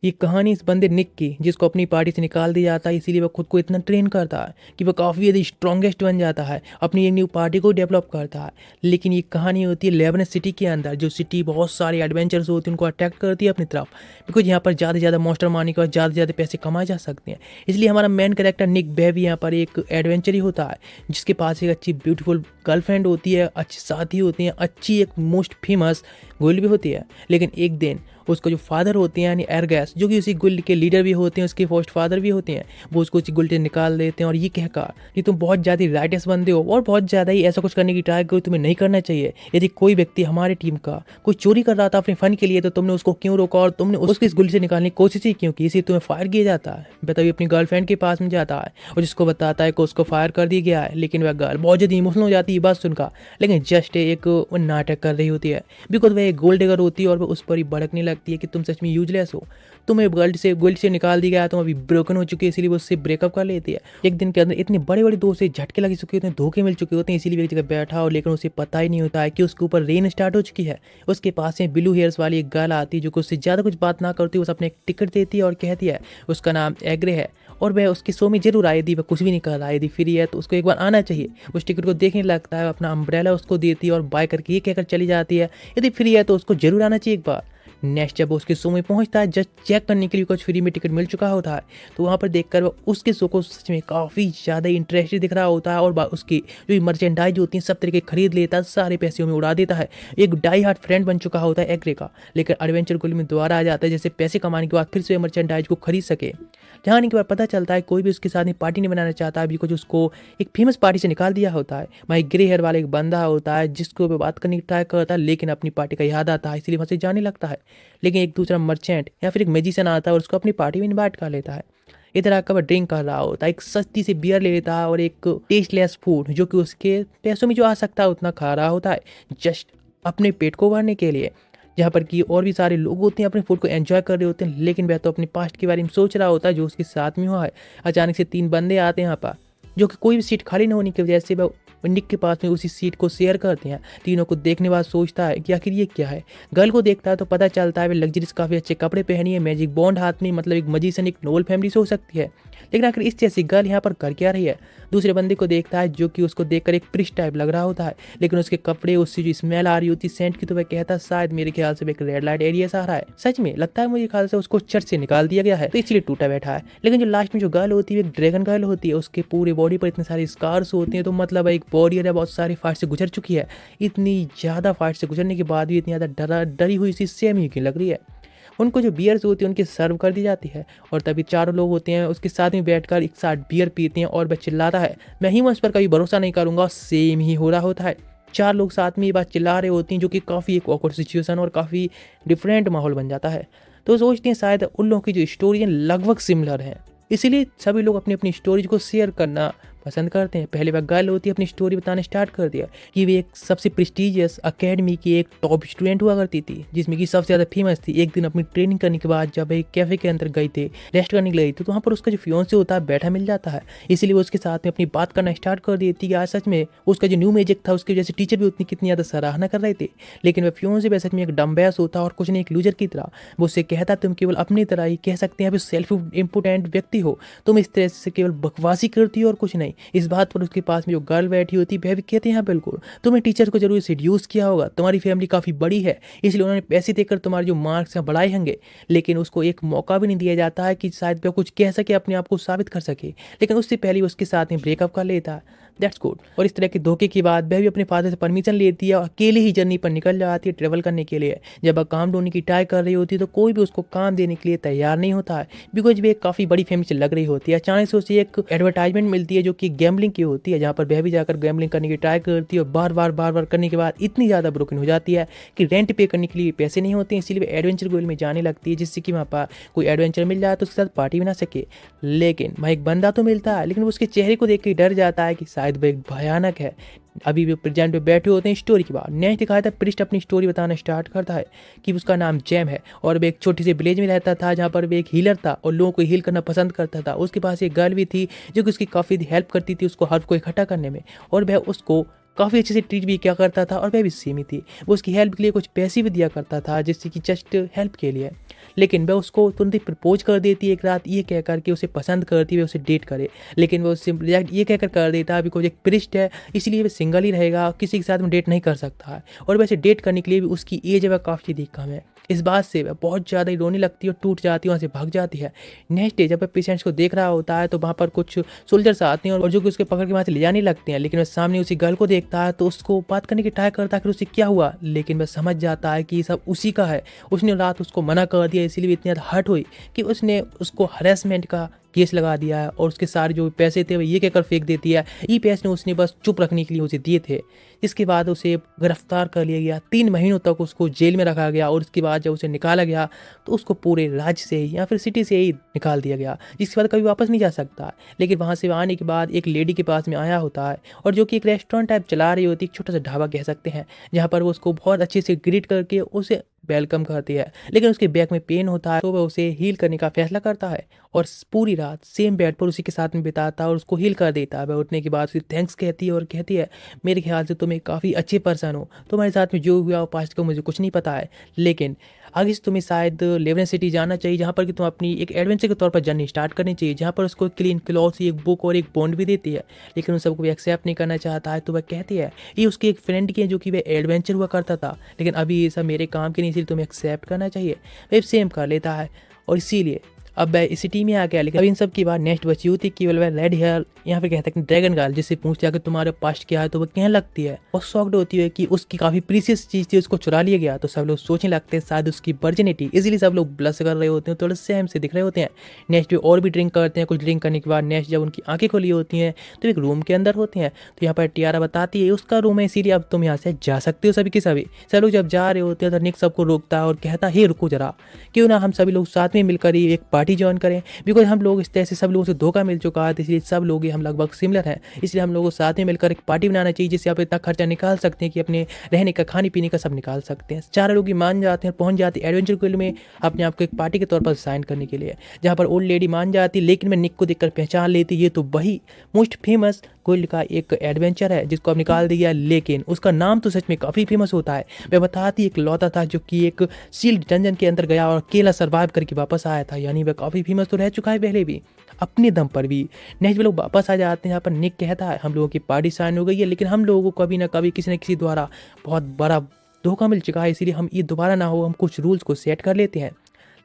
ये कहानी इस बंदे निक की, जिसको अपनी पार्टी से निकाल दिया जाता है, इसीलिए वो खुद को इतना ट्रेन करता है कि वो काफ़ी ज़्यादा स्ट्रॉन्गेस्ट बन जाता है, अपनी एक न्यू पार्टी को डेवलप करता है। लेकिन ये कहानी होती है लेबनन सिटी के अंदर, जो सिटी बहुत सारे एडवेंचर्स होती हैं उनको अट्रैक्ट करती है अपनी तरफ, बिकॉज यहाँ पर ज़्यादा से ज़्यादा मॉन्स्टर मारने के बाद ज़्यादा से ज़्यादा पैसे कमाए जा सकते हैं। इसलिए हमारा मेन कैरेक्टर निक बेबी यहाँ पर एक एडवेंचर ही होता है, जिसके पास एक अच्छी ब्यूटीफुल गर्लफ्रेंड होती है, अच्छी साथी होती हैं, अच्छी एक मोस्ट फेमस गोल भी होती है। लेकिन एक दिन उसको जो फादर होते हैं यानी एरगैस, जो कि उसी गुल्ड के लीडर भी होते हैं, उसके फर्स्ट फादर भी होते हैं, वो उसको उसी गुल्ड से निकाल देते हैं और ये कहकर कि तुम बहुत ज़्यादा राइटस बंदे हो और बहुत ज़्यादा ही ऐसा कुछ करने की ट्राई करो, तुम्हें नहीं करना चाहिए। यदि कोई व्यक्ति हमारे टीम का कोई चोरी कर रहा था अपने फन के लिए, तो तुमने उसको क्यों रोका और तुमने उसको इस गुल्ड से निकालने की कोशिश ही क्यों की, इसी तुम्हें फायर किया जाता है। बताइए, अपनी गर्लफ्रेंड के पास में जाता है और जिसको बताता है कि उसको फायर कर दिया गया है, लेकिन वह गर्ल बहुत ज़्यादा इमोशनल हो जाती है बात सुनकर, लेकिन जस्ट एक नाटक कर रही होती है, बिकॉज वह एक गोल्ड डिगर होती है और वह उस पर ही भड़कने लगती है कि तुम सच में यूजलेस हो, तुम्हें गोल्ड से निकाल दिया गया, तुम अभी ब्रोकन हो चुके हैं, इसीलिए वो उससे ब्रेकअप कर लेती है। एक दिन के अंदर इतने बड़े बड़े दोस्त से झटके लग चुके होते हैं, धोखे मिल चुके होते हैं, इसीलिए एक जगह बैठा हो, लेकिन उसे पता ही नहीं होता है कि उसके ऊपर रेन स्टार्ट हो चुकी है। उसके पास में ब्लू हेयर्स वाली एक गर्ल आती है, जो कि उससे ज़्यादा कुछ बात ना करती, बस अपने एक टिकट देती है और कहती है उसका नाम एग्रे है और वह उसके शो में जरूर आई थी, वह कुछ भी नहीं कर रहा है, यदि फ्री है तो उसको एक बार आना चाहिए। उस टिकट को देखने लगता है, अपना अम्ब्रेला उसको देती है और बाय करके ये कहकर चली जाती है यदि फ्री है तो उसको जरूर आना चाहिए एक बार। नेक्स्ट जब वो उसके शो में पहुंचता है, जस्ट चेक करने के लिए कुछ फ्री में टिकट मिल चुका होता है, तो वहाँ पर देखकर वो उसके शो को सच में काफ़ी ज़्यादा इंटरेस्टेड दिख रहा होता है और उसकी जो मर्चेंडाइज होती है सब तरीके खरीद लेता है, सारे पैसे में उड़ा देता है। एक डाई हार्ट फ्रेंड बन चुका होता है एग्रे का, लेकिन एडवेंचर गोल्ड में दोबारा आ जाता है, जैसे पैसे कमाने के बाद फिर से मर्चेंडाइज को खरीद सके। जहाँ आने के बाद पता चलता है कोई भी उसके साथ में पार्टी नहीं बनाना चाहता है, बिकॉज उसको एक फेमस पार्टी से निकाल दिया होता है। वहाँ एक ग्रे हेयर वाला एक बंदा होता है, जिसको वो बात करने की ट्राई करता है, लेकिन अपनी पार्टी का याद आता है, इसलिए वहाँ से जाने लगता है। लेकिन एक दूसरा मर्चेंट या फिर एक मैजिशियन आता है और उसको अपनी पार्टी में इन्वाइट कर लेता है। इधर आकर वह ड्रिंक कर रहा होता है, एक सस्ती सी बियर ले लेता है और एक टेस्टलेस फूड जो कि उसके पैसों में जो आ सकता है उतना खा रहा होता है, जस्ट अपने पेट को भरने के लिए। जहाँ पर कि और भी सारे लोग होते हैं अपने फूड को एंजॉय कर रहे होते हैं, लेकिन वह तो अपने पास्ट के बारे में सोच रहा होता है जो उसके साथ में हुआ है। अचानक से 3 बंदे आते हैं यहाँ पर, जो कि कोई भी सीट खाली न होने की वजह से वह निक के पास में उसी सीट को शेयर करते हैं। तीनों को देखने बाद सोचता है कि आखिर ये क्या है। गर्ल को देखता है तो पता चलता है वे लग्जरीज काफ़ी अच्छे कपड़े पहनी है, मैजिक बॉन्ड हाथ में, मतलब एक मजीशियन एक नोबल फैमिली से हो सकती है, लेकिन आखिर इस जैसी गर्ल यहाँ पर कर क्या रही है। दूसरे बंदे को देखता है जो कि उसको देखकर एक प्रिस्ट टाइप लग रहा होता है, लेकिन उसके कपड़े, उससे जो स्मेल आ रही होती सेंट की, तो वह कहता है शायद मेरे ख्याल से एक रेड लाइट एरिया से आ रहा है। सच में लगता है मुझे ख्याल से उसको चर्च से निकाल दिया गया है, तो इसलिए टूटा बैठा है। लेकिन जो लास्ट में जो गर्ल होती है एक ड्रैगन गर्ल होती है, उसके पूरे बॉडी पर इतने सारे स्कार्स होते हैं, तो मतलब एक वॉरियर है, बहुत सारी फाइट से गुजर चुकी है। इतनी ज़्यादा फाइट से गुजरने के बाद भी इतनी ज़्यादा डरी हुई सी सेम ही क्यों लग रही है। उनको जो बियर्स होती है उनकी सर्व कर दी जाती है और तभी 4 लोग होते हैं उसके साथ में बैठकर एक साथ बियर पीते हैं और वह चिल्लाता है, मैं ही उस पर कभी भरोसा नहीं करूँगा। सेम ही हो रहा होता है, 4 लोग साथ में ये बात चिल्ला रहे होते हैं, जो कि काफ़ी एक ऑकवर्ड सिचुएशन और काफ़ी डिफरेंट माहौल बन जाता है। तो सोचते हैं शायद उन लोगों की जो स्टोरी है लगभग सिमिलर है, इसीलिए सभी लोग अपनी अपनी स्टोरीज को शेयर करना पसंद करते हैं। पहले वह गर्ल होती है, अपनी स्टोरी बताना स्टार्ट कर दिया कि वे एक सबसे प्रेस्टीजियस अकेडमी की एक टॉप स्टूडेंट हुआ करती थी, जिसमें कि सबसे ज़्यादा फेमस थी। एक दिन अपनी ट्रेनिंग करने के बाद जब एक कैफ़े के अंदर गई थे, रेस्ट करने के लिए, तो वहाँ पर उसका जो फियोंसे होता है बैठा मिल जाता है, इसीलिए वो उसके साथ में अपनी बात करना स्टार्ट कर देती कि आज सच में उसका जो न्यू मैजिक था उसकी वजह से टीचर भी उतनी कितनी ज़्यादा सराहना कर रहे थे। लेकिन वह फियोंसे वह सच में एक डम्बैस होता और कुछ नहीं, एक लूजर की तरह। वो उससे कहता तुम केवल अपनी तरह ही कह सकते हैं, अभी सेल्फ इम्पोर्टेंट व्यक्ति हो, तुम इस तरह से केवल बकवासी करती हो और कुछ नहीं। इस बात पर के पास में जो गर्ल बैठी होती है वह भी कहते हैं हाँ बिल्कुल, तुमने टीचर को जरूर सिड्यूस किया होगा, तुम्हारी फैमिली काफ़ी बड़ी है, इसलिए उन्होंने पैसे देकर तुम्हारे जो मार्क्स हैं बढ़ाए होंगे। लेकिन उसको एक मौका भी नहीं दिया जाता है कि शायद वह कुछ कह सके, अपने आप को साबित कर सके, लेकिन उससे पहले उसके साथ में ब्रेकअप कर लेता है। That's good. और इस तरह के धोखे की बाद वह भी अपने फादर से परमिशन लेती है और अकेले ही जर्नी पर निकल जाती है ट्रेवल करने के लिए। जब वह काम ढूंढने की ट्राई कर रही होती है तो कोई भी उसको काम देने के लिए तैयार नहीं होता है, बिकॉज वे एक काफ़ी बड़ी फैमिली से लग रही होती है। अचानक से उसे एक एडवर्टाइजमेंट मिलती है जो कि गैम्बलिंग की होती है, जहाँ पर वह भी जाकर गैम्बलिंग करने की ट्राई करती है और बार बार करने के बाद इतनी ज़्यादा ब्रोकन हो जाती है कि रेंट पे करने के लिए पैसे नहीं होते हैं, इसलिए वे एडवेंचर गोल में जाने लगती है, जिससे कि वहाँ पर कोई एडवेंचर मिल जाए तो उसके साथ पार्टी बना सके। लेकिन वहाँ एक बंदा तो मिलता है, लेकिन वो उसके चेहरे को देख के डर जाता है कि शायद वह एक भयानक है। अभी भी प्रेजेंट पे बैठे होते हैं स्टोरी के बाद। नेक्स्ट दिखाया था प्रिस्ट अपनी स्टोरी बताना स्टार्ट करता है कि उसका नाम जैम है और वह एक छोटी सी विलेज में रहता था, जहाँ पर वह एक हीलर था और लोगों को हील करना पसंद करता था। उसके पास एक गर्ल भी थी जो कि उसकी काफ़ी हेल्प करती थी उसको हर्ब को इकट्ठा करने में, और वह उसको काफ़ी अच्छे से ट्रीट भी किया करता था और वह भी सेमी थी। वो उसकी हेल्प के लिए कुछ पैसे भी दिया करता था, जिससे कि जस्ट हेल्प के लिए। लेकिन वह उसको तुरंत ही प्रपोज कर देती है एक रात, ये कहकर कि उसे पसंद करती है, वह उसे डेट करे। लेकिन वो उससे रिजेक्ट ये कहकर कर देता है बिकॉज एक प्रिस्ट है, इसलिए वह सिंगल ही रहेगा, किसी के साथ में डेट नहीं कर सकता है। और वैसे डेट करने के लिए भी उसकी एज वह काफ़ी अधिक कम है। इस बात से वह बहुत ज़्यादा ही रोने लगती है और टूट जाती है, वहाँ से भाग जाती है। नेक्स्ट डे जब वह पेशेंट्स को देख रहा होता है तो वहाँ पर कुछ सोल्जर्स आते हैं और जो कि उसके पकड़ के वहाँ से ले जाने लगते हैं। लेकिन वह सामने उसी गर्ल को देखता है तो उसको बात करने की ट्राई करता है कि उसे क्या हुआ, लेकिन वह समझ जाता है कि ये सब उसी का है। उसने रात उसको मना कर दिया, इसीलिए इतनी ज़्यादा हर्ट हुई कि उसने उसको हरेसमेंट का केस लगा दिया है और उसके सारे जो पैसे थे वो ये कहकर फेंक देती है ये पैसे उसने बस चुप रखने के लिए उसे दिए थे। इसके बाद उसे गिरफ्तार कर लिया गया, 3 महीनों तक उसको जेल में रखा गया और उसके बाद जब उसे निकाला गया तो उसको पूरे राज्य से ही या फिर सिटी से ही निकाल दिया गया, जिसके बाद कभी वापस नहीं जा सकता। लेकिन वहाँ से आने के बाद एक लेडी के पास में आया होता है और जो कि एक रेस्टोरेंट टाइप चला रही होती है, एक छोटा सा ढाबा कह सकते हैं, जहाँ पर वो उसको बहुत अच्छे से ग्रीट करके उसे वेलकम करती है। लेकिन उसके बैक में पेन होता है तो वह उसे हील करने का फैसला करता है और पूरी रात सेम बेड पर उसी के साथ में बिताता है और उसको हील कर देता है। वह उठने के बाद उसे थैंक्स कहती है और कहती है मेरे ख्याल से तुम एक काफ़ी अच्छे पर्सन हो, तुम्हारे साथ में जो हुआ वो पास्ट का मुझे कुछ नहीं पता है, लेकिन आगे से तुम्हें शायद लेवरेंस सिटी जाना चाहिए, जहाँ पर कि तुम अपनी एक एडवेंचर के तौर पर जर्नी स्टार्ट करनी चाहिए। जहाँ पर उसको क्लीन क्लॉथ, एक बुक और एक बॉन्ड भी देती है, लेकिन उन सबको भी एक्सेप्ट नहीं करना चाहता है। तो वह कहती है ये उसकी एक फ्रेंड की है जो कि वह एडवेंचर हुआ करता था, लेकिन अभी ये सब मेरे काम के नहीं, इसलिए तुम्हें एक्सेप्ट करना चाहिए। वह सेम कर लेता है और इसीलिए अब वह इसी टीम में आ गया। लेकिन अब इन सब की बात नेक्स्ट बची होती केवल वह रेड हेयर यहाँ पे कहते हैं ड्रैगन गर्ल, जिससे पूछ लिया कि तुम्हारे पास्ट क्या है तो वह कहने लगती है और शॉक्ड होती है कि उसकी काफ़ी प्रीसियस चीज़ थी, उसको चुरा लिया गया। तो सब लोग सोचने लगते हैं शायद उसकी वर्जिनिटी, इसीलिए सब लोग ब्लश कर रहे होते हैं, थोड़ा सेम से दिख रहे होते हैं। नेक्स्ट भी और भी ड्रिंक करते हैं। कुछ ड्रिंक करने के बाद नेक्स्ट जब उनकी आंखें खुली होती हैं तो एक रूम के अंदर होते हैं। तो यहाँ पर टियारा बताती है उसका रूम है, इसीलिए अब तुम यहाँ से जा सकते हो सभी के सभी। सब लोग जब जा रहे होते हैं तो निक सबको रोकता है और कहता है रुको जरा, क्यों ना हम सभी लोग साथ में मिलकर ही एक पार्टी ज्वाइन करें, बिकॉज हम लोग इस तरह से सब लोगों से धोखा मिल चुका है, इसलिए सब लोग हम लगभग सिमिलर हैं, इसलिए हम लोगों को साथ में मिलकर एक पार्टी बनाना चाहिए जिससे आप इतना खर्चा निकाल सकते हैं कि अपने रहने का, खाने पीने का सब निकाल सकते हैं। 4 लोग ही मान जाते हैं, पहुंच जाते हैं एडवेंचर फील्ड में अपने आप को एक पार्टी के तौर पर साइन करने के लिए, जहाँ पर ओल्ड लेडी मान जाती, लेकिन मैं निक को देखकर पहचान लेती ये तो वही मोस्ट फेमस गोल्ड का एक एडवेंचर है जिसको अब निकाल दिया। लेकिन उसका नाम तो सच में काफ़ी फेमस होता है। वह बताती एक लौता था जो कि एक सील्ड डंजन के अंदर गया और अकेला सर्वाइव करके वापस आया था, यानी वह काफ़ी फेमस तो रह चुका है पहले भी अपने दम पर भी। नेक्स्ट लोग वापस आ जाते हैं, यहाँ पर निक कहता है हम लोगों की पार्टी साइन हो गई है, लेकिन हम लोगों को कभी ना कभी किसी न किसी द्वारा बहुत बड़ा धोखा मिल चुका है, इसीलिए हम ये दोबारा ना हो, हम कुछ रूल्स को सेट कर लेते हैं।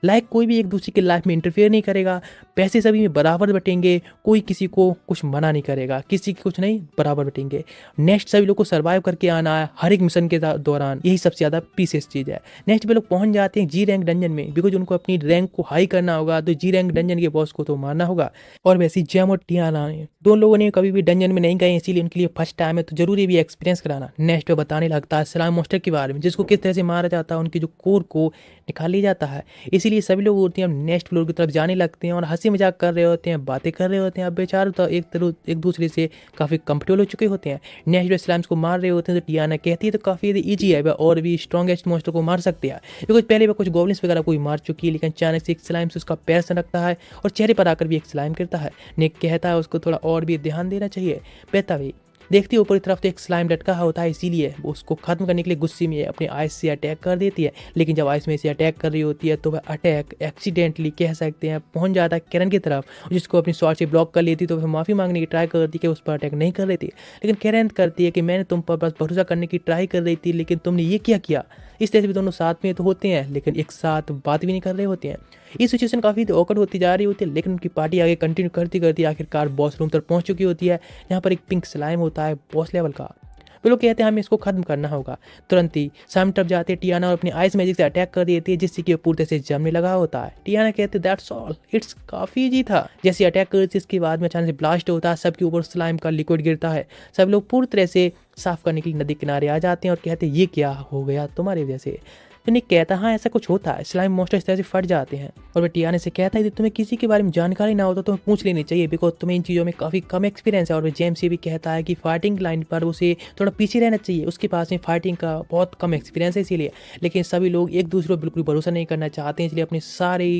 लाइक कोई भी एक दूसरे की लाइफ में इंटरफेयर नहीं करेगा, पैसे सभी में बराबर बटेंगे, कोई किसी को कुछ मना नहीं करेगा, किसी की कुछ नहीं, बराबर बटेंगे। नेक्स्ट सभी लोग को सर्वाइव करके आना है हर एक मिशन के दौरान, यही सबसे ज़्यादा पीसेस चीज़ है। नेक्स्ट वे लोग पहुंच जाते हैं जी रैंक डंजन में, बिकॉज उनको अपनी रैंक को हाई करना होगा, तो जी रैंक डंजन के बॉस को तो मारना होगा। और वैसे जेम और टियाना दोनों लोगों ने कभी भी डंजन में नहीं गए, इसीलिए उनके लिए फर्स्ट टाइम है, तो जरूरी भी एक्सपीरियंस कराना। नेक्स्ट वो बताने लगता है स्लाइम मॉन्स्टर के बारे में, जिसको किस तरह से मारा जाता है, उनकी जो कोर को निकाल लिया जाता है। इसीलिए सभी लोग होते हैं नेक्स्ट फ्लोर की तरफ जाने लगते हैं और हंसी मजाक कर रहे होते हैं, बातें कर रहे होते हैं। अब बेचारे तो एक दूसरे से काफ़ी कंफर्टेबल हो चुके होते हैं। नेक्स्ट जो स्लाइम्स को मार रहे होते हैं तो टियाना कहती है तो काफ़ी ईजी है, वह और भी स्ट्रॉन्गेस्ट मॉन्स्टर को मार सकते हैं, बिकॉज पहले वह कुछ गॉब्लिन्स वगैरह को भी मार चुकी है। लेकिन अचानक से एक स्लाइम्स उसका पैर सनकता है और चेहरे पर आकर भी एक स्लाइम गिरता है। निक कहता है उसको थोड़ा और भी ध्यान देना चाहिए। बेतावी देखती है ऊपर की तरफ तो एक स्लाइम लटका होता है, इसीलिए वो उसको खत्म करने के लिए गुस्से में अपने आइस से अटैक कर देती है। लेकिन जब आइस में से अटैक कर रही होती है तो वह अटैक एक्सीडेंटली कह सकते हैं पहुंच जाता है कैरन की तरफ, जिसको अपनी शॉट से ब्लॉक कर लेती। तो वह माफ़ी मांगने की ट्राई करती कि उस पर अटैक नहीं कर रही थी, लेकिन कैरन करती है कि मैंने तुम पर बस भरोसा करने की ट्राई कर रही थी, लेकिन तुमने ये क्या किया। इस तरह से भी दोनों साथ में तो होते हैं लेकिन एक साथ बात भी नहीं कर रहे होते हैं। ये सिचुएशन काफ़ी ऑकवर्ड होती जा रही होती है, लेकिन उनकी पार्टी आगे कंटिन्यू करती करती आखिरकार बॉस रूम तक पहुंच चुकी होती है, जहाँ पर एक पिंक स्लाइम होता है बॉस लेवल का। वे लोग कहते हैं हमें इसको खत्म करना होगा। तुरंत ही सामने तरफ जाते टियाना और अपनी आइस मैजिक से अटैक कर देती है, जिससे कि वो पूरी तरह से जमने लगा होता है। टियाना कहते हैं दैट्स ऑल, इट्स काफ़ी ईजी था। जैसे अटैक करती है इसके बाद में अचानक से ब्लास्ट होता है, सबके ऊपर स्लाइम का लिक्विड गिरता है। सब लोग पूरी तरह से साफ करने के लिए नदी किनारे आ जाते हैं और कहते हैं ये क्या हो गया तुम्हारी वजह से। तो निक कहता है हाँ ऐसा कुछ होता है, स्लाइम मॉन्स्टर इस तरह से फट जाते हैं। और वह टियाना से कहता है कि तुम्हें किसी के बारे में जानकारी ना हो तो तुम्हें पूछ लेनी चाहिए, बिकॉज तुम्हें इन चीज़ों में काफ़ी कम एक्सपीरियंस है। और वह जेम्स ये भी कहता है कि फाइटिंग लाइन पर उसे थोड़ा पीछे रहना चाहिए, उसके पास में फाइटिंग का बहुत कम एक्सपीरियंस है इसीलिए। लेकिन सभी लोग एक दूसरे पर बिल्कुल भरोसा नहीं करना चाहते हैं, इसलिए अपने सारे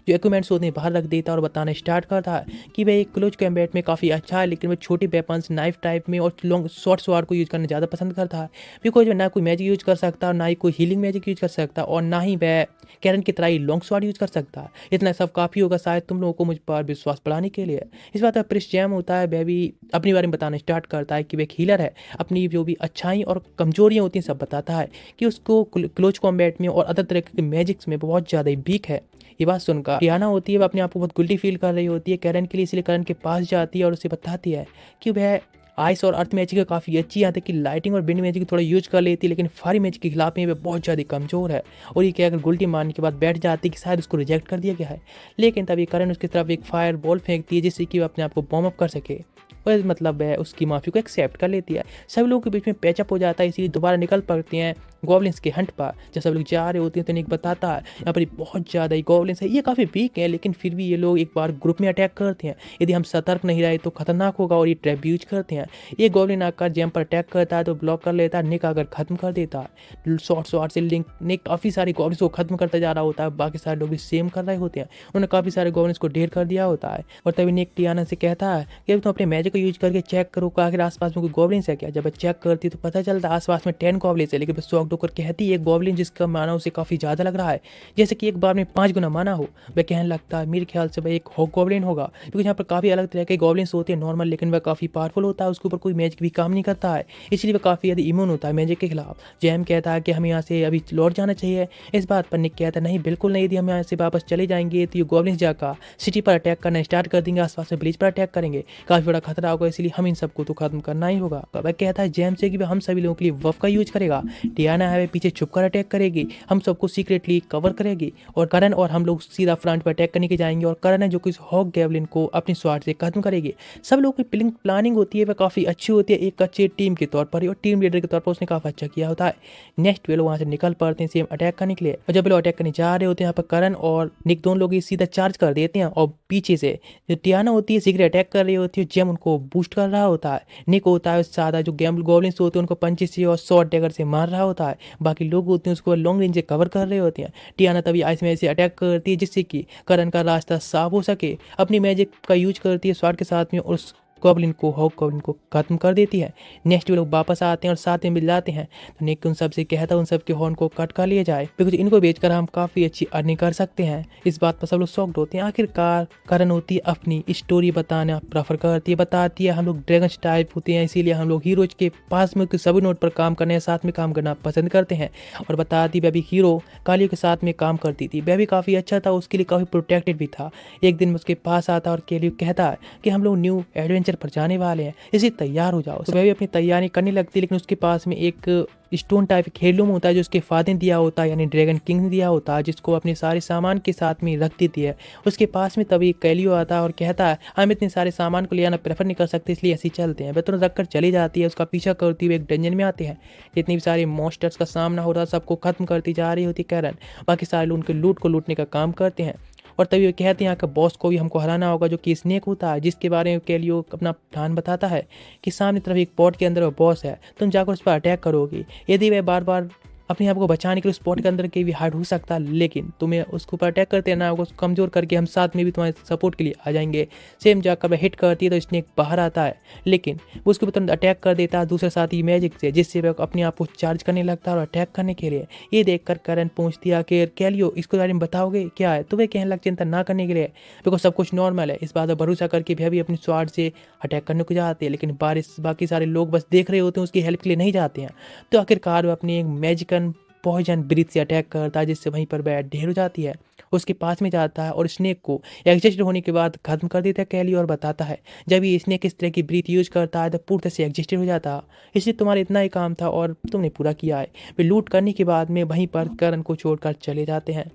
जो इक्विपमेंट्स होते हैं बाहर रख देता है और बताना स्टार्ट करता है कि वह एक क्लोज कॉम्बैट में काफ़ी अच्छा है, लेकिन वह छोटे वेपन्स नाइफ टाइप में और लॉन्ग शॉर्ट स्वार को यूज़ करना ज़्यादा पसंद करता है, बिकॉज वह ना कोई मैजिक यूज़ कर सकता और ना ही कोई हीलिंग मैजिक यूज़ कर सकता और ना ही वह कैरन की तरह ही लॉन्ग स्वार यूज़ कर सकता है। इतना सब काफ़ी होगा शायद तुम लोगों को मुझ पर विश्वास बढ़ाने के लिए। इस बात पर प्रिंस जैम होता है, वह भी अपने बारे में बताना स्टार्ट करता है कि वह एक हीलर है, अपनी जो भी अच्छाई और कमजोरियाँ होती हैं सब बताता है कि उसको क्लोज कॉम्बैट में और अदर तरह के मैजिक्स में बहुत ज़्यादा वीक है। ये बात सुनकर टियाना होती है, वह अपने आप को बहुत गिल्टी फील कर रही होती है कैरन के लिए, इसलिए कैरन के पास जाती है और उसे बताती है कि वह आइस और अर्थ मैजिक काफ़ी अच्छी, यहाँ तक कि लाइटिंग और विंड मैजिक थोड़ा यूज कर लेती है, लेकिन फायर मैजिक के खिलाफ में वह बहुत ज़्यादा कमज़ोर है। और ये कहकर गुल्टी मारने के बाद बैठ जाती है कि शायद उसको रिजेक्ट कर दिया गया है। लेकिन तभी करण उसकी तरफ एक फायर बॉल फेंकती है जिससे कि वह अपने आप को बॉम अप कर सके, और मतलब वह उसकी माफ़ी को एक्सेप्ट कर लेती है। सभी लोगों के बीच में पैचअप हो जाता है, इसीलिए दोबारा निकल पड़ते हैं गॉब्लिन्स के हंट पर। जब सब लोग जा रहे होते हैं तो निक बताता है यहाँ पर बहुत ज़्यादा ही गॉब्लिन्स है, ये काफ़ी वीक है, लेकिन फिर भी ये लोग एक बार ग्रुप में अटैक करते हैं, यदि हम सतर्क नहीं रहे तो खतरनाक होगा, और ये ट्रैप यूज करते हैं। ये गॉब्लिन आकर जैम पर अटैक करता है तो ब्लॉक कर लेता है, निक आकर खत्म कर देता है। शॉर्ट से लिंक निक काफ़ी सारी गॉब्लिन्स को खत्म करता जा रहा होता है, बाकी सारे लोग भी सेम कर रहे होते हैं, उन्होंने काफ़ी सारे गॉब्लिन्स को ढेर कर दिया होता है। और तभी निक टियाना से कहता है कि अब तुम अपने मैजिक को यूज करके चेक करो कि आखिर आसपास में कोई गॉब्लिन्स है क्या। जब चेक करती तो पता चलता है आसपास में 10 गॉब्लिन्स है, लेकिन फिर शॉक होकर कहती है एक गॉब्लिन जिसका माना उसे काफ़ी ज़्यादा लग रहा है, जैसे कि एक बार में 5 गुना माना हो। वह कहने लगता है मेरे ख्याल से वह एक हॉक गॉब्लिन होगा, क्योंकि यहाँ पर काफ़ी अलग तरह के गॉब्लिन्स होते हैं नॉर्मल, लेकिन वह काफ़ी पावरफुल होता है, उसके ऊपर कोई मैजिक भी काम नहीं करता है, इसलिए वह काफ़ी ज़्यादा इम्यून होता है मैजिक के खिलाफ। जैम कहता है कि हमें यहाँ से अभी लौट जाना चाहिए। इस बात पर निक कहता है नहीं बिल्कुल नहीं, यदि हम यहाँ से वापस चले जाएंगे तो ये गॉब्लिन्स जाकर सिटी पर अटैक करना स्टार्ट कर देंगे, आसपास में ब्रिज पर अटैक करेंगे, काफ़ी बड़ा खतरा होगा, इसलिए हम इन सबको तो खत्म करना ही होगा। वह कहता है जैम से कि वह हम सभी लोगों के लिए वफ का यूज करेगा, टियाना है वह पीछे छुपकर अटैक करेगी, हम सबको सीक्रेटली कवर करेगी, और करण और हम लोग सीधा फ्रंट पर अटैक करने के जाएंगे, और करण है जो कि इस हॉक गॉब्लिन को अपनी स्वार्थ से खत्म करेगी। सब लोगों की प्लानिंग होती है वह काफ़ी अच्छी होती है एक अच्छे टीम के तौर पर, और टीम लीडर के तौर पर उसने काफ़ी अच्छा किया होता है। नेक्स्ट वे लोग वहाँ से निकल पड़ते हैं सेम अटैक करने के लिए, और जब लोग अटैक करने जा रहे होते हैं यहाँ पर करण और निक दोनों लोग सीधा चार्ज कर देते हैं, और पीछे से जो टियाना होती है सीक्रेट अटैक कर रही होती है, जेम उनको बूस्ट कर रहा होता है, निक होता है सादा जो गॉब्लिन्स होते हैं उनको पंचेस से और शॉर्ट डैगर से मार रहा होता है, बाकी लोग होते हैं उसको लॉन्ग रेंज से कवर कर रहे होते हैं। टियाना तभी आइस में ऐसे अटैक करती है जिससे कि करण का रास्ता साफ हो सके, अपनी मैजिक का यूज करती है स्वाड के साथ में, और उस गॉब्लिन को हॉक गॉब्लिन को खत्म कर देती है। नेक्स्ट वे लोग वापस आते हैं और साथ में मिल जाते हैं, तो निक उन सब से कहता है उन सब के हॉर्न को कट कर लिया जाए, बिकॉज इनको बेचकर हम काफ़ी अच्छी अर्निंग कर सकते हैं। इस बात पर सब लोग शॉक्ड होते हैं। आखिरकार करण होती है अपनी स्टोरी बताना प्रेफर करती है, बताती है हम लोग ड्रैगन टाइप होते हैं, इसीलिए हम लोग हीरोज के पास में सभी नोट पर काम करने साथ में काम करना पसंद करते हैं, और बताती वह भी हीरो कालियो के साथ में काम करती थी, वह भी काफ़ी अच्छा था, उसके लिए काफ़ी प्रोटेक्टेड भी था। एक दिन उसके पास आता और कालियो कहता है कि हम लोग न्यू एडवेंचर पर जाने वाले हैं, इसी तैयार हो जाओ। तो वह भी अपनी तैयारी करने लगती है, लेकिन उसके पास में एक स्टोन टाइप हेirloom होता है जो उसके फादर ने दिया होता है, यानी ड्रैगन किंग ने दिया होता है, जिसको अपने सारे सामान के साथ में रख देती है। उसके पास में तभी कैलियो आता है और कहता है हम इतने सारे सामान को ले आना प्रेफर नहीं कर सकते, इसलिए ऐसे चलते हैं। वह तुरंत रख कर चली जाती है, उसका पीछा करती हुए एक डंजन में आते हैं, जितने भी सारे मॉन्स्टर्स का सामना हो रहा सबको खत्म करती जा रही होती कैरन, बाकी सारे लोग उनके लूट को लूटने का काम करते हैं। और तभी वो कहते हैं यहाँ का बॉस को भी हमको हराना होगा जो कि स्नेक होता है, जिसके बारे में कैलियो अपना प्लान बताता है कि सामने तरफ एक पॉट के अंदर वो बॉस है, तुम जाकर उस पर अटैक करोगी, यदि वह बार बार अपने आप को बचाने के लिए उस पॉट के अंदर के भी हार्ड हो सकता है, लेकिन तुम्हें उसके ऊपर अटैक करते ना होगा, उसको कमज़ोर करके हम साथ में भी तुम्हारे सपोर्ट के लिए आ जाएंगे। सेम जाकर वह हिट करती है तो स्नेक बाहर आता है, लेकिन वो उसके ऊपर अटैक कर देता है दूसरे साथी मैजिक से, जिससे वह अपने आप को चार्ज करने लगता है और अटैक करने के लिए। ये देखकर करण पूछती है कि कैलियो इसके बारे में बताओगे क्या है, तो वे कहने लग चिंता ना करने के लिए, बिकॉज सब कुछ नॉर्मल है। इस बात पर भरोसा करके वह भी अपनी स्वाड से अटैक करने को जाते हैं, लेकिन बाकी सारे लोग बस देख रहे होते हैं, उसकी हेल्प के लिए नहीं जाते हैं। तो आखिरकार वह अपनी एक मैजिकल पॉइजन ब्रीथ से अटैक करता है, जिससे वहीं पर वह ढेर हो जाती है। उसके पास में जाता है और स्नेक को एग्जिस्ट होने के बाद खत्म कर देता है कैलियो, और बताता है जब ये स्नेक इस तरह की ब्रीथ यूज करता है तो पूरी तरह से एग्जिस्टेड हो जाता है, इसलिए तुम्हारा इतना ही काम था और तुमने पूरा किया है। वे लूट करने के बाद में वहीं पर करण को छोड़कर चले जाते हैं,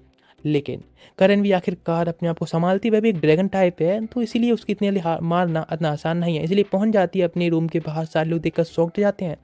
लेकिन करण भी आखिरकार अपने आप को संभालती, वह भी एक ड्रैगन टाइप है, तो इसीलिए उसकी इतनी मारना इतना आसान नहीं है, इसलिए पहुंच जाती है अपने रूम के बाहर। सारे लोग देखकर शॉक्ड जाते हैं,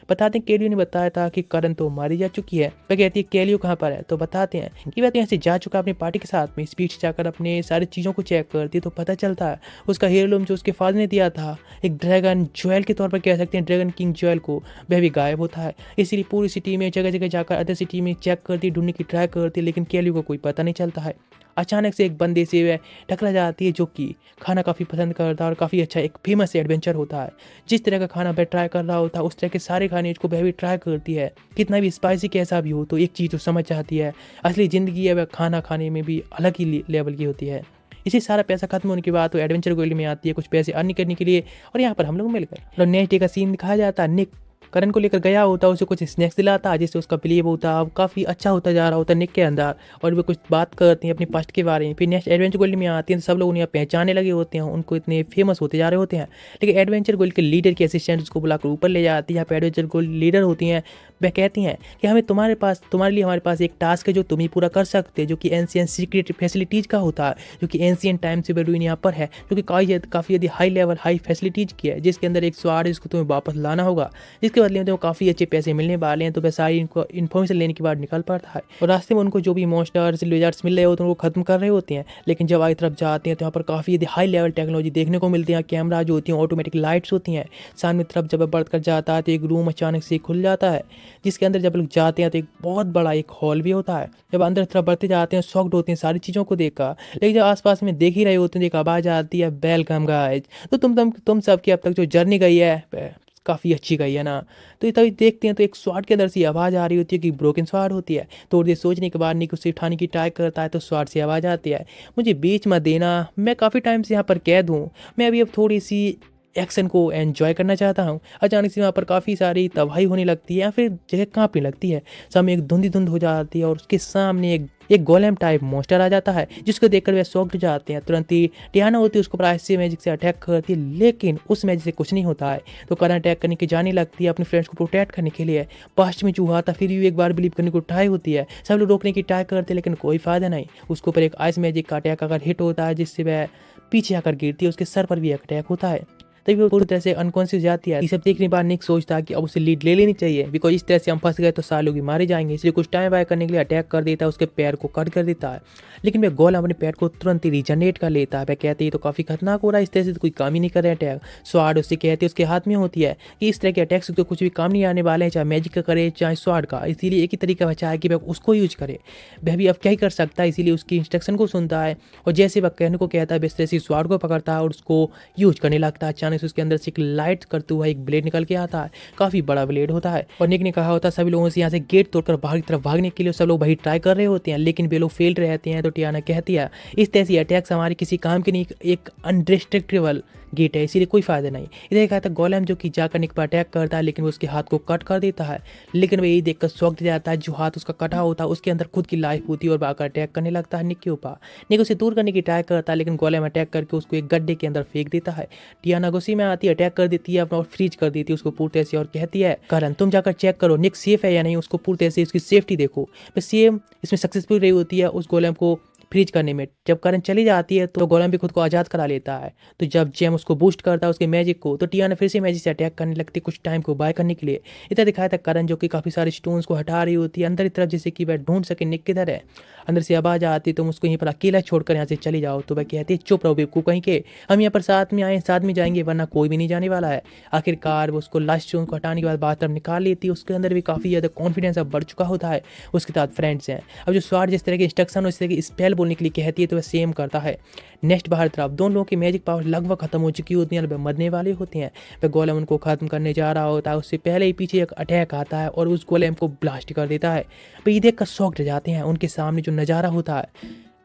बताते हैं केलियो ने बताया था कि करण तो मारी जा चुकी है। वह कहती है केलियो कहाँ पर है, तो बताते हैं कि वह तो यहाँ से जा चुका अपनी पार्टी के साथ में। स्पीच जाकर अपने सारी चीज़ों को चेक करती है तो पता चलता है उसका हेयरलूम जो उसके फादर ने दिया था एक ड्रैगन ज्वेल के तौर पर कह सकते हैं, ड्रैगन किंग ज्वेल को, वह भी गायब होता है। इसीलिए पूरी सिटी में जगह जगह जाकर अदर सिटी में चेक करती, ढूंढने की ट्राई करती, लेकिन केलियो को कोई पता नहीं चलता है। अचानक से एक बंदे से वह टकरा जाती है जो कि खाना काफ़ी पसंद करता है और काफ़ी अच्छा एक फेमस एडवेंचर होता है। जिस तरह का खाना वह ट्राई कर रहा होता है उस तरह के सारे खाने को वह भी ट्राई करती है। कितना भी स्पाइसी कैसा भी हो, तो एक चीज़ तो समझ जाती है, असली ज़िंदगी है वह खाना खाने में भी अलग ही लेवल की होती है। इसी सारा पैसा खत्म होने के बाद तो एडवेंचर वर्ल्ड में आती है कुछ पैसे अर्न करने के लिए, और यहाँ पर हम लोग मिल गए। और नेक्स्ट डे का सीन दिखाया जाता है, निक करण को लेकर गया होता है, उसे कुछ स्नैक्स दिलाता है जिससे उसका बिलीव होता है काफ़ी अच्छा होता जा रहा होता है निक के अंदर, और वे कुछ बात करती हैं अपनी पास्ट के बारे में। फिर नेक्स्ट एडवेंचर वर्ल्ड में आती हैं तो सब लोग उन्हें पहचानने लगे होते हैं, उनको इतने फेमस होते जा रहे होते हैं। लेकिन एडवेंचर वर्ल्ड के लीडर के असिस्टेंट उसको बुलाकर ऊपर ले जाती है। यहाँ पे एडवेंचर वर्ल्ड लीडर होती हैं, वह कहती हैं कि तुम्हारे लिए हमारे पास एक टास्क है जो तुम ही पूरा कर सकते हैं, जो कि एंशिएंट सीक्रेट फैसिलिटीज़ का होता है, जो कि एंशिएंट टाइम से बेडूइन यहाँ पर है, जो कि काफ़ी यदि हाई लेवल हाई फैसिलिटीज़ की है, जिसके अंदर एक स्वाड है जिसको तुम्हें वापस लाना होगा, जिसके बदले में तुम्हें काफ़ी अच्छे पैसे मिलने वाले हैं। तो वह सारी इनको इन्फॉर्मेशन लेने के बाद निकल पड़ता है, और रास्ते में उनको जो भी मॉन्स्टर्स लिजर्ड्स मिल रहे होते हैं उनको खत्म कर रहे होते हैं। लेकिन जब आगे तरफ जाते हैं तो यहाँ पर काफ़ी यदि हाई लेवल टेक्नोलॉजी देखने को मिलती है। कैमरा जो होती है, ऑटोमेटिक लाइट्स होती हैं। सामने तरफ जब बढ़ कर जाता है तो एक रूम अचानक से खुल जाता है, जिसके अंदर जब लोग जाते हैं तो एक बहुत बड़ा एक हॉल भी होता है। जब अंदर तरफ बढ़ते जाते हैं शॉक्ड होते हैं सारी चीज़ों को देखकर, लेकिन जब आसपास में देख ही रहे होते हैं एक आवाज़ आती है, वेलकम गाइस। तो तुम सबकी अब तक जो जर्नी गई है काफ़ी अच्छी गई है ना। तो तभी देखते हैं तो एक स्वाड के अंदर से आवाज़ आ रही होती है कि ब्रोकन स्वाड होती है। थोड़ी देर सोचने के बाद निक उसे उठाने की ट्राई करता है तो स्वाड से आवाज़ आती है, मुझे बीच मत देना, मैं काफ़ी टाइम से यहाँ पर कैद हूँ, मैं अभी अब थोड़ी सी एक्शन को एंजॉय करना चाहता हूँ। अचानक से वहाँ पर काफ़ी सारी तबाही होने लगती है या फिर जगह काँपने लगती है। सामने एक धुंध हो जाती है और उसके सामने एक गोलेम टाइप मॉन्स्टर आ जाता है, जिसको देखकर वे शॉक्ड जाते हैं। तुरंत ही टियाना होती है उसको प्राइसी मैजिक से अटैक करती है, लेकिन उस मैजिक से कुछ नहीं होता है। तो करण अटैक करने की जाने लगती है अपने फ्रेंड्स को प्रोटेक्ट करने के लिए। पास्ट में जो हुआ था फिर भी एक बार बिलीव करने को ट्राई होती है, सब लोग रोकने की ट्राई करते हैं लेकिन कोई फायदा नहीं। उसके ऊपर एक आइस मैजिक का अटैक अगर हिट होता है जिससे वह पीछे आकर गिरती है, उसके सर पर भी एक अटैक होता है। तभी वो पूरी तरह से अनकॉन्शियस जाती है। ये सब देखने के बाद निक सोचता है कि अब उसे लीड ले लेनी चाहिए, बिकॉज इस तरह से हम फंस गए तो सारे लोग मारे जाएंगे। इसलिए कुछ टाइम वाय करने के लिए अटैक कर देता है, उसके पैर को कट कर देता है। लेकिन वह गोलम अपने पैर को तुरंत ही रिजनरेट कर लेता है। वह कहते हैं तो काफ़ी खतरनाक हो रहा है, इस तरह से तो कोई काम ही नहीं कर रहा है अटैक। स्वाड उससे कहते हैं उसके हाथ में होती है कि इस तरह के अटैक से तो कुछ भी काम नहीं आने वाले हैं, चाहे मैजिक का करे चाहे स्वाड का। इसीलिए एक ही तरीका बचा है कि वह उसको यूज करे। वह भी अब क्या ही कर सकता है, इसीलिए उसकी इंस्ट्रक्शन को सुनता है और जैसे वह कहने को कहता है वैसे तरह से स्वाड को पकड़ता है और उसको यूज करने लगता है। अचानक से उसके अंदर से लाइट करते हुआ एक ब्लेड निकल के आता है, काफी बड़ा ब्लेड होता है। और निक ने कहा होता है सभी लोगों से यहाँ से गेट तोड़कर बाहर की तरफ भागने के लिए, सब लोग वही ट्राई कर रहे होते हैं लेकिन वे लोग फेल रहते हैं। तो टियाना कहती है इस तरह से अटैक्स हमारे किसी काम के नहीं, एक अनरिस्ट्रिक्टेबल गेट है, इसीलिए कोई फायदा नहीं। इधर कहता है गोलेम जो कि जाकर निक पर अटैक करता है लेकिन वो उसके हाथ को कट कर देता है। लेकिन वो यही देखकर शॉक दे जाता है, जो हाथ उसका कटा होता है उसके अंदर खुद की लाइफ होती है और आकर अटैक करने लगता है निक के ऊपर। निक उसे दूर करने की ट्राई करता है लेकिन गोलेम अटैक करके उसको एक गड्ढे के अंदर फेंक देता है। टियाना गुस्से में आती है, अटैक कर देती है और फ्रीज कर देती है उसको पूरी तरह से और कहती है करण तुम जाकर चेक करो निक सेफ है या नहीं, उसको पूरी तरह से उसकी सेफ्टी देखो। बस सेम इसमें सक्सेसफुल रही होती है उस गोलेम को फ्रीज करने में। जब करण चली जाती है तो गोलेम भी खुद को आज़ाद करा लेता है। तो जब जेम उसको बूस्ट करता है उसके मैजिक को, तो टियाना फिर से मैजिक से अटैक करने लगती है कुछ टाइम को बाय करने के लिए। इधर दिखाया था करण जो कि काफ़ी सारे स्टोन्स को हटा रही होती है अंदर की तरफ, जैसे कि वह ढूंढ सके निक किधर है। अंदर से आवाज़ आती है तुम उसको यहीं पर अकेला छोड़कर यहाँ से चली जाओ। तो वह कहती है चुप रहो बेवकूफ कहीं के, हम यहाँ पर साथ में आए साथ में जाएंगे वरना कोई भी नहीं जाने वाला है। आखिरकार वो उसको लास्ट स्टोन को हटाने के बाद बाहर तरफ निकाल लेती है। उसके अंदर भी काफ़ी ज़्यादा कॉन्फिडेंस अब बढ़ चुका होता है, उसके साथ फ्रेंड्स हैं। अब जो स्वाड जिस तरह के इंस्ट्रक्शन उस तरह की स्पेल बोलने के लिए कहती है तो वह सेम करता है। नेक्स्ट बाहर तरफ दोनों लोगों की मैजिक पावर लगभग खत्म हो चुकी होती है, मरने वाले होते हैं। वह गोलेम उनको खत्म करने जा रहा होता है, उससे पहले ही पीछे एक अटैक आता है और उस गोलेम को ब्लास्ट कर देता है। वह ये देखकर शॉक्ड रह जाते हैं। उनके सामने जो नज़ारा होता है,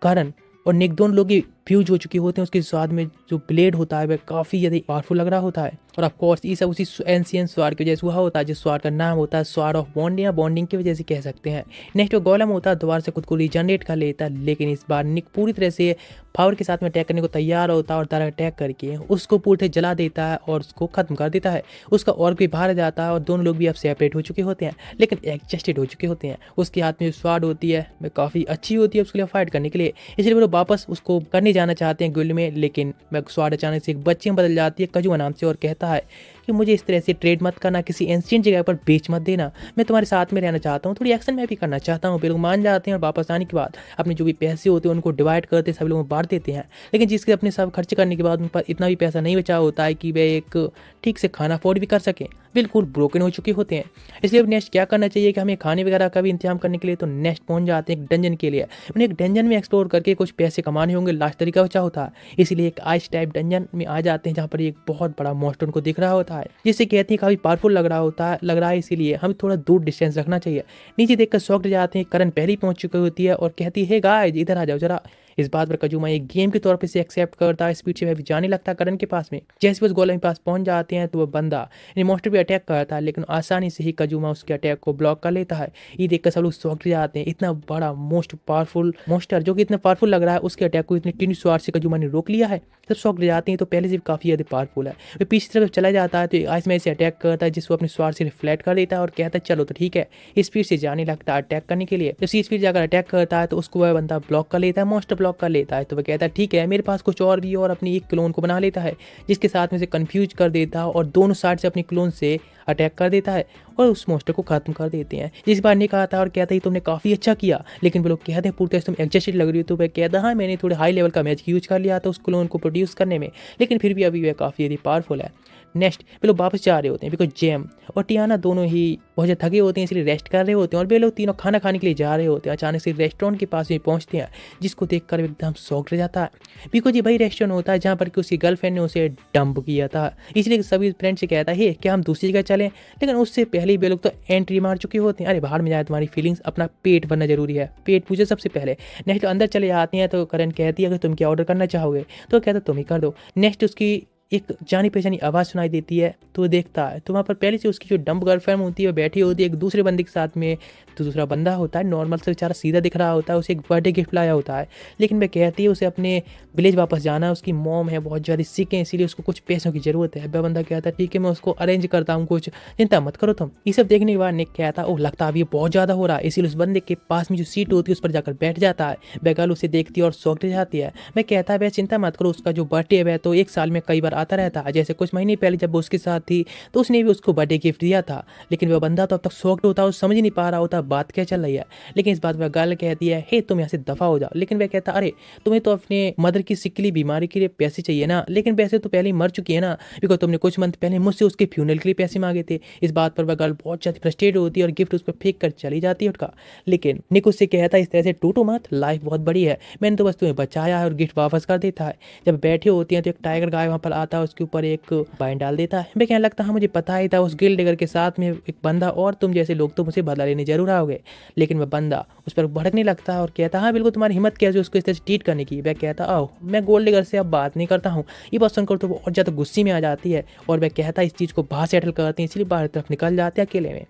करण और निक दोनों लोग फ्यूज हो चुके होते हैं। उसके स्वाद में जो ब्लेड होता है वह काफ़ी ज़्यादा पावरफुल लग रहा होता है। और ऑफ कोर्स ये सब उसी एंशिएंट स्वाड की वजह से हुआ होता है, जिस स्वाड का नाम होता है स्वाड ऑफ बॉन्डिंग या बॉन्डिंग की वजह से कह सकते हैं। नेक्स्ट जो गोलेम होता है दोबारा से खुद को रीजनरेट कर लेता है, लेकिन इस बार निक पूरी तरह से पावर के साथ में अटैक करने को तैयार होता है और तारा अटैक करके उसको पूरी तरह जला देता है और उसको खत्म कर देता है। उसका और भी बाहर जाता है और दोनों लोग भी अब सेपरेट हो चुके होते हैं लेकिन एडजस्टेड हो चुके होते हैं। उसके हाथ में जो स्वाड होती है वह काफ़ी अच्छी होती है उसके लिए फाइट करने के लिए, इसलिए वो वापस उसको करने जाना चाहते हैं गिल्ड में। लेकिन स्वाड अचानक से एक बच्चे में बदल जाती है कजुआ नाम से और कहता है कि मुझे इस तरह से ट्रेड मत करना, किसी एंशिएंट जगह पर बेच मत देना, मैं तुम्हारे साथ में रहना चाहता हूँ, थोड़ी एक्शन मैं भी करना चाहता हूँ। वे लोग मान जाते हैं और वापस आने के बाद अपने जो भी पैसे होते हैं उनको डिवाइड करते, सभी लोगों को बांट देते हैं। लेकिन जिसके अपने सब खर्च करने के बाद उन पर इतना भी पैसा नहीं बचा होता है कि वे एक ठीक से खाना अफोर्ड भी कर सकें, बिल्कुल ब्रोकन हो चुके होते हैं। इसलिए नेक्स्ट क्या करना चाहिए कि हमें खाने वगैरह का भी इंतजाम करने के लिए तो नेक्स्ट पहुंच जाते हैं एक डंजन के लिए। उन्हें एक डंजन में एक्सप्लोर करके कुछ पैसे कमाने होंगे, लास्ट तरीका बचा होता है। इसीलिए एक आइस टाइप डंजन में आ जाते हैं जहाँ पर एक बहुत बड़ा मॉन्स्टर उनको दिख रहा होता है, जिससे कहते हैं काफी पावरफुल लग रहा है, इसीलिए हमें थोड़ा दूर डिस्टेंस रखना चाहिए। नीचे देखकर शॉक्ड जाते हैं, करण पहले ही पहुंच चुकी होती है और कहती है गाइस इधर आ जाओ जरा। इस बात पर कजुमा एक गेम के तौर पर इसे एक्सेप्ट करता है, स्पीड से वह भी जाने लगता है करण के पास में। जैसे उस गोलम के पास पहुंच जाते हैं तो वह बंदा मॉन्स्टर पे अटैक करता है, लेकिन आसानी से ही कजुमा उसके अटैक को ब्लॉक कर लेता है। ये देखकर सब लोग शॉक्ड जाते हैं, इतना बड़ा मोस्ट पावरफुल मॉन्स्टर जो कि इतना पावरफुल लग रहा है, उसके अटैक को इतनी टीनी स्वार से कजुमा ने रोक लिया है। सब शॉक्ड जाते हैं, तो पहले से काफी ज्यादा पावरफुल है। वह पीछे तरफ चला जाता है तो आइस में से अटैक करता है, जिसको अपने स्वार से रिफ्लेक्ट कर देता है और कहता है चलो तो ठीक है। स्पीड से जाने लगता है अटैक करने के लिए। जब स्पीड जाकर अटैक करता है तो उसको वह बंदा ब्लॉक कर लेता है, मॉन्स्टर ब्लॉक कर लेता है। तो वह कहता है ठीक है मेरे पास कुछ और भी, और अपनी एक क्लोन को बना लेता है, जिसके साथ में से कंफ्यूज कर देता है और दोनों साइड से अपनी क्लोन से अटैक कर देता है और उस मॉन्स्टर को खत्म कर देते हैं। जिस बार निक आता है और कहता है तुमने काफी अच्छा किया, लेकिन वो लोग कहते हैं पूरी तरह से तुम एग्जस्टेड लग रही हो। तो वह कहता है हाँ मैंने थोड़े हाई लेवल का मैजिक यूज कर लिया था उस क्लोन को प्रोड्यूस करने में, लेकिन फिर भी अभी वह काफी यदि पावरफुल है। नेक्स्ट वे लोग वापस जा रहे होते हैं, बिकॉज जेम और टियाना दोनों ही बहुत ज़्यादा थके होते हैं, इसलिए रेस्ट कर रहे होते हैं। और वे लोग तीनों खाना खाने के लिए जा रहे होते हैं। अचानक से रेस्टोरेंट के पास में पहुंचते हैं, जिसको देखकर एकदम शॉक रह जाता है, बिकॉज ये वही रेस्टोरेंट होता है जहाँ पर कि उसकी गर्लफ्रेंड ने उसे डंप किया था। इसलिए सभी फ्रेंड से कहता है क्या हम दूसरी जगह चलें, लेकिन उससे पहले ही वे लोग तो एंट्री मार चुके होते हैं। अरे बाहर में जाए, तुम्हारी फीलिंग्स, अपना पेट भरना जरूरी है, पेट पूछे सबसे पहले। नेक्स्ट अंदर चले जाते हैं तो करण कहती है कि तुम क्या ऑर्डर करना चाहोगे, तो कहता तुम ही कर दो। नेक्स्ट उसकी एक जानी पहचानी आवाज़ सुनाई देती है, तो देखता है तो वहाँ पर पहले से उसकी जो डंप गर्लफ्रेंड होती है वो बैठी होती है एक दूसरे बंदे के साथ में। तो दूसरा बंदा होता है नॉर्मल से बेचारा सीधा दिख रहा होता है, उसे एक बर्थडे गिफ्ट लाया होता है, लेकिन वह कहती है उसे अपने विलेज वापस जाना है, उसकी मॉम है बहुत ज़्यादा सिक है, इसीलिए उसको कुछ पैसों की ज़रूरत है। वह बंदा कहता है ठीक है मैं उसको अरेंज करता हूँ, कुछ चिंता मत करो तुम। ये सब देखने के बाद निक कहता है ओह लगता है अब ये बहुत ज़्यादा हो रहा है, इसीलिए उस बंदे के पास में जो सीट होती है उस पर जाकर बैठ जाता है। वह गर्ल उसे देखती है और शॉक्ड हो जाती है। मैं कहता है वह चिंता मत करो, उसका जो बर्थडे है तो एक साल में कई बार आता रहता है, जैसे कुछ महीने पहले जब वो उसके साथ थी तो उसने भी उसको बर्थडे गिफ्ट दिया था। लेकिन वह बंदा तो अब तक शॉक्ड होता है, समझ नहीं पा रहा होता बात क्या चल रही है। लेकिन इस बात पर गर्ल कहती है हे तुम यहाँ से दफा हो जाओ। लेकिन वह कहता अरे तुम्हें तो अपने मदर की सिकली बीमारी के लिए पैसे चाहिए ना, लेकिन पैसे तो पहले ही मर चुकी है ना, बिकॉज तुमने कुछ मंथ पहले मुझसे उसके फ्यूनरल के लिए पैसे मांगे थे। इस बात पर वह गर्ल बहुत ज्यादा फ्रस्ट्रेट होती है और गिफ्ट उस पर फेंक कर चली जाती है उसका। लेकिन निक उससे कहता है इस तरह से टूटो मत, लाइफ बहुत बड़ी है, मैंने तो बस तुम्हें बचाया है, और गिफ्ट वापस कर देता है। जब बैठे होती हैं तो एक टाइगर गाय वहाँ पर आता है, उसके ऊपर एक बाइन डाल देता है। मैं कहने लगता हाँ मुझे पता ही था उस गिल्ड डिगर के साथ में एक बंदा और तुम जैसे लोग तो मुझे बदला लेने जरूर आओगे। लेकिन वह बंदा उस पर भड़कने लगता है और कहता हाँ बिल्कुल तुम्हारी हिम्मत कैसे उसको इस तरह से ट्रीट करने की। वह कहता आओ मैं गोल्ड डिगर से अब बात नहीं करता हूँ। ये बात सुनकर तो वो और ज़्यादा गुस्से में आ जाती है और वह कहता है इस चीज़ को बाहर सेटल करते हैं, इसलिए बाहर तरफ निकल जाते हैं अकेले में।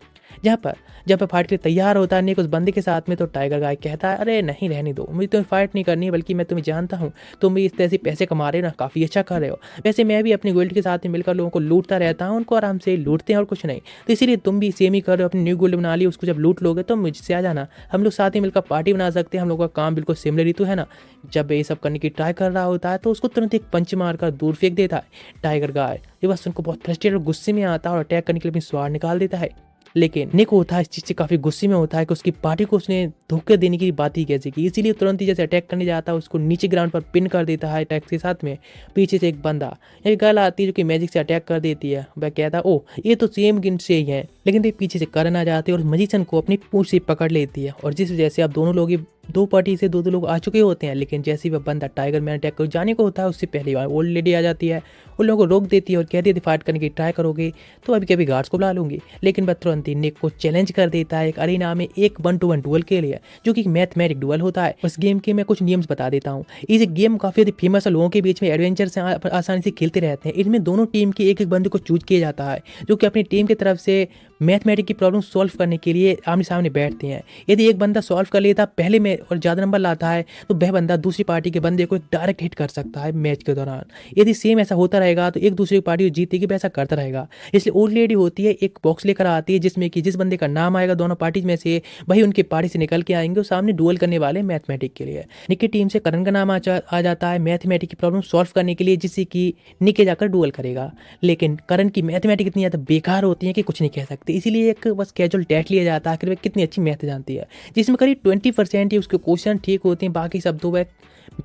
जब फाइट के लिए तैयार होता है निक उस बंदे के साथ में, तो टाइगर गाय कहता है अरे नहीं रहने दो, मुझे तुम्हें फाइट नहीं करनी, बल्कि मैं तुम्हें जानता हूँ, तुम भी इस तरह से पैसे कमा रहे हो ना, काफ़ी अच्छा कर रहे हो। वैसे मैं भी अपनी गिल्ड के साथ में मिलकर लोगों को लूटता रहता हूँ, उनको आराम से लूटते हैं और कुछ नहीं, तो इसीलिए तुम भी सेम ही कर रहे हो, अपनी न्यू गिल्ड बना ली, उसको जब लूट लोगे तो मुझसे आ जाना, हम लोग साथ ही मिलकर पार्टी बना सकते हैं, हम लोगों का काम बिल्कुल सिमिलर ही तो है ना। जब ये सब करने की ट्राई कर रहा होता है तो उसको तुरंत एक पंच मारकर दूर फेंक देता है टाइगर गाय। ये बस उनको बहुत फ्रस्ट्रेट और गुस्से में आता है और अटैक करने के लिए अपनी स्वार निकाल देता है। लेकिन निक होता है इस चीज़ से काफ़ी गुस्से में होता है कि उसकी पार्टी को उसने धोखे देने की बात ही कैसे की, इसीलिए तुरंत ही जैसे अटैक करने जाता है उसको नीचे ग्राउंड पर पिन कर देता है अटैक के साथ में। पीछे से एक बंदा एक गर्ल आती है जो कि मैजिक से अटैक कर देती है। वह कहता है ओ ये तो सेम गिल्ड से ही है, लेकिन ये पीछे से करण आ जाते हैं और मैजिशियन को अपनी पूंछ से पकड़ लेती है, और जिस वजह से अब दोनों लोग दो पार्टी से दो लोग आ चुके होते हैं। लेकिन जैसे ही वह बंदा टाइगर मैन अटैक कर जाने को होता है उससे पहले ओल्ड लेडी आ जाती है, उन लोगों को रोक देती है और कहती है फाइट करने की ट्राई करोगे तो अभी कभी गार्ड्स को बुला लूंगी। लेकिन वह तुरंत ही निक को चैलेंज कर देता है एक अरीना में एक 1-to-1 डुअल के लिए, जो कि मैथमेटिक डुअल होता है। उस गेम के मैं कुछ नियम्स बता देता हूँ। ये गेम काफ़ी फेमस है, लोगों के बीच में एडवेंचर से आसानी से खेलते रहते हैं। इनमें दोनों टीम के एक एक बंदे को चूज किया जाता है जो कि अपनी टीम की तरफ से मैथमेटिक की प्रॉब्लम सॉल्व करने के लिए आमने सामने बैठते हैं। यदि एक बंदा सॉल्व कर लेता पहले में और ज़्यादा नंबर लाता है तो वह बंदा दूसरी पार्टी के बंदे को डायरेक्ट हिट कर सकता है मैच के दौरान। यदि सेम ऐसा होता रहेगा तो एक दूसरी पार्टी जीतेगी, वैसा करता रहेगा। इसलिए ओल्ड लेडी होती है, एक बॉक्स लेकर आती है जिसमें कि जिस बंदे का नाम आएगा दोनों पार्टीज में से वही उनकी पार्टी से निकल के आएंगे और सामने डुअल करने वाले मैथमेटिक के लिए। निक की टीम से करण का नाम आ जाता है मैथमेटिक की प्रॉब्लम सॉल्व करने के लिए, जिससे कि निके जाकर डुअल करेगा। लेकिन करण की मैथमेटिक इतनी ज़्यादा बेकार होती है कि कुछ नहीं कह सकते, इसीलिए एक बस कैजुअल टेस्ट लिया जाता है कि वह कितनी अच्छी मैथ जानती है, जिसमें करीब 20% ही उसके क्वेश्चन ठीक होते हैं, बाकी सब तो वह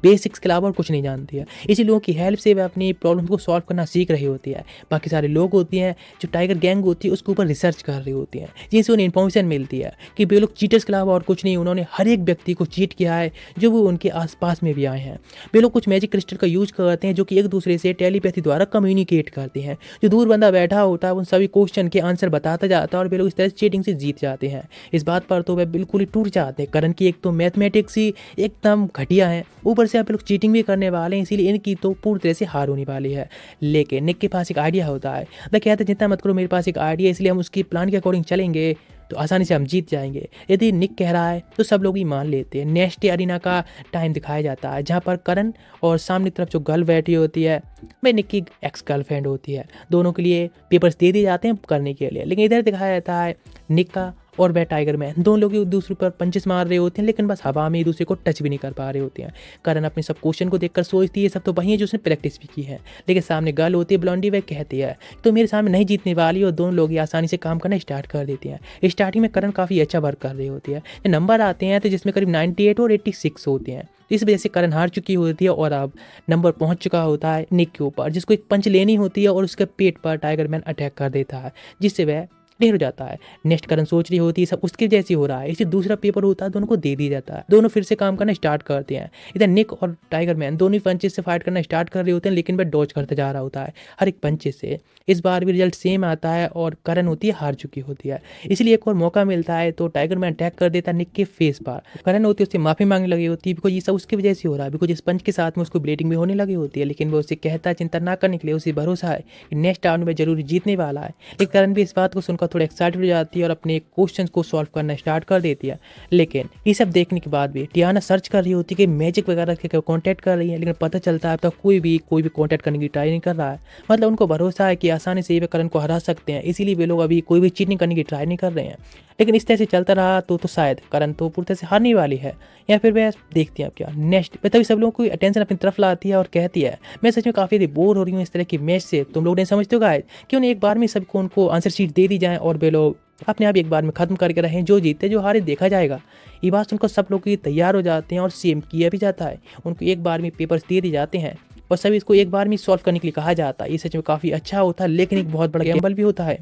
बेसिक्स के अलावा और कुछ नहीं जानती है। इसी लोगों की हेल्प से वह अपनी प्रॉब्लम को सॉल्व करना सीख रही होती है। बाकी सारे लोग होते हैं जो टाइगर गैंग होती है उसके ऊपर रिसर्च कर रही होती है, जिनसे उन्हें इन्फॉर्मेशन मिलती है कि वे लोग चीटर्स के अलावा और कुछ नहीं, उन्होंने हर एक व्यक्ति को चीट किया है जो वो उनके आसपास में भी आए हैं। वे लोग कुछ मैजिक क्रिस्टल का यूज करते हैं जो कि एक दूसरे से टेलीपैथी द्वारा कम्युनिकेट करते हैं। जो दूर बंदा बैठा होता है उन सभी क्वेश्चन के आंसर बताता जाता है और वे लोग इस तरह चीटिंग से जीत जाते हैं। इस बात पर तो वह बिल्कुल ही टूट जाते हैं। करण की एक तो मैथमेटिक्स ही एकदम घटिया है, ऊपर से आप लोग चीटिंग भी करने वाले हैं, इसीलिए इनकी तो पूरी तरह से हार होने वाली है। लेकिन निक के पास एक आइडिया होता है, वह कहता है चिंता मत करो, मेरे पास एक आइडिया, इसलिए हम उसकी प्लान के अकॉर्डिंग चलेंगे तो आसानी से हम जीत जाएंगे। यदि निक कह रहा है तो सब लोग ही मान लेते हैं। नेक्स्ट डे अरीना का टाइम दिखाया जाता है जहाँ पर करण और सामने तरफ जो गर्ल बैठी होती है वह निक की एक्स गर्लफ्रेंड होती है। दोनों के लिए पेपर्स दे दिए जाते हैं करने के लिए, लेकिन इधर दिखाया जाता है निक का और वह टाइगर मैन दोनों लोग एक दूसरे पर पंचेस मार रहे होते हैं, लेकिन बस हवा में एक दूसरे को टच भी नहीं कर पा रहे होते हैं। करण अपने सब क्वेश्चन को देखकर सोचती है सब तो वही है जो उसने प्रैक्टिस भी की है, लेकिन सामने गर्ल होती है ब्लॉन्डी, वह कहती है तो मेरे सामने नहीं जीतने वाली, और दोनों लोग आसानी से काम करना स्टार्ट कर देते हैं। स्टार्टिंग में करण काफ़ी अच्छा वर्क कर रही होती है, नंबर आते हैं तो जिसमें करीब 98 और 86 होते हैं। इस वजह से करण हार चुकी होती है और अब नंबर पहुंच चुका होता है निक के ऊपर, जिसको एक पंच लेनी होती है और उसके पेट पर टाइगर मैन अटैक कर देता है, जिससे वह ढेर हो जाता है। नेक्स्ट करण सोच रही होती है सब उसके जैसे हो रहा है, इसे दूसरा पेपर होता है दोनों को दे दिया जाता है। दोनों फिर से काम करना स्टार्ट करते हैं। इधर निक और टाइगर मैन दोनों ही पंचेस से फाइट करना स्टार्ट कर रहे होते हैं, लेकिन वह डॉज करते जा रहा होता है हर एक पंचेस से। इस बार भी रिजल्ट सेम आता है और करण होती है हार चुकी होती है, इसलिए एक और मौका मिलता है तो टाइगर मैन अटैक कर देता है निक के फेस पर। करण होती है उससे माफी मांगने लगी होती है बिकॉज ये सब उसकी वजह से हो रहा है, बिकॉज इस पंच के साथ में उसको ब्लीडिंग भी होने लगी होती है, लेकिन वो उससे कहता है चिंता ना करने के लिए, उसे भरोसा है कि नेक्स्ट राउंड में जरूर जीतने वाला है। लेकिन करण भी इस बात को सुनकर थोड़ा एक्साइटेड हो जाती है और अपने क्वेश्चंस को सॉल्व करना स्टार्ट कर देती है। लेकिन ये सब देखने के बाद भी टियाना सर्च कर रही होती है कि मैजिक वगैरह के कॉन्टैक्ट कर रही है, लेकिन पता चलता है अब तक कोई भी कॉन्टैक्ट करने की ट्राई नहीं कर रहा है। मतलब उनको भरोसा है कि आसानी से वे करण को हरा सकते हैं, इसीलिए वे लोग अभी कोई भी चीटिंग करने की ट्राई नहीं कर रहे हैं। लेकिन इस तरह से चलता रहा तो शायद करण तो पूरी तरह से हारने वाली है, या फिर वह देखती है अब क्या नेक्स्ट। तभी सब लोगों को अटेंशन अपनी तरफ लाती है और कहती है मैं सच में काफ़ी बोर हो रही हूँ इस तरह की मैच से, तुम लोग नहीं समझते हो गाइस, क्यों नहीं एक बार में सबको उनको आंसर शीट दे दी जाए और वे लोग अपने आप एक बार में खत्म करके रहें, जो जीते जो हारे देखा जाएगा। ये बात सुनकर सब लोग तैयार हो जाते हैं और सेम किया भी जाता है, उनको एक बार में पेपर्स दे दिए जाते हैं और सभी इसको एक बार में सॉल्व करने के लिए कहा जाता है। ये सच में काफ़ी अच्छा होता है, लेकिन एक बहुत बड़ा गैम्बल भी होता है,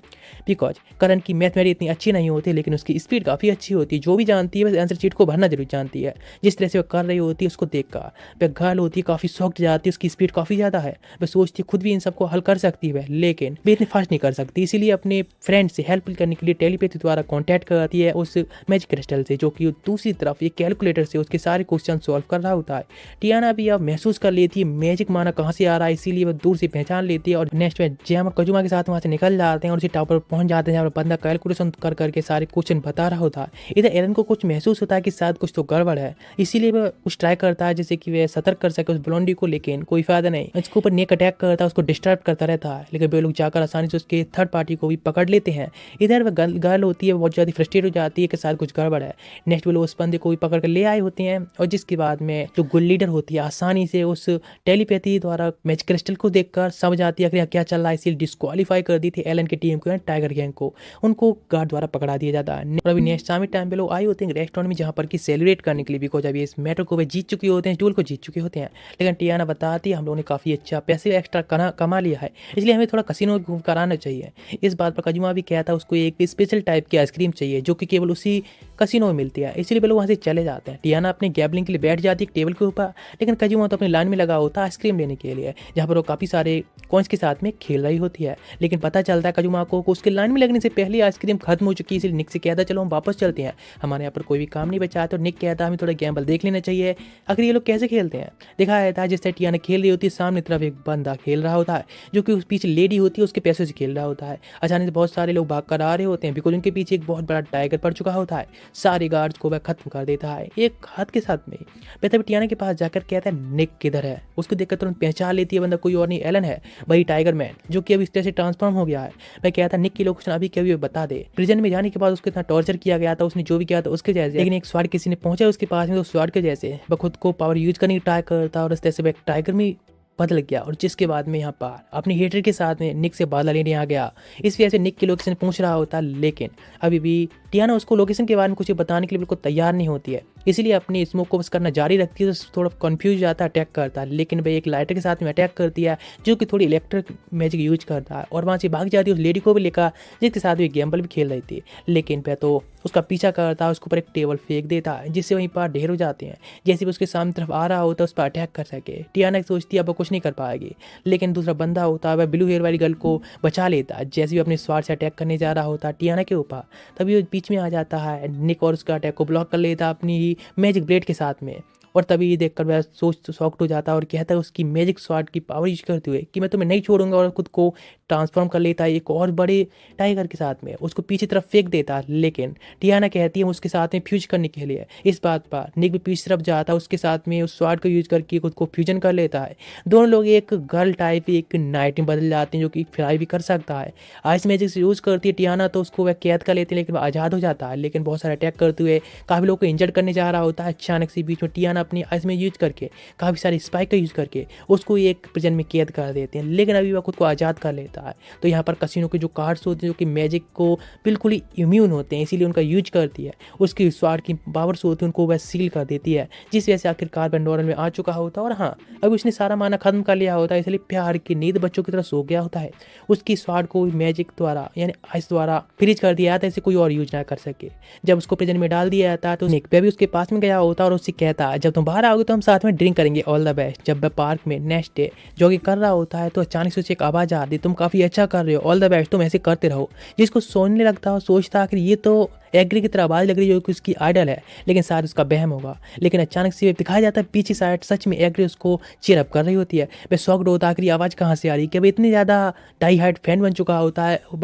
बिकॉज करण की मैथमेटिक्स इतनी अच्छी नहीं होती, लेकिन उसकी स्पीड काफ़ी अच्छी होती है। जो भी जानती है वह आंसर शीट को भरना जरूर जानती है। जिस तरह से वह कर रही होती है उसको देखकर वह गर्ल होती है काफ़ी शॉक्ड जाती है, उसकी स्पीड काफ़ी ज़्यादा है। वह सोचती है खुद भी इन सबको हल कर सकती है, लेकिन वे इतनी फास्ट नहीं कर सकती, इसीलिए अपने फ्रेंड से हेल्प करने के लिए टेलीपैथी द्वारा कॉन्टैक्ट करती है उस मैजिक क्रिस्टल से, जो कि दूसरी तरफ एक कैलकुलेटर से उसके सारे क्वेश्चन सॉल्व कर रहा होता है। टियाना भी अब महसूस कर लेती है मैजिक माना कहाँ से आ रहा है, इसीलिए वो दूर से पहचान लेती है और नेक्स्ट में जैम और कजुमा के साथ वहाँ से निकल जाते हैं और उसी टावर पर पहुंच जाते हैं जहाँ पर बंदा कैलकुलेशन कर करके सारे क्वेश्चन बता रहा होता है। इधर एलन को कुछ महसूस होता है कि शायद कुछ तो गड़बड़ है, इसीलिए वह कुछ ट्राई करता है जैसे कि वह सतर्क कर सके उस ब्लॉन्डी को, लेकिन कोई फायदा नहीं। इसके ऊपर नेक अटैक करता है, उसको डिस्टर्ब करता रहता है, लेकिन वे लोग जाकर आसानी से उसके थर्ड पार्टी को भी पकड़ लेते हैं। इधर वह गर्ल होती है बहुत ज़्यादा फ्रस्ट्रेट हो जाती है कि शायद कुछ गड़बड़ है। नेक्स्ट वे लोग उस बंदे को भी पकड़ कर ले आए होते हैं और जिसके बाद में जो गुल लीडर होती है आसानी से उस टेलीपैथी द्वारा मैजिक क्रिस्टल को देखकर समझ आती है कि क्या चल रहा है, इसलिए डिस्क्वालीफाई कर दी थी एलन की टीम को, टाइगर गैंग को। उनको गार्ड द्वारा पकड़ा दिया जाता है। और अभी नेक्स्ट शाम टाइम पे लोग आए होते हैं रेस्टोरेंट में जहाँ पर कि सेलिब्रेट करने के लिए, बिकॉज अभी इस मैटर को वे जीत चुके होते हैं, डुअल को जीत चुके होते हैं। लेकिन टियाना बताती है हम लोगों ने काफ़ी अच्छा पैसे एक्स्ट्रा कमा लिया है, इसलिए हमें थोड़ा कसिनो घूम कराना चाहिए। इस बात पर कजुमा भी कहता है उसको एक स्पेशल टाइप की आइसक्रीम चाहिए जो कि केवल उसी कसिनो में मिलती है, इसीलिए वे लोग वहाँ से चले जाते हैं। टियाना अपने गैम्बलिंग के लिए बैठ जाती है एक टेबल के ऊपर, लेकिन कजुमा तो अपनी लाइन में लगा होता है आइसक्रीम लेने के लिए, जहाँ पर वो काफ़ी सारे कॉइन्स के साथ में खेल रही होती है। लेकिन पता चलता है कजुमा को उसके लाइन में लगने से पहले आइसक्रीम खत्म हो चुकी है, इसलिए निक से कहता है चलो हम वापस चलते हैं, हमारे यहाँ पर कोई भी काम नहीं बचा है। तो निक कहता है हमें थोड़ा गैम्बल देख लेना चाहिए, आखिर ये लोग कैसे खेलते हैं। दिखाया जाता है जिससे टियाना खेल रही होती है, सामने तरफ एक बंदा खेल रहा होता है जो कि उस पीछे लेडी होती है उसके पैसे से खेल रहा होता है। अचानक से बहुत सारे लोग भाग कर आ रहे होते हैं, बिकॉज उनके पीछे एक बहुत बड़ा टाइगर पड़ चुका होता है। सारे गार्ड्स को वह खत्म कर देता है एक हाथ के साथ में। वह तभी टियाना के पास जाकर कहता है निक किधर है। उसको देखकर तुरंत पहचान लेती है बंदा कोई और नहीं एलन है, वही टाइगर मैन जो कि अब इस तरह से ट्रांसफॉर्म हो गया है। वह कहता है निक की लोकेशन अभी कभी बता दे। प्रिजन में जाने के बाद उसको इतना टॉर्चर किया गया था, उसने जो भी किया था उसके जैसे, लेकिन एक स्वाड किसी ने पहुंचा उसके पास में, तो स्वाड के जैसे वह खुद को पावर यूज करने की ट्राई करता और इस तरह से वह टाइगर में बदल गया। और जिसके बाद में यहाँ पर अपनी हेटर के साथ में निक से बदला लेने आ गया। इस वजह से निक की लोकेशन पूछ रहा होता, लेकिन अभी भी टियाना उसको लोकेशन के बारे में कुछ बताने के लिए बिल्कुल तैयार नहीं होती है, इसीलिए अपनी स्मोक को बस करना जारी रखती है। तो थोड़ा कंफ्यूज जाता है, अटैक करता है, लेकिन वह एक लाइटर के साथ में अटैक करती है जो कि थोड़ी इलेक्ट्रिक मैजिक यूज करता है और वहाँ से भाग जाती है। उस लेडी को भी लेकर जिसके साथ भी गैम्बल भी खेल रही थी, लेकिन वह तो उसका पीछा करता है, उसके ऊपर एक टेबल फेंक देता है जिससे वहीं पर ढेर हो जाते हैं। जैसे भी उसके सामने तरफ आ रहा होता है उस पर अटैक कर सके। टियाना सोचती है अब कुछ नहीं कर पाएगी, लेकिन दूसरा बंदा होता है वह ब्लू हेयर वाली गर्ल को बचा लेता है। जैसे भी अपने स्वार से अटैक करने जा रहा होता है टियाना के ऊपर, तभी वो बीच में आ जाता है निक और उसका अटैक को ब्लॉक कर लेता है अपनी ही मैजिक ब्लेड के साथ में। और तभी ये देखकर वह शॉक्ड हो जाता है और कहता है उसकी मैजिक स्वॉर्ड की पावर यूज करते हुए कि मैं तुम्हें नहीं छोड़ूंगा, और खुद को ट्रांसफॉर्म कर लेता है एक और बड़े टाइगर के साथ में, उसको पीछे तरफ फेंक देता है। लेकिन टियाना कहती है उसके साथ में फ्यूज करने के लिए। इस बात पर निक भी पीछे तरफ जाता है, उसके साथ में उस स्वॉर्ड को यूज करके खुद को फ्यूजन कर लेता है। दोनों लोग एक गर्ल टाइप एक नाइट में बदल जाते हैं जो कि फ्लाई भी कर सकता है। आइस मैजिक से यूज करती है टियाना, तो उसको वह कैद कर लेते हैं, लेकिन वह आज़ाद हो जाता है। लेकिन बहुत सारे अटैक करते हुए काफ़ी लोग को इंजर्ड करने जा रहा होता है। अचानक से बीच में टियाना अपनी आइस में यूज करके काफ़ी सारे स्पाइक का यूज करके उसको एक प्रिजन में कैद कर देते हैं, लेकिन अभी वह खुद को आज़ाद कर लेता है। तो यहाँ पर कसिनो के जो कार्ड्स होते हैं जो कि मैजिक को बिल्कुल ही इम्यून होते हैं, इसीलिए उनका यूज करती है। उसकी स्वाड की पावर्स होती है उनको वह सील कर देती है, जिस वजह से आखिरकार पेंडोरन में आ चुका होता है। और हाँ, अभी उसने सारा माना खत्म कर लिया होता है, इसलिए प्यार की नींद बच्चों की तरह सो गया होता है। उसकी स्वाड को मैजिक द्वारा यानी आइस द्वारा फ्रीज कर दिया जाता है, ऐसे कोई और यूज ना कर सके। जब उसको प्रिजन में डाल दिया जाता है तो निक पे भी उसके पास में गया होता है और उससे कहता है जब तुम बाहर आओगे तो हम साथ में ड्रिंक करेंगे, ऑल द बेस्ट। जब वह पार्क में नेक्स्ट डे जॉगिंग कर रहा होता है तो अचानक से उसे एक आवाज़ आती है, तुम काफ़ी अच्छा कर रहे हो, ऑल द बेस्ट, तुम ऐसे करते रहो। जिसको सोचने लगता है, सोचता कि ये तो एग्री की तरह आवाज़ लग रही है जो कि उसकी आइडल है, लेकिन शायद उसका बहम होगा। लेकिन अचानक से दिखाया जाता है पीछे साइड सच में एग्री उसको चीयर अप कर रही होती है। वह शॉक्ड होता है आखिर आवाज़ कहाँ से आ रही है, कि वह इतनी ज़्यादा डाई हार्ड फैन बन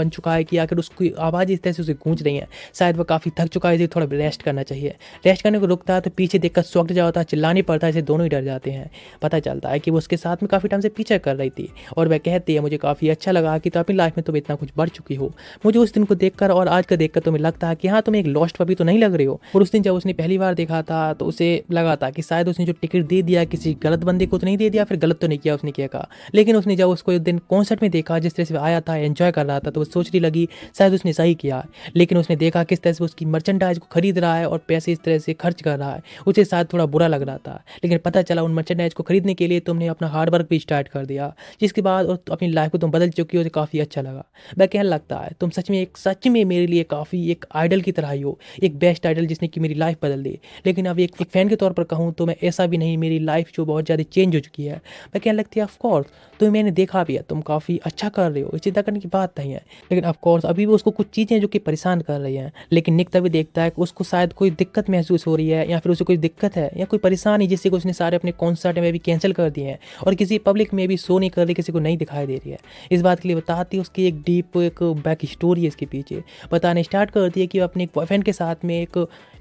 चुका है कि आखिर उसकी आवाज़ इस तरह से उसे गूंज रही है। शायद वह काफ़ी थक चुका है, इसे थोड़ा रेस्ट करना चाहिए। रेस्ट करने को रुकता है तो पीछे देखकर शॉक्ड जाता है, चिल्लाने पड़ता है, इसे दोनों ही डर जाते हैं। पता चलता है कि वो उसके साथ में काफ़ी टाइम से पीछा कर रही थी और वह कहती है मुझे काफ़ी अच्छा लगा कि तुम अपनी लाइफ में तुम इतना कुछ बढ़ चुकी हो। मुझे उस दिन को देखकर और आज का देखकर तुम्हें लगता है कि हाँ तुम एक लॉस्ट पपी तो नहीं लग रही हो। और उस दिन जब उसने पहली बार देखा था तो उसे लगा था कि शायद उसने जो टिकट दे दिया किसी गलत बंदे को तो नहीं दे दिया, फिर गलत तो नहीं किया उसने कहा। लेकिन उसने जब उसको एक दिन कॉन्सर्ट में देखा जिस तरह से आया था एंजॉय कर रहा था, तो वो सोचने लगी शायद उसने सही किया। लेकिन उसने देखा किस तरह से उसकी मर्चेंडाइज को खरीद रहा है और पैसे इस तरह से खर्च कर रहा है, उसे शायद थोड़ा बुरा लग रहा था। लेकिन पता चला उन मर्चेंडाइज को खरीदने के लिए तुमने अपना हार्ड वर्क भी स्टार्ट कर दिया, जिसके बाद और अपनी लाइफ को तुम बदल चुकी हो, उसे काफ़ी अच्छा लगा। वह कहने लगता है तुम सच में मेरे लिए काफ़ी एक आइडल की तरह ही हो, एक बेस्ट आइडल जिसने कि मेरी लाइफ बदल दी। लेकिन अब एक फैन के तौर पर कहूँ तो मैं ऐसा भी नहीं, मेरी लाइफ जो बहुत ज़्यादा चेंज हो चुकी है। मैं कहने लगती है ऑफकोर्स तो मैंने देखा भी है तुम काफ़ी अच्छा कर रहे हो, चिंता करने की बात नहीं है। लेकिन ऑफकोर्स अभी भी उसको कुछ चीज़ें जो कि परेशान कर रही हैं। लेकिन निक तभी देखता है कि उसको शायद कोई दिक्कत महसूस हो रही है या फिर उसे कोई दिक्कत है या कोई परेशानी जिससे कि उसने सारे अपने कॉन्सर्ट में भी कैंसिल कर दिए हैं और किसी पब्लिक में भी शो नहीं कर रही, किसी को नहीं दिखाई दे रही है। इस बात के लिए बताती है उसकी एक डीप एक बैक स्टोरी है इसके पीछे। बताने स्टार्ट करती है कि अपने एक बॉयफ्रेंड के साथ में एक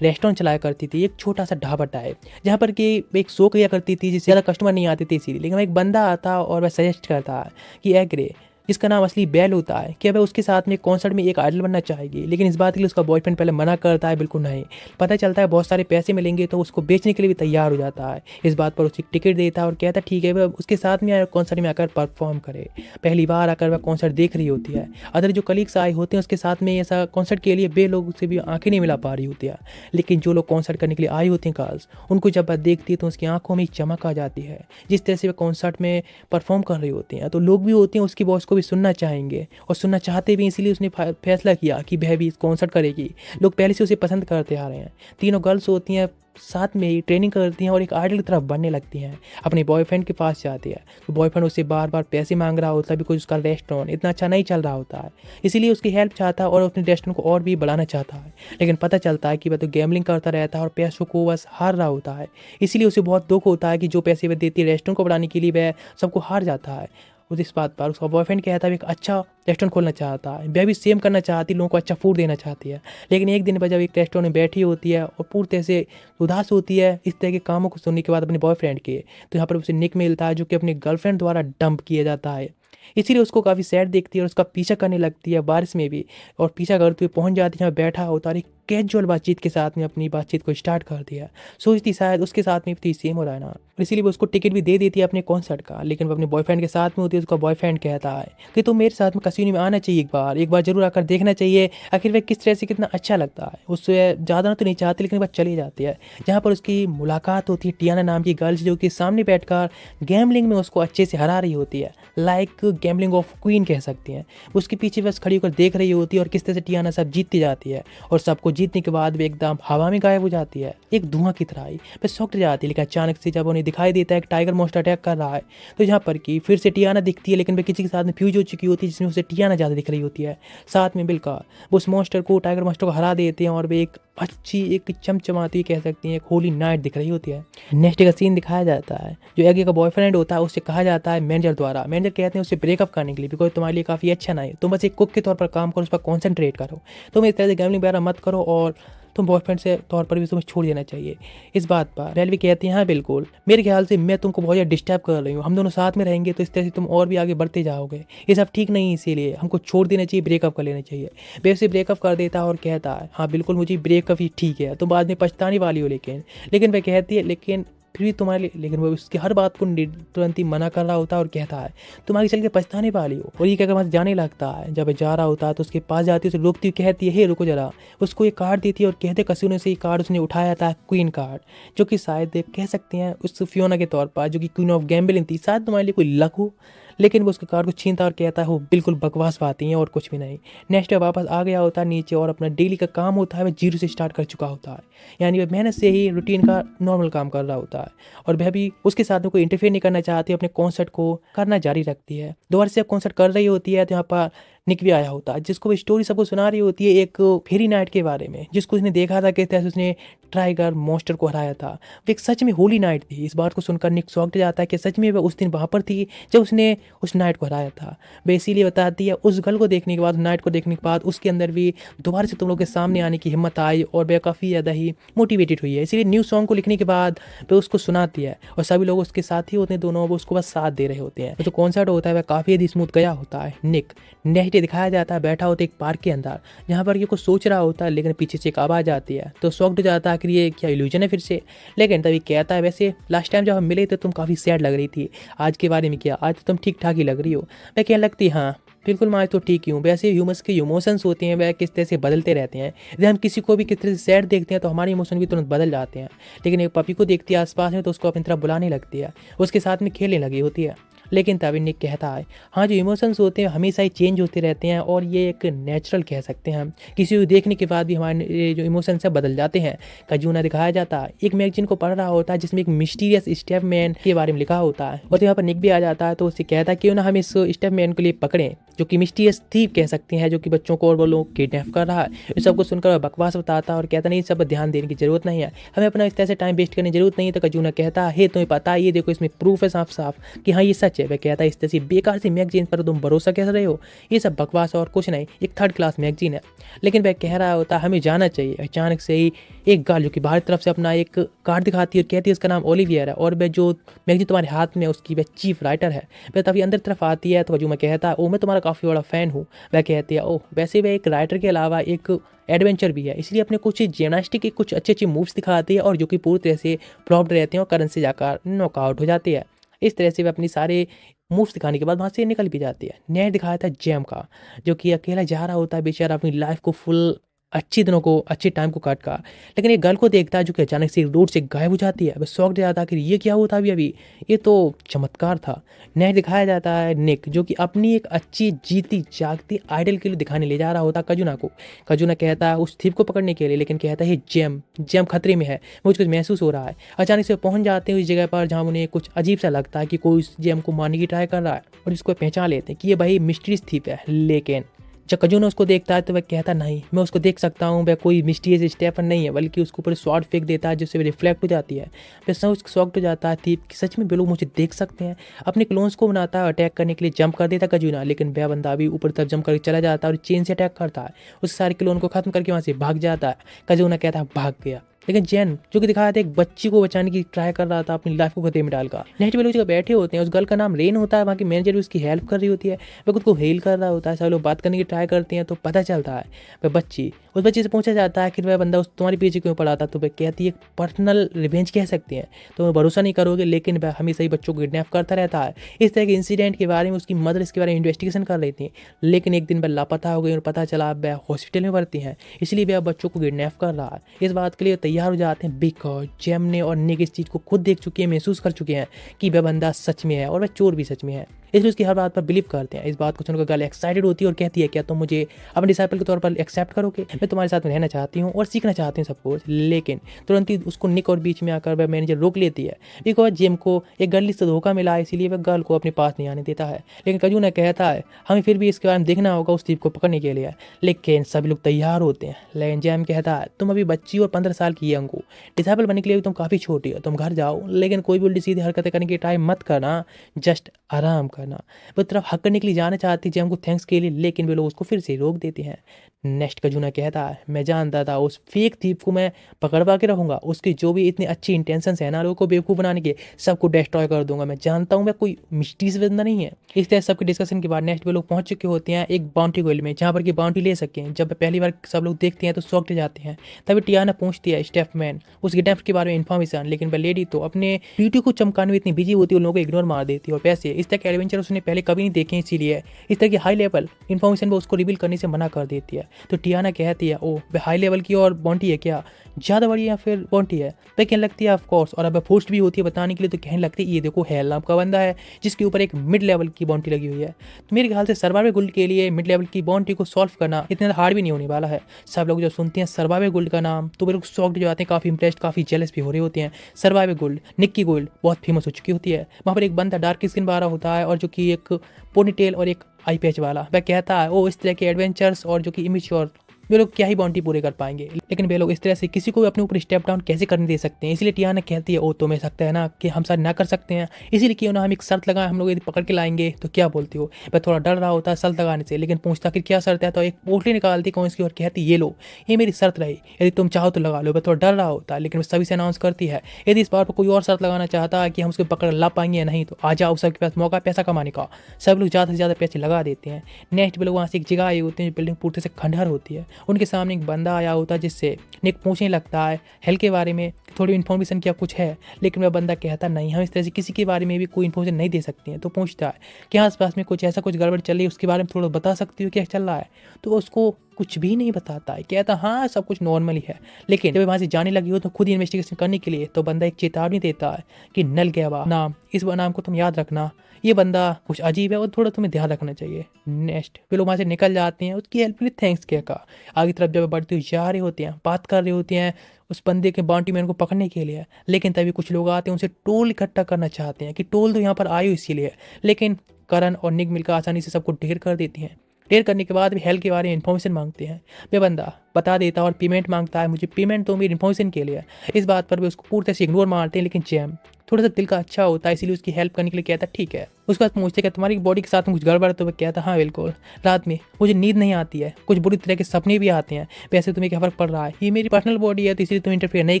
रेस्टोरेंट चलाया करती थी, एक छोटा सा ढाबा टाइप, जहाँ पर कि एक शो किया करती थी जिससे ज़्यादा कस्टमर नहीं आते थे इसीलिए। लेकिन एक बंदा आता और वह सजेस्ट करता है कि एग्रे जिसका नाम असली बैल होता है कि वह उसके साथ में कॉन्सर्ट में एक आइडल बनना चाहेगी। लेकिन इस बात के लिए उसका बॉयफ्रेंड पहले मना करता है, बिल्कुल नहीं। पता चलता है बहुत सारे पैसे मिलेंगे तो उसको बेचने के लिए भी तैयार हो जाता है। इस बात पर उसकी टिकट देता है और कहता है ठीक है वह उसके साथ में कॉन्सर्ट में आकर परफॉर्म करे। पहली बार आकर वह कॉन्सर्ट देख रही होती है। अदर जो कलीग्स आए होते हैं उसके साथ में ऐसा कॉन्सर्ट के लिए बे लोग से भी आंखें नहीं मिला पा रही होती है। लेकिन जो लोग कॉन्सर्ट करने के लिए आए होते हैं गर्ल्स, उनको जब वह देखती है तो उसकी आंखों में चमक आ जाती है। जिस तरह से वह कॉन्सर्ट में परफॉर्म कर रही होती हैं तो लोग भी होते हैं उसकी वॉइस को को भी सुनना चाहेंगे और सुनना चाहते भी, इसीलिए उसने फैसला किया कि वह भी इस कॉन्सर्ट करेगी। लोग पहले से उसे पसंद करते आ रहे हैं। तीनों गर्ल्स होती हैं, साथ में ही ट्रेनिंग करती हैं और एक आइडल की तरफ बढ़ने लगती हैं। अपने बॉयफ्रेंड के पास जाती है तो बॉयफ्रेंड उससे बार बार पैसे मांग रहा होता है, बिकॉज उसका रेस्टोरेंट इतना अच्छा नहीं चल रहा होता है। इसीलिए उसकी हेल्प चाहता है और अपने रेस्टोरेंट को और भी बढ़ाना चाहता है। लेकिन पता चलता है कि वह तो गैम्बलिंग करता रहता है और पैसों को बस हार रहा होता है। इसीलिए उसे बहुत दुख होता है कि जो पैसे वह देती है रेस्टोरेंट को बढ़ाने के लिए, वह सबको हार जाता है। उस इस बात पर उसका बॉयफ्रेंड कहता है एक अच्छा रेस्टोरेंट खोलना चाहता है, वह भी सेम करना चाहती है, लोगों को अच्छा फूड देना चाहती है। लेकिन एक दिन पर जब एक रेस्टोरेंट में बैठी होती है और पूरी तरह से उदास होती है इस तरह के कामों को सुनने के बाद अपने बॉयफ्रेंड के, तो यहाँ पर उसे निक मिलता है जो कि अपनी गर्लफ्रेंड द्वारा डंप किया जाता है। इसीलिए उसको काफ़ी सैड देखती है और उसका पीछा करने लगती है बारिश में भी, और पीछा करते हुए पहुंच जाती है जहाँ बैठा होता है और एक कैजुअल बातचीत के साथ में अपनी बातचीत को स्टार्ट कर दिया। सोचती शायद उसके साथ में भी सेम हो रहा है ना, और इसीलिए वो उसको टिकट भी दे देती है अपने कॉन्सर्ट का। लेकिन वो अपने बॉयफ्रेंड के साथ में होती है। उसका बॉयफ्रेंड कहता है कि तुम मेरे साथ में कसिनो में आना चाहिए, एक बार जरूर आकर देखना चाहिए, आखिर वह किस तरह से कितना अच्छा लगता है। उससे ज़्यादा तो नहीं चाहती, लेकिन वह चली जाती है। जहाँ पर उसकी मुलाकात होती है टियाना नाम की गर्ल्स, जो कि सामने बैठकर गैम्बलिंग में उसको अच्छे से हरा रही होती है, लाइक गैम्बलिंग ऑफ क्वीन कह सकती हैं। उसके पीछे बस खड़ी होकर देख रही होती है और किस तरह से टियाना सब जीतती जाती है, और सबको जीतने के बाद वे एकदम हवा में गायब हो जाती है, एक धुआं की तरह ही। वे शॉक्ड जाती है। लेकिन अचानक से जब उन्हें दिखाई देता है कि टाइगर मॉन्स्टर अटैक कर रहा है, तो यहाँ पर की फिर से टियाना दिखती है, लेकिन वे किसी के साथ में फ्यूज हो चुकी होती है, जिसमें उसे टियाना ज़्यादा दिख रही होती है। साथ में मिलकर वो उस मॉन्स्टर को, टाइगर मॉन्स्टर को हरा देते हैं और वे एक अच्छी, एक चमचमाती कह सकती हैं, एक होली नाइट दिख रही होती है। नेक्स्ट का सीन दिखाया जाता है, जो एगे का बॉयफ्रेंड होता है उससे कहा जाता है मैनेजर द्वारा, मैनेजर कहते हैं उससे ब्रेकअप करने के लिए, बिकॉज तुम्हारे लिए काफ़ी अच्छा नहीं, तुम बस एक कुक के तौर पर काम करो, उस पर कॉन्सेंट्रेट करो, तुम इस तरह से गैम्बलिंग वगैरह मत करो, और तुम बॉयफ्रेंड से तौर पर भी तुम्हें छोड़ देना चाहिए। इस बात पर बेल भी कहती हैं हाँ बिल्कुल, मेरे ख्याल से मैं तुमको बहुत ज़्यादा डिस्टर्ब कर रही हूँ, हम दोनों साथ में रहेंगे तो इस तरह से तुम और भी आगे बढ़ते जाओगे, ये सब ठीक नहीं है, इसीलिए हमको छोड़ देना चाहिए, ब्रेकअप कर लेना चाहिए। बेल से ब्रेकअप कर देता है और कहता है हाँ बिल्कुल मुझे ब्रेकअप ही ठीक है, तुम बाद में पछताने वाली हो। लेकिन वह कहती है लेकिन फिर भी तुम्हारे लिए, लेकिन वो उसकी हर बात को तुरंत ही मना कर रहा होता है और कहता है तुम्हारी चल के पछताने वाली हो। और ये कहकर वहाँ से जाने लगता है। जब जा रहा होता है तो उसके पास जाती है, उसे रोकती हुई कहती है हे रुको जरा, उसको ये कार्ड देती है और कहते कसिनो से ये कार्ड उसने उठाया था, क्वीन कार्ड, जो कि शायद कह सकते हैं उस फियोना के तौर पर, जो कि क्वीन ऑफ गैम्बलिंग थी, शायद तुम्हारे लिए कोई लक हो। लेकिन वो उसके कार्ड को छीनता और कहता है वो बिल्कुल बकवास बातें हैं और कुछ भी नहीं। नेक्स्ट डे वापस आ गया होता है नीचे और अपना डेली का काम होता है वह जीरो से स्टार्ट कर चुका होता है, यानी वह मेहनत से ही रूटीन का नॉर्मल काम कर रहा होता है, और वह भी उसके साथ में कोई इंटरफेयर नहीं करना चाहती, अपने कॉन्सर्ट को करना जारी रखती है। दोबारा से जब कॉन्सर्ट कर रही होती है तो यहाँ पर निक भी आया होता है, जिसको वो स्टोरी सबको सुना रही होती है एक फेरी नाइट के बारे में, जिसको उसने देखा था किस तरह से उसने टाइगर मॉन्स्टर को हराया था। वो एक सच में होली नाइट थी। इस बात को सुनकर निक शॉक्ड जाता है कि सच में वह उस दिन वहाँ पर थी जब उसने उस नाइट को हराया था। वह इसीलिए बताती है उस गर्ल को देखने के बाद, नाइट को देखने के बाद उसके अंदर भी दोबारा से तुम लोग के सामने आने की हिम्मत आई और वह काफ़ी ज़्यादा ही मोटिवेटेड हुई है। इसीलिए न्यू सॉन्ग को लिखने के बाद वह उसको सुनाती है और सभी लोग उसके साथ ही होते हैं, दोनों वो उसको बस साथ दे रहे होते हैं। तो कॉन्सर्ट होता है वह काफ़ी ज़्यादा स्मूथ गया होता है। निक नेक्स्ट डे दिखाया जाता है बैठा होता है एक पार्क के अंदर, जहाँ पर ये कुछ सोच रहा होता है, लेकिन पीछे से एक आवाज़ आती है तो शॉक्ड हो जाता है कि ये क्या इल्यूजन है फिर से। लेकिन तभी कहता है वैसे लास्ट टाइम जब हम मिले तो तुम काफ़ी सैड लग रही थी, आज के बारे में क्या, आज तो तुम ठीक ठाक ही लग रही हो। मैं क्या लगती हाँ बिल्कुल मैं तो ठीक ही हूँ। वैसे ह्यूमंस के इमोशंस होते हैं वह किस तरह से बदलते रहते हैं। यदि हम किसी को भी किस तरह से सैड देखते हैं तो हमारे इमोशन भी तुरंत बदल जाते हैं। लेकिन एक पपी को देखती है आसपास में तो उसको अपनी तरफ बुलाने लगती है, उसके साथ में खेलने लगी होती है। लेकिन तभी निक कहता है हाँ जो इमोशंस होते हैं हमेशा ही चेंज होते रहते हैं और ये एक नेचुरल कह सकते हैं हम, किसी को देखने के बाद भी हमारे जो इमोशंस है बदल जाते हैं। कजूना दिखाया जाता है एक मैगजीन को पढ़ रहा होता है जिसमें एक मिस्टीरियस स्टेप मैन के बारे में लिखा होता है, और यहाँ पर निक भी आ जाता है तो उससे कहता है क्यों ना हम इस स्टेप मैन के लिए पकड़ें, जो कि मिस्टीरियस थीव कह सकते हैं, जो कि बच्चों को और वो लोग किडनैप कर रहा है। इस सबको सुनकर बकवास बताता है और कहता नहीं सब ध्यान देने की जरूरत नहीं है, हमें अपना इस तरह से टाइम वेस्ट करने की जरूरत नहीं है। तो कजूना कहता है तुम्हें पता है ये देखो इसमें प्रूफ है साफ साफ कि हाँ ये सच है। वह कहता है इस तरह से बेकार सी मैगजीन पर तुम भरोसा कैसे रहे हो, ये सब बकवास और कुछ नहीं, एक थर्ड क्लास मैगजीन है। लेकिन वह कह रहा होता हमें जाना चाहिए। अचानक से ही एक गर्ल जो कि बाहर तरफ से अपना एक कार्ड दिखाती है और कहती है उसका नाम ओलिवियर है और वह जो मैगजीन तुम्हारे हाथ में उसकी वह चीफ राइटर है। वह तभी अंदर तरफ आती है तो मैं कहता है ओ मैं तुम्हारा काफ़ी बड़ा फ़ैन हूँ। वह कहती है ओह वैसे वह एक राइटर के अलावा एक एडवेंचर भी है, इसलिए अपने कुछ जिम्नास्टिक के कुछ अच्छे अच्छे मूव्स दिखाती है और जो कि पूरी तरह से प्रॉप्ड रहते हैं और करंट से जाकर नॉकआउट हो जाती है। इस तरह से वह अपनी सारे मूव्स दिखाने के बाद वहाँ से निकल भी जाती है। नेक्स्ट दिखाया था जेम का, जो कि अकेला जा रहा होता है बेचारा अपनी लाइफ को फुल अच्छे दिनों को, अच्छे टाइम को काट का। लेकिन एक गर्ल को देखता है जो कि अचानक से रोड से गायब हो जाती है। वह शॉक जाता है कि ये क्या हुआ था अभी अभी, ये तो चमत्कार था। नेक्स्ट दिखाया जाता है निक जो कि अपनी एक अच्छी जीती जागती आइडल के लिए दिखाने ले जा रहा होता कजुना को। कजुना कहता है उस थीप को पकड़ने के लिए, लेकिन कहता है जेम जेम खतरे में है, मुझे कुछ महसूस हो रहा है। अचानक से पहुंच जाते हैं उस जगह पर जहां उन्हें कुछ अजीब सा लगता है कि कोई उस जेम को मारने की ट्राई कर रहा है, और इसको पहचान लेते हैं कि ये भाई मिस्ट्रीज थीप है। लेकिन जब कजुना उसको देखता है तो वह कहता नहीं, मैं उसको देख सकता हूँ, वह कोई मिस्टीरियस स्टेफन नहीं है, बल्कि उसके ऊपर स्वॉर्ड फेंक देता है जिससे वह रिफ्लेक्ट हो जाती है। वह समझ शॉक्ड हो जाता है थी कि सच में वे लोग मुझे देख सकते हैं। अपने क्लोन्स को बनाता है, अटैक करने के लिए जंप कर देता कजुना, लेकिन वह बंदा भी ऊपर तरफ जंप करके चला जाता है और चेन से अटैक करता है। उस सारे क्लोन को खत्म करके वहाँ से भाग जाता है। कजुना कहता है भाग गया। लेकिन जैन जो कि दिखाया था एक बच्ची को बचाने की ट्राई कर रहा था, अपनी लाइफ को खतरे में डालकर। नेक्स्ट लोग जगह बैठे होते हैं, उस गर्ल का नाम रेन होता है, वहाँ की मैनेजर भी उसकी हेल्प कर रही होती है। वह खुद को हेल कर रहा होता है। सब लोग बात करने की ट्राई करते हैं तो पता चलता है वह बच्ची, उस बच्ची से पूछा जाता है कि वह बंदा उस तुम्हारे पीछे क्यों पड़ा था, तो वह कहती है पर्सनल रिवेंज कह सकते हैं, तो भरोसा नहीं करोगे, लेकिन वह हमेशा ही बच्चों को किडनैप करता रहता है। इस तरह के इंसिडेंट के बारे में उसकी मदर इसके बारे में इन्वेस्टिगेशन कर रही थी, लेकिन एक दिन वह लापता हो गई और पता चला वह हॉस्पिटल में भर्ती हैं, इसलिए वह बच्चों को किडनैप कर रहा है। इस बात के लिए तैयार हो जाते हैं बिकॉज जेमने और निक इस चीज़ को खुद देख चुके हैं, महसूस कर चुके हैं कि वह बंदा सच में है और वह चोर भी सच में है, इसलिए उसकी हर बात पर बिलीव करते हैं। इस बात को सुनकर गर्ल एक्साइटेड होती है और कहती है क्या तुम मुझे अपने डिसाइपल के तौर पर एक्सेप्ट करोगे, मैं तुम्हारे साथ में रहना चाहती हूँ और सीखना चाहती हूँ सब कुछ। लेकिन तुरंत ही उसको निक और बीच में आकर वह मैनेजर रोक लेती है बिकॉज जेम को एक गर्ल से धोखा मिला है, इसीलिए वह गर्ल को अपने पास नहीं आने देता है। लेकिन कजुना कहता है हमें फिर भी इसके बारे में देखना होगा उस थीप को पकड़ने के लिए, लेकिन सभी लोग तैयार होते हैं। लेकिन जेम कहता है तुम अभी बच्ची और 15 साल की यंग हो, डिसाइपल बनने के लिए तुम काफ़ी छोटी हो, तुम घर जाओ, लेकिन कोई भी उल्टी सीधी हरकतें करने की ट्राई मत करना, जस्ट आराम करना। वो तरफ हक करने के लिए जाना चाहती जेम को थैंक्स के लिए, लेकिन वे लोग उसको फिर से रोक देते हैं। नेक्स्ट कजुना कहता है मैं जानता था उस फेक थीप को मैं पकड़वा के रहूंगा, उसकी जो भी इतनी अच्छी इंटेंशंस है ना लोगों को बेवकूफ़ बनाने के, सबको डिस्ट्रॉय कर दूंगा। मैं जानता हूँ मैं कोई मिस्टीरियस बंदा नहीं है। इस तरह सबके डिस्कशन के बाद नेक्स्ट वे लोग पहुंच चुके होते हैं एक बाउंड्री गोल में, जहाँ पर कि बाउंड्री ले सकें। जब पहली बार सब लोग देखते हैं तो शॉक्ड हो जाते हैं। तभी टियाना पूछती है स्टेफमैन उस किडनैप के बारे में इन्फॉर्मेशन, लेकिन वह लेडी तो अपने ब्यूटी को चमकाने में इतनी बिजी होती है, उन लोगों को इग्नोर मार देती है। और वैसे इस तरह के एडवेंचर उसने पहले कभी नहीं देखे, इसीलिए इस तरह की हाई लेवल इन्फॉर्मेशन वो उसको रिवील करने से मना कर देती है। तो टियाना कहती है ओ वह हाई लेवल की और बाउंड्री है क्या, ज़्यादा बड़ी या फिर बाउंड्री है, तो कहने लगती है ऑफ कोर्स। और अब फोर्स्ड भी होती है बताने के लिए, तो कहने लगती है ये देखो हेल नाम का बंदा है जिसके ऊपर एक मिड लेवल की बाउंड्री लगी हुई है। तो मेरे ख्याल से सर्वाइवल गोल्ड के लिए मिड लेवल की बाउंड्री को सॉल्व करना इतना हार्ड भी नहीं होने वाला है। सब लोग जब सुनते हैं सर्वाइवल गोल्ड का नाम तो वे लोग शॉक्ड हो जाते हैं, काफ़ी इंप्रेस्ड, काफ़ी जेलस भी हो रहे होते हैं। सर्वाइवल गोल्ड, निक्की गोल्ड बहुत फेमस हो चुकी होती है। वहाँ पर एक बंदा डार्क स्किन वाला होता है और जो कि एक पोनीटेल और एक आई पैच वाला, वह कहता है वो इस तरह के एडवेंचर्स और जो कि इमेच्योर वे लोग क्या ही बाउंड्री पूरे कर पाएंगे, लेकिन वे लोग इस तरह से किसी को भी अपने ऊपर स्टेप डाउन कैसे करने दे सकते हैं। इसलिए टियाना कहती है ओ तुम्हें सकता है ना कि हम सारे ना कर सकते हैं, इसीलिए क्यों ना हम एक शर्त लगाएं, हम लोग यदि पकड़ के लाएंगे तो क्या बोलती हो। वह थोड़ा डर रहा होता है शर्त लगाने से, लेकिन पूछता कि क्या शर्त है, तो एक पोटली निकालती कौन सी और कहती ये लो ये मेरी शर्त रही, यदि तुम चाहो तो लगा लो। वह थोड़ा डर रहा होता है, लेकिन वह सभी से अनाउंस करती है यदि इस बार पर कोई और शर्त लगाना चाहता है कि हम उसको पकड़ ला पाएंगे या नहीं, तो आ जाओ, सबके पास मौका पैसा कमाने का। सब लोग ज़्यादा से ज़्यादा पैसे लगा देते हैं। नेक्स्ट वे लोग वहाँ से एक जगह आए होते हैं, बिल्डिंग पूरी से खंडहर होती है। उनके सामने एक बंदा आया होता है जिससे निक पूछने लगता है हेल के बारे में थोड़ी इन्फॉर्मेशन क्या कुछ है, लेकिन वह बंदा कहता नहीं हम इस तरह से किसी के बारे में भी कोई इन्फॉर्मेशन नहीं दे सकते हैं। तो पूछता है कि आसपास में कुछ ऐसा कुछ गड़बड़ चल रही है उसके बारे में थोड़ा बता सकती हो क्या चल रहा है, तो उसको कुछ भी नहीं बताता है, कहता हाँ सब कुछ नॉर्मल ही है। लेकिन जब वहाँ से जाने लगी हो तो खुद ही इन्वेस्टिगेशन करने के लिए तो बंदा एक चेतावनी देता है कि नल गैवा नाम, इस नाम को तुम याद रखना, ये बंदा कुछ अजीब है और थोड़ा तुम्हें ध्यान रखना चाहिए। नेक्स्ट वे लोग वहाँ से निकल जाते हैं, उसकी हेल्प के लिए थैंक्स कह का। आगे तरफ जब बढ़ते हुए जा रहे होते हैं, बात कर रहे होते हैं उस बंदे के बाउंटी मैन को पकड़ने के लिए, लेकिन तभी कुछ लोग आते हैं उनसे टोल इकट्ठा करना चाहते हैं कि टोल तो यहाँ पर आयो इसीलिए, लेकिन करण और निक मिलकर आसानी से सबको ढेर कर देती हैं। ढेर करने के बाद भी हेल के बारे में इन्फॉर्मेशन मांगते हैं। वे बंदा बता देता है और पेमेंट मांगता है, मुझे पेमेंट तो मेरी इन्फॉर्मेशन के लिए। इस बात पर वे उसको पूरी तरह से इग्नोर मारते हैं, लेकिन जैम थोड़ा सा दिल का अच्छा होता है, इसीलिए उसकी हेल्प करने के लिए कहता है ठीक है। उसके बाद पूछते कि तुम्हारी बॉडी के साथ में कुछ गड़बड़ है, तो वह कहता हाँ बिल्कुल, रात में मुझे नींद नहीं आती है, कुछ बुरी तरह के सपने भी आते हैं, वैसे तुम्हें क्या फर्क पड़ रहा है, ये मेरी पर्सनल बॉडी है तो इसलिए तुम इंटरफेयर नहीं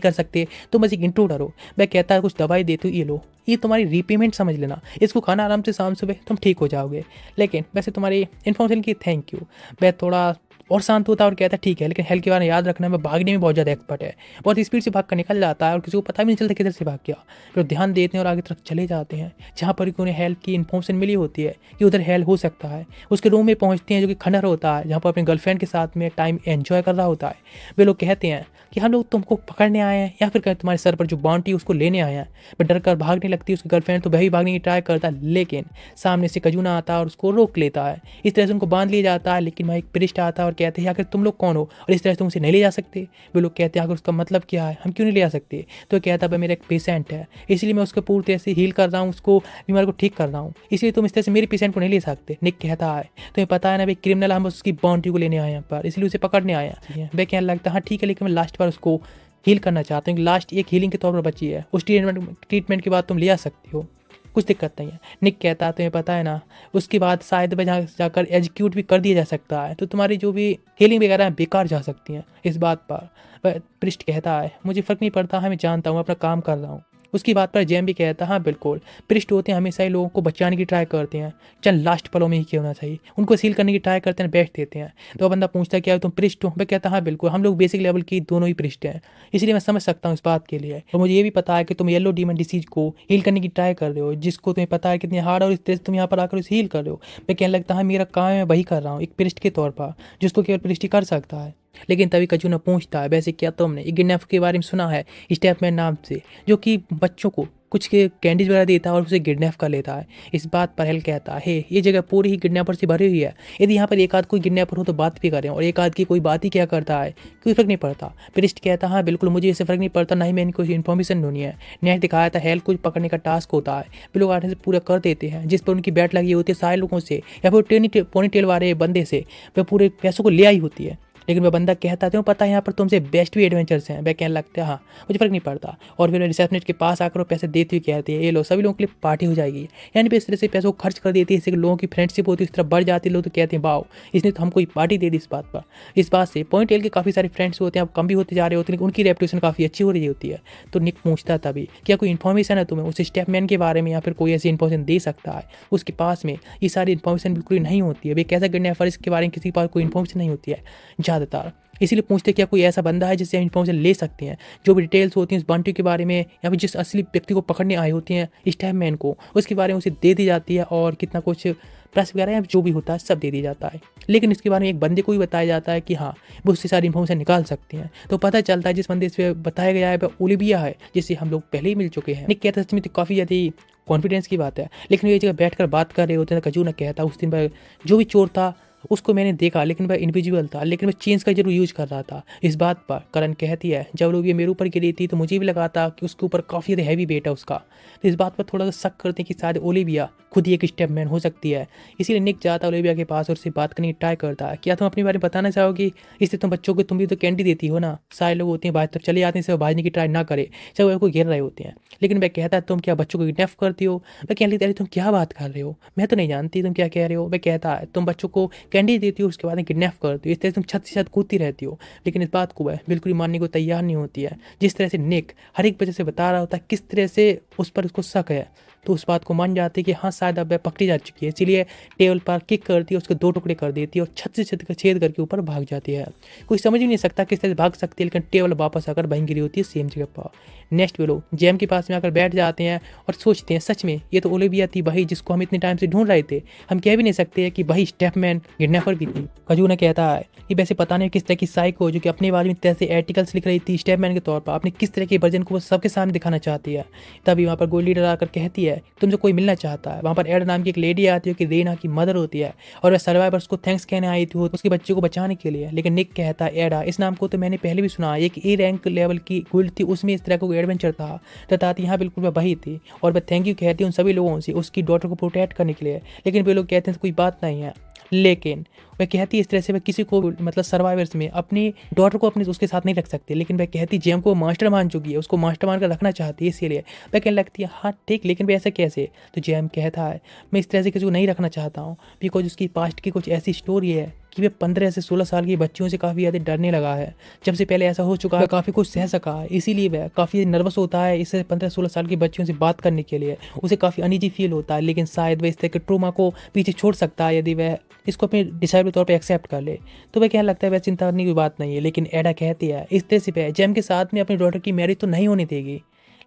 कर सकते, तुम बस एक इंट्रूडर हो। वह कहता है कुछ दवाई देती हूँ, ये लो, ये तुम्हारी रीपेमेंट समझ लेना, इसको खाना आराम से शाम सुबह तुम ठीक हो जाओगे, लेकिन वैसे तुम्हारी इन्फॉर्मेशन की थैंक यू। वह थोड़ा और शांत होता है और कहता है ठीक है, लेकिन हेल के बारे में याद रखना, मैं भागने में बहुत ज़्यादा एक्सपर्ट है। बहुत स्पीड से भाग कर निकल जाता है और किसी को पता भी नहीं चलता किधर से भाग गया। फिर ध्यान देते हैं और आगे तरफ चले जाते हैं जहाँ पर उन्हें हेल की इन्फॉर्मेशन मिली होती है कि उधर हेल हो सकता है। उसके रूम में पहुँचते हैं जो कि खंडहर होता है, जहाँ पर अपनी गर्लफ्रेंड के साथ में टाइम एंजॉय कर रहा होता है। वे लोग कहते हैं कि हम लोग तुमको पकड़ने आए हैं या फिर कहते तुम्हारे सर पर जो बाउंटी है उसको लेने आए हैं। बट डर कर भागने लगती है उसकी गर्लफ्रेंड, तो वही भागने की ट्राई करता है, लेकिन सामने से कजूना आता है और उसको रोक लेता है। इस तरह से उनको बांध लिया जाता है, लेकिन वहाँ एक प्रिस्ट आता है और कहते हैं आखिर तुम लोग कौन हो और इस तरह से तुम उसे नहीं ले जा सकते। वे लोग कहते हैं आखिर उसका मतलब क्या है, हम क्यों नहीं ले जा सकते। तो कहता है भाई मेरा एक पेशेंट है, इसलिए मैं उसको पूरी तरह से हील कर रहा हूँ, उसको बीमारी को ठीक कर रहा हूँ, इसलिए तुम इस तरह से मेरे पेशेंट को नहीं ले सकते। निक कहता है तुम्हें पता है ना भाई क्रिमिनल, हम उसकी बाउंड्री को लेने आए हैं पर, इसलिए उसे पकड़ने आए हैं। वे कहने लगता है हाँ ठीक है, लेकिन मैं लास्ट बार उसको हील करना चाहता हूँ, लास्ट एक हीलिंग के तौर पर बची है, उस ट्रीटमेंट के बाद तुम ले आ सकती हो, कुछ दिक्कत नहीं है। निक कहता है तुम्हें पता है ना उसके बाद शायद वह जहाँ जाकर एग्जीक्यूट भी कर दिया जा सकता है, तो तुम्हारी जो भी हीलिंग वगैरह है बेकार जा सकती हैं। इस बात पर वह प्रिस्ट कहता है मुझे फ़र्क नहीं पड़ता है, मैं जानता हूँ, अपना काम कर रहा हूँ। उसकी बात पर जेम भी कहता है हाँ बिल्कुल, प्रिस्ट होते हैं हमेशा ही लोगों को बचाने की ट्राई करते हैं, चल लास्ट पलों में ही क्यों ना सही, उनको सील करने की ट्राई करते हैं, बैठ देते हैं। तो बंदा पूछता है क्या तुम प्रिस्ट हो, मैं कहता हाँ बिल्कुल, हम लोग बेसिक लेवल की दोनों ही प्रिस्ट हैं, इसलिए मैं समझ सकता हूँ इस बात के लिए। और मुझे ये भी पता है कि तुम येलो डीमन डिसीज को हील करने की ट्राई कर रहे हो, जिसको तुम्हें पता है कितनी हार्ड, और इस तरह से तुम यहाँ पर आकर उसे हील कर रहे हो। मैं कहने लगता है मेरा काम है, मैं वही कर रहा हूँ एक प्रिस्ट के तौर पर, जिसको केवल प्रिस्ट ही कर सकता है। लेकिन तभी कजूना पूछता है वैसे क्या तुमने एक किडनैप के बारे में सुना है स्टेपमैन नाम से, जो कि बच्चों को कुछ के कैंडीज वगैरह देता है और उसे किडनैप कर लेता है। इस बात पर हेल कहता है ये जगह पूरी ही किडनैपर से भरी हुई है, यदि यहाँ पर एक आध कोई किडनैपर हो तो बात भी करें, और एक आध की कोई बात ही क्या करता है, कोई फर्क नहीं पड़ता। प्रिस्ट कहता है हाँ बिल्कुल, मुझे इससे फर्क नहीं पड़ता, ना ही मैंने कोई इन्फॉर्मेशन ढूंढी है। नेट दिखाया था हेल को पकड़ने का टास्क होता है, वे लोग आने से पूरा कर देते हैं, जिस पर उनकी बैट लगी होती है सारे लोगों से या फिर पोनी टेल वाले बंदे से, वह पूरे पैसों को ले आई होती है। लेकिन वह बंदा कहता है पता है यहाँ पर तुमसे बेस्ट भी एडवेंचर्स हैं। वह कहने लगता है हाँ मुझे फर्क नहीं पड़ता, और फिर रिसेप्शनिस्ट के पास आकर वो पैसे देती हुई कहती है ये लो सभी लोगों के लिए पार्टी हो जाएगी। यानी फिर इस तरह से पैसों को खर्च कर देती है, इससे लोगों की फ्रेंडशिप होती है, इस तरह बढ़ जाती है। लोग तो कहते हैं वाओ इसने तो हमको पार्टी दे दी। इस बात पर इस बात से पॉइंट एल के काफ़ी सारे फ्रेंड्स होते हैं, अब कम भी होते जा रहे होते हैं, लेकिन उनकी रेपुटेशन काफ़ी अच्छी हो रही होती है। तो निक पूछता तभी क्या कोई इन्फॉर्मेशन है तुम्हें उस स्टेपमैन के बारे में, या फिर कोई ऐसी इन्फॉर्मेशन दे सकता है। उसके पास में ये सारी इन्फॉर्मेशन बिल्कुल नहीं होती है, वे कैसा किडनैपर इसके बारे में किसी के पास कोई इन्फॉर्मेशन नहीं होती है ज़्यादातर। इसीलिए पूछते क्या कोई ऐसा बंदा है जिससे हम इन्फॉर्मेशन ले सकते हैं, जो भी डिटेल्स होती हैं उस बंटी के बारे में, या फिर जिस असली व्यक्ति को पकड़ने आई होती हैं स्टैपमैन को, उसके बारे में उसे दे दी जाती है, और कितना कुछ प्रेस वगैरह या जो भी होता है सब दे दिया जाता है। लेकिन इसके बारे में एक बंदे को भी बताया जाता है कि हाँ वो उससे सारी इन्फॉर्मेशन निकाल सकते हैं। तो पता चलता है जिस बंदे से बताया गया है वह ओलिविया है, जिससे हम लोग पहले ही मिल चुके हैं। निक कहता है सच में तो काफ़ी ज़्यादा कॉन्फिडेंस की बात है, लेकिन ये जगह बैठकर बात कर रहे होते हैं। कजूना कहता उस दिन वह जो भी चोर था उसको मैंने देखा, लेकिन वह इनविजिबल था, लेकिन वह चेंज का जरूर यूज कर रहा था। इस बात पर करण कहती है जब लोग ये मेरे ऊपर गिरी थी तो मुझे भी लगा था कि उसके ऊपर काफ़ी ज़्यादा हैवी वेट है उसका। तो इस बात पर थोड़ा सा शक करते हैं कि शायद ओलिविया खुद ही एक स्टेपमैन हो सकती है। इसीलिए निक जाता है ओलिविया के पास और उससे बात करने की ट्राई करता है। क्या तुम अपने बारे में बताना चाहोगी, इससे तुम बच्चों को तुम भी तो कैंडी देती हो ना। सारे लोग होते हैं बाहर तरफ चले जाते हैं, से भाजने की ट्राई ना करे, चाहे वो को घेर रहे होते हैं। लेकिन वह कहता है तुम क्या बच्चों को किडनैप करती हो। वह कहने लगती है तुम क्या बात कर रहे हो, मैं तो नहीं जानती तुम क्या कह रहे हो। वह कहता है तुम बच्चों को कैंडी देती हो, उसके बाद किडनैप करती हो, इस तरह से तुम छत से छत कूदती रहती हो। लेकिन इस बात को वह बिल्कुल ही मानने को तैयार नहीं होती है। जिस तरह से निक हर एक वजह से बता रहा होता है किस तरह से उस पर उसको शक है, तो उस बात को मान जाती है कि हाँ शायद अब वह पकड़ी जा चुकी है। इसीलिए टेबल पर किक करती है, उसके 2 टुकड़े कर देती है और छत से छत का छेद करके ऊपर भाग जाती है। कोई समझ ही नहीं सकता किस तरह से भाग सकती है, लेकिन टेबल वापस आकर वहीं गिरी होती है सेम जगह पर। नेक्स्ट वे लोग जेम के पास में आकर बैठ जाते हैं और सोचते हैं सच में ये तो ओलिविया थी, वही जिसको हम इतने टाइम से ढूंढ रहे थे। हम कह भी नहीं सकते कि वही स्टेपमैन किडनैपर भी थी। कजूना कहता है कि वैसे पता नहीं किस तरह की साइको जो कि अपने बारे में तरह से आर्टिकल्स लिख रही थी स्टेपमैन के तौर पर, अपने किस तरह के वर्जन को वो सबके सामने दिखाना चाहती है। तभी वहाँ पर गोल्ड लीडर आकर कहती है तुमसे कोई मिलना चाहता है। वहाँ पर एड नाम की एक लेडी आती है कि रेना की मदर होती है, और वह सर्वाइवर्स को थैंक्स कहने आई थी उसके बच्चे को बचाने के लिए। लेकिन निक कहता है एडा इस नाम को तो मैंने पहले भी सुना, एक ए रैंक लेवल की गुल्ड थी, उसमें इस तरह का एडवेंचर था। बताती यहाँ बिल्कुल वह वही थी, और वह थैंक यू कहती है उन सभी लोगों से उसकी डॉटर को प्रोटेक्ट करने के लिए। लेकिन वे लोग कहते हैं कोई बात नहीं है। लेकिन वह कहती है इस तरह से वह किसी को मतलब सर्वाइवर्स में अपनी डॉटर को अपने उसके साथ नहीं रख सकती। लेकिन वह कहती जेम को मास्टर मान चुकी है, उसको मास्टर मान कर रखना चाहती है, इसीलिए वह कहने लगती है हाँ ठीक, लेकिन वह ऐसा कैसे। तो जेम कहता है मैं इस तरह से किसी को नहीं रखना चाहता हूँ, बिकॉज उसकी पास्ट की कुछ ऐसी स्टोरी है कि वह 15 से 16 साल की बच्चियों से काफ़ी ज़्यादा डरने लगा है। जब से पहले ऐसा हो चुका है, काफ़ी कुछ सह सका है, इसीलिए वह काफ़ी नर्वस होता है इससे 15-16 साल की बच्चियों से बात करने के लिए। उसे काफ़ी अनईजी फील होता है, लेकिन शायद वह इस तरह के ट्रोमा को पीछे छोड़ सकता है यदि वह इसको अपने डिसाइडेबल तौर पे एक्सेप्ट कर ले। तो वह कहने लगता है वह चिंता करने की बात नहीं है, लेकिन एडा कहती है इस तरह से वह जेम के साथ में अपनी डॉटर की मैरिज तो नहीं होने देगी।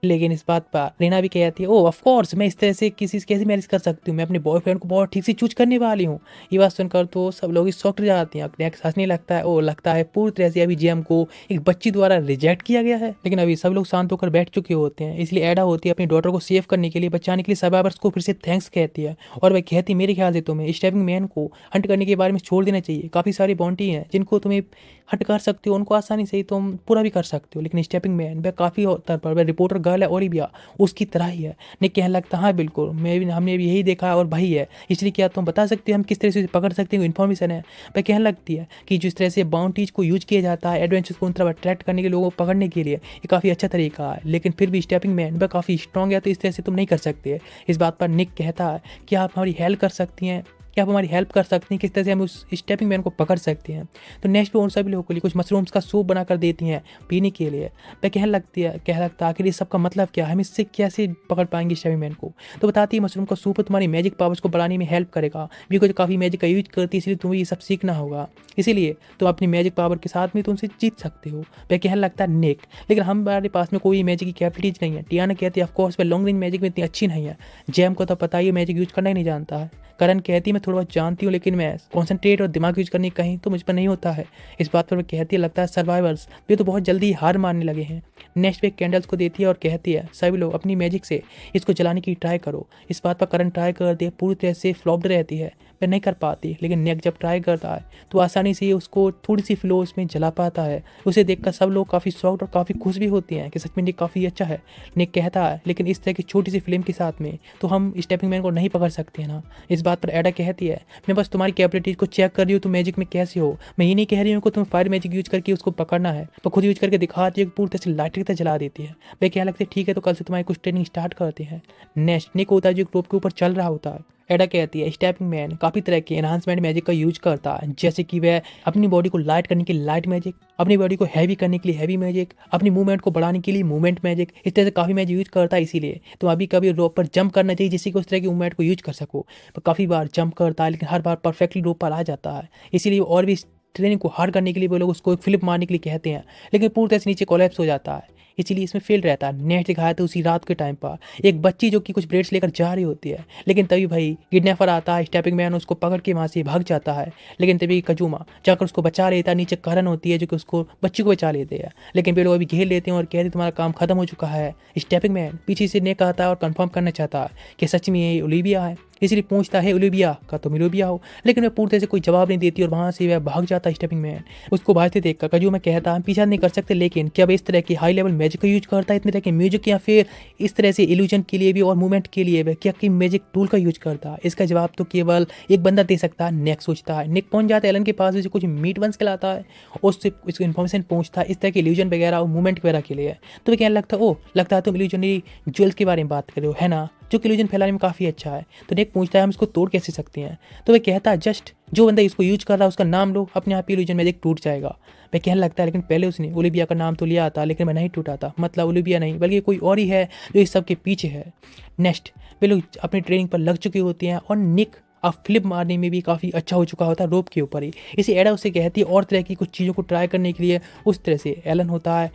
लेकिन इस बात पर रीना भी कहती है, ओह ऑफ कोर्स मैं इस तरह से किसी से कैसे मैरिज कर सकती हूँ, मैं अपने बॉयफ्रेंड को बहुत ठीक से चूज करने वाली हूँ। ये बात सुनकर तो सब लोग शॉक्ड हो जाते हैं। नेक्स्ट हंसने लगता है, ओ लगता है पूरी तरह से अभी जेम को एक बच्ची द्वारा रिजेक्ट किया गया है। लेकिन अभी सब लोग शांत होकर बैठ चुके होते हैं, इसलिए एडा होती है अपनी डॉटर को सेव करने के लिए, बचाने के लिए सर्वाइवर्स को फिर से थैंक्स कहती है। और वह कहती है मेरे ख्याल से तुम्हें स्टेपिंग मैन को हंट करने के बारे में छोड़ देना चाहिए। काफ़ी सारी बाउंटी हैं जिनको तुम्हें हट कर सकते हो, उनको आसानी से ही तुम पूरा भी कर सकते हो। लेकिन स्टेपिंग मैन वह काफ़ी स्तर पर वह रिपोर्टर गर्ल है ओलिविया उसकी तरह ही है। निक कहने लगता हाँ बिल्कुल हमने भी यही देखा है और भाई है, इसलिए क्या तुम बता सकते हो हम किस तरह से पकड़ सकते हैं, इन्फॉर्मेशन है। वह कहने लगती है कि जिस तरह से बाउंटीज को यूज किया जाता है एडवेंचर्स को उन तरफ अट्रैक्ट करने के लोगों को पकड़ने के लिए, ये काफ़ी अच्छा तरीका है। लेकिन फिर भी स्टेपिंग मैन वह काफ़ी स्ट्रॉन्ग है, तो इस तरह से तुम नहीं कर सकते। इस बात पर निक कहता है कि आप हमारी हेल्प कर सकती हैं, क्या आप हमारी हेल्प कर सकती हैं, किस तरह से हम उस स्टेपिंग मैन को पकड़ सकते हैं। तो नेक्स्ट पे उन सभी लोगों के लिए कुछ मशरूम्स का सूप बना कर देती हैं पीने के लिए। वह कहने लगता है आखिर इस सब का मतलब क्या है, हम इससे कैसे पकड़ पाएंगे स्टेपिंग मैन को। तो बताती है मशरूम का सूप तुम्हारी मैजिक पावर्स को बढ़ाने में हेल्प करेगा, बिकॉज काफ़ी मैजिक का यूज करती है, इसलिए तुम्हें ये सब सीखना होगा, इसीलिए तुम अपनी मैजिक पावर के साथ में तुमसे जीत सकते हो। वह कहने लगता है निक लेकिन हमारे पास में कोई मैजिक की कैपेबिलिटीज नहीं है। टियाना कहती है ऑफकोर्स वह लॉन्ग रेंज मैजिक में इतनी अच्छी नहीं है, जेम को तो पता ही मैजिक यूज करना ही नहीं जानता है। करण कहती है मैं थोड़ा बहुत जानती हूँ, लेकिन मैं कॉन्सेंट्रेट और दिमाग यूज करने कहीं तो मुझ पर नहीं होता है। इस बात पर मैं कहती है लगता है सर्वाइवर्स वे तो बहुत जल्दी हार मारने लगे हैं। नेक्स्ट पे कैंडल्स को देती है और कहती है सभी लोग अपनी मैजिक से इसको जलाने की ट्राई करो। इस बात पर करण ट्राई करती है, पूरी तरह से फ्लॉप्ड रहती है, वह नहीं कर पाती। लेकिन नेक जब ट्राई करता है तो आसानी से उसको थोड़ी सी फ्लो उसमें जला पाता है। उसे देखकर सब लोग काफ़ी शॉक्ड और काफ़ी खुश भी होते हैं कि सच में निक काफ़ी अच्छा है। निक कहता है लेकिन इस तरह की छोटी सी फिल्म के साथ में तो हम स्टेपिंग मैन को नहीं पकड़ सकते हैं ना। इस बात पर एडा कहती है मैं बस तुम्हारी कैपेबिलिटीज को चेक कर रही हूँ, तुम मैजिक में कैसे हो। मैं ये नहीं कह रही हूँ कि तुम फायर मैजिक यूज करके उसको पकड़ना है, तो खुद यूज करके दिखाती है कि पूरी तरह से लाइट की तरह जला देती है। वे कहने लगते ठीक है तो कल से तुम्हारी कुछ ट्रेनिंग स्टार्ट करते हैं। नेक्स्ट निक होता है जो एक रोप के ऊपर चल रहा होता है। एडा कहती है स्टेपिंग मैन काफ़ी तरह के एनहांसमेंट मैजिक का यूज करता है, जैसे कि वह अपनी बॉडी को लाइट करने के लिए लाइट मैजिक, अपनी बॉडी को हैवी करने के लिए हैवी मैजिक, अपनी मूवमेंट को बढ़ाने के लिए मूवमेंट मैजिक, इस तरह से काफ़ी मैजिक यूज करता है। इसीलिए तो अभी कभी रोप पर जंप करना चाहिए जिससे कि उस तरह की मूवमेंट को यूज कर सको। तो काफ़ी बार जंप करता है लेकिन हर बार परफेक्टली रोप पर आ जाता है, इसीलिए और भी ट्रेनिंग को हार्ड करने के लिए वो लोग उसको एक फ्लिप मारने के लिए कहते हैं, लेकिन पूरी तरह से नीचे कोलैप्स हो जाता है, इसीलिए इसमें फेल रहता है। नेक्स्ट दिखाया था उसी रात के टाइम पर एक बच्ची जो कि कुछ ब्रेड्स लेकर जा रही होती है, लेकिन तभी भाई किडनैपर आता है, स्टेपिंग मैन उसको पकड़ के वहाँ से भाग जाता है। लेकिन तभी कजूमा जाकर उसको बचा लेता है, नीचे करण होती है जो कि उसको बच्ची को बचा लेते हैं। लेकिन वे लोग अभी घेर लेते हैं और कहते हैं तुम्हारा काम खत्म हो चुका है। स्टेपिंग मैन पीछे से नेक आता है और कंफर्म करना चाहता है कि सच में ये ओलिविया है, इसलिए पूछता है ओलिविया का तुम ओलिविया हो, लेकिन वह पूरी तरह से कोई जवाब नहीं देती और वहाँ से वह भाग जाता है। स्टेपिंग मैन उसको भागते देखकर कजूमा कहता हम पीछा नहीं कर सकते, लेकिन क्या वह इस तरह की हाई लेवल मैजिक का यूज करता है, इतने तरह के म्यूजिक, या फिर इस तरह से इल्यूजन के लिए भी और मूवमेंट के लिए वह क्या कि मैजिक टूल का यूज करता है। इसका जवाब तो केवल एक बंदा दे सकता है। निक सोचता है। निक पहुंच जाता है एलन के पास, उसे कुछ मीट वंस खिलाता है, उससे इसको इन्फॉर्मेशन पहुंचता है इस तरह के इल्यूजन वगैरह और मूवमेंट वगैरह के लिए। तो वह कहने लगता है ओ लगता है तुम इल्यूजनरी ज्वेल्स के बारे में बात कर रहे हो है ना, जो कि इल्यूजन फैलाने में काफ़ी अच्छा है। तो निक पूछता है हम इसको तोड़ कैसे सकते हैं। तो वह कहता है जस्ट जो बंदा इसको यूज कर रहा है उसका नाम लो, अपने आप ही इल्यूजन मैजिक टूट जाएगा। वह कहने लगता है लेकिन पहले उसने ओलिविया का नाम तो लिया था, लेकिन मैं नहीं टूटा था, मतलब ओलिविया नहीं बल्कि कोई और ही है जो इस सब के पीछे है। नेक्स्ट वे लोग अपनी ट्रेनिंग पर लग चुके होते हैं और निक अब फ्लिप मारने में भी काफ़ी अच्छा हो चुका होता है रोप के ऊपर ही। इसे एडा उससे कहती है और तरह की कुछ चीज़ों को ट्राई करने के लिए। उस तरह से एलन होता है,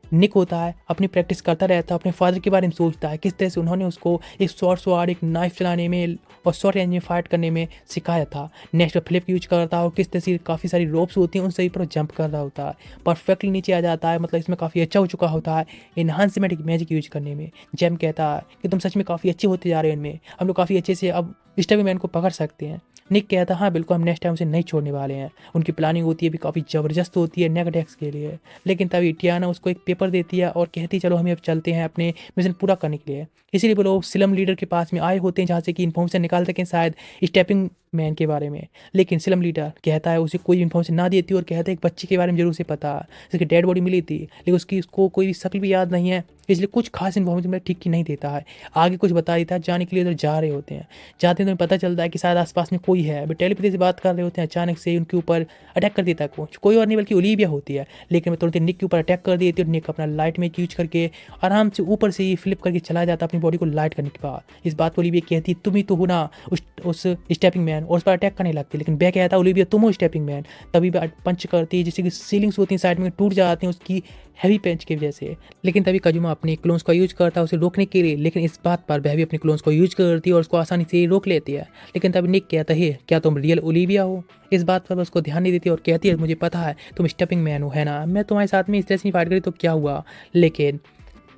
निक होता है, अपनी प्रैक्टिस करता रहता है, अपने फादर के बारे में सोचता है किस तरह से उन्होंने उसको एक शॉर्ट एक नाइफ चलाने में और शॉर्ट रेंज में फाइट करने में सिखाया था। नेक्स्ट फ्लिप यूज करता है और किस तरह से काफ़ी सारी रोप्स होती हैं उन सभी पर जंप कर रहा होता है, परफेक्टली नीचे आ जाता है, मतलब इसमें काफ़ी अच्छा हो चुका होता है एनहांसमेंट मैजिक यूज करने में। जेम कहता है कि तुम सच में काफ़ी अच्छे होते जा रहे हो इनमें, हम लोग काफ़ी अच्छे से अब स्टेपिंग मैन को पकड़ सकते हैं। निक कहता है हाँ बिल्कुल हम नेक्स्ट टाइम उसे नहीं छोड़ने वाले हैं। उनकी प्लानिंग होती है भी काफ़ी ज़बरदस्त होती है नेक अटैक्स के लिए। लेकिन तभी टियाना उसको एक पेपर देती है और कहती है चलो हम अब चलते हैं अपने मिशन पूरा करने के लिए। इसीलिए वो लोग सिलम लीडर के पास में आए होते हैं जहाँ से कि इन्फॉर्मेशन निकाल सकें शायद स्टेपिंग मैन के बारे में। लेकिन स्लम लीडर कहता है उसे कोई इन्फॉर्मेशन ना देती और कहता है एक बच्चे के बारे में जरूर से पता है, जिसकी डेड बॉडी मिली थी, लेकिन उसको कोई भी शक्ल भी याद नहीं है, इसलिए कुछ खास इन्फॉर्मेशन में ठीक की नहीं देता है। आगे कुछ बता देता है, जाने के लिए उधर जा रहे होते हैं। जाते हैं तो पता चलता है कि शायद आसपास में कोई है। अभी टेलीपैथी से बात कर रहे होते हैं, अचानक से उनके ऊपर अटैक कर देता है कोई और नहीं बल्कि ओलिविया होती है। लेकिन मैं तुरंत निक के ऊपर अटैक कर देती है और निक अपना लाइट में यूज करके आराम से ऊपर से ही फ्लिप करके चला जाता है अपनी बॉडी को लाइट करने के बाद। इस बात को ओलिविया कहती है तुम ही तो हो ना उस स्टेपिंग मैन, और उस पर अटैक करने लगती है। लेकिन बै कहता है ओलिविया तुम हो स्टेपिंग मैन। तभी वह पंच करती है जिससे कि सीलिंग्स होती हैं साइड में टूट जाती हैं उसकी हैवी पेंच की वजह से। लेकिन तभी काजुमा अपने क्लोन्स का यूज करता है उसे रोकने के लिए, लेकिन इस बात पर वह भी अपने क्लोन्स को यूज करती है और उसको आसानी से रोक लेती है। लेकिन तभी निक कहता है क्या तुम रियल ओलिविया हो? इस बात पर उसको ध्यान नहीं देती और कहती है मुझे पता है तुम स्टेपिंग मैन हो, है ना? मैं तुम्हारे साथ में इस तरह से फाइट करी तो क्या हुआ, लेकिन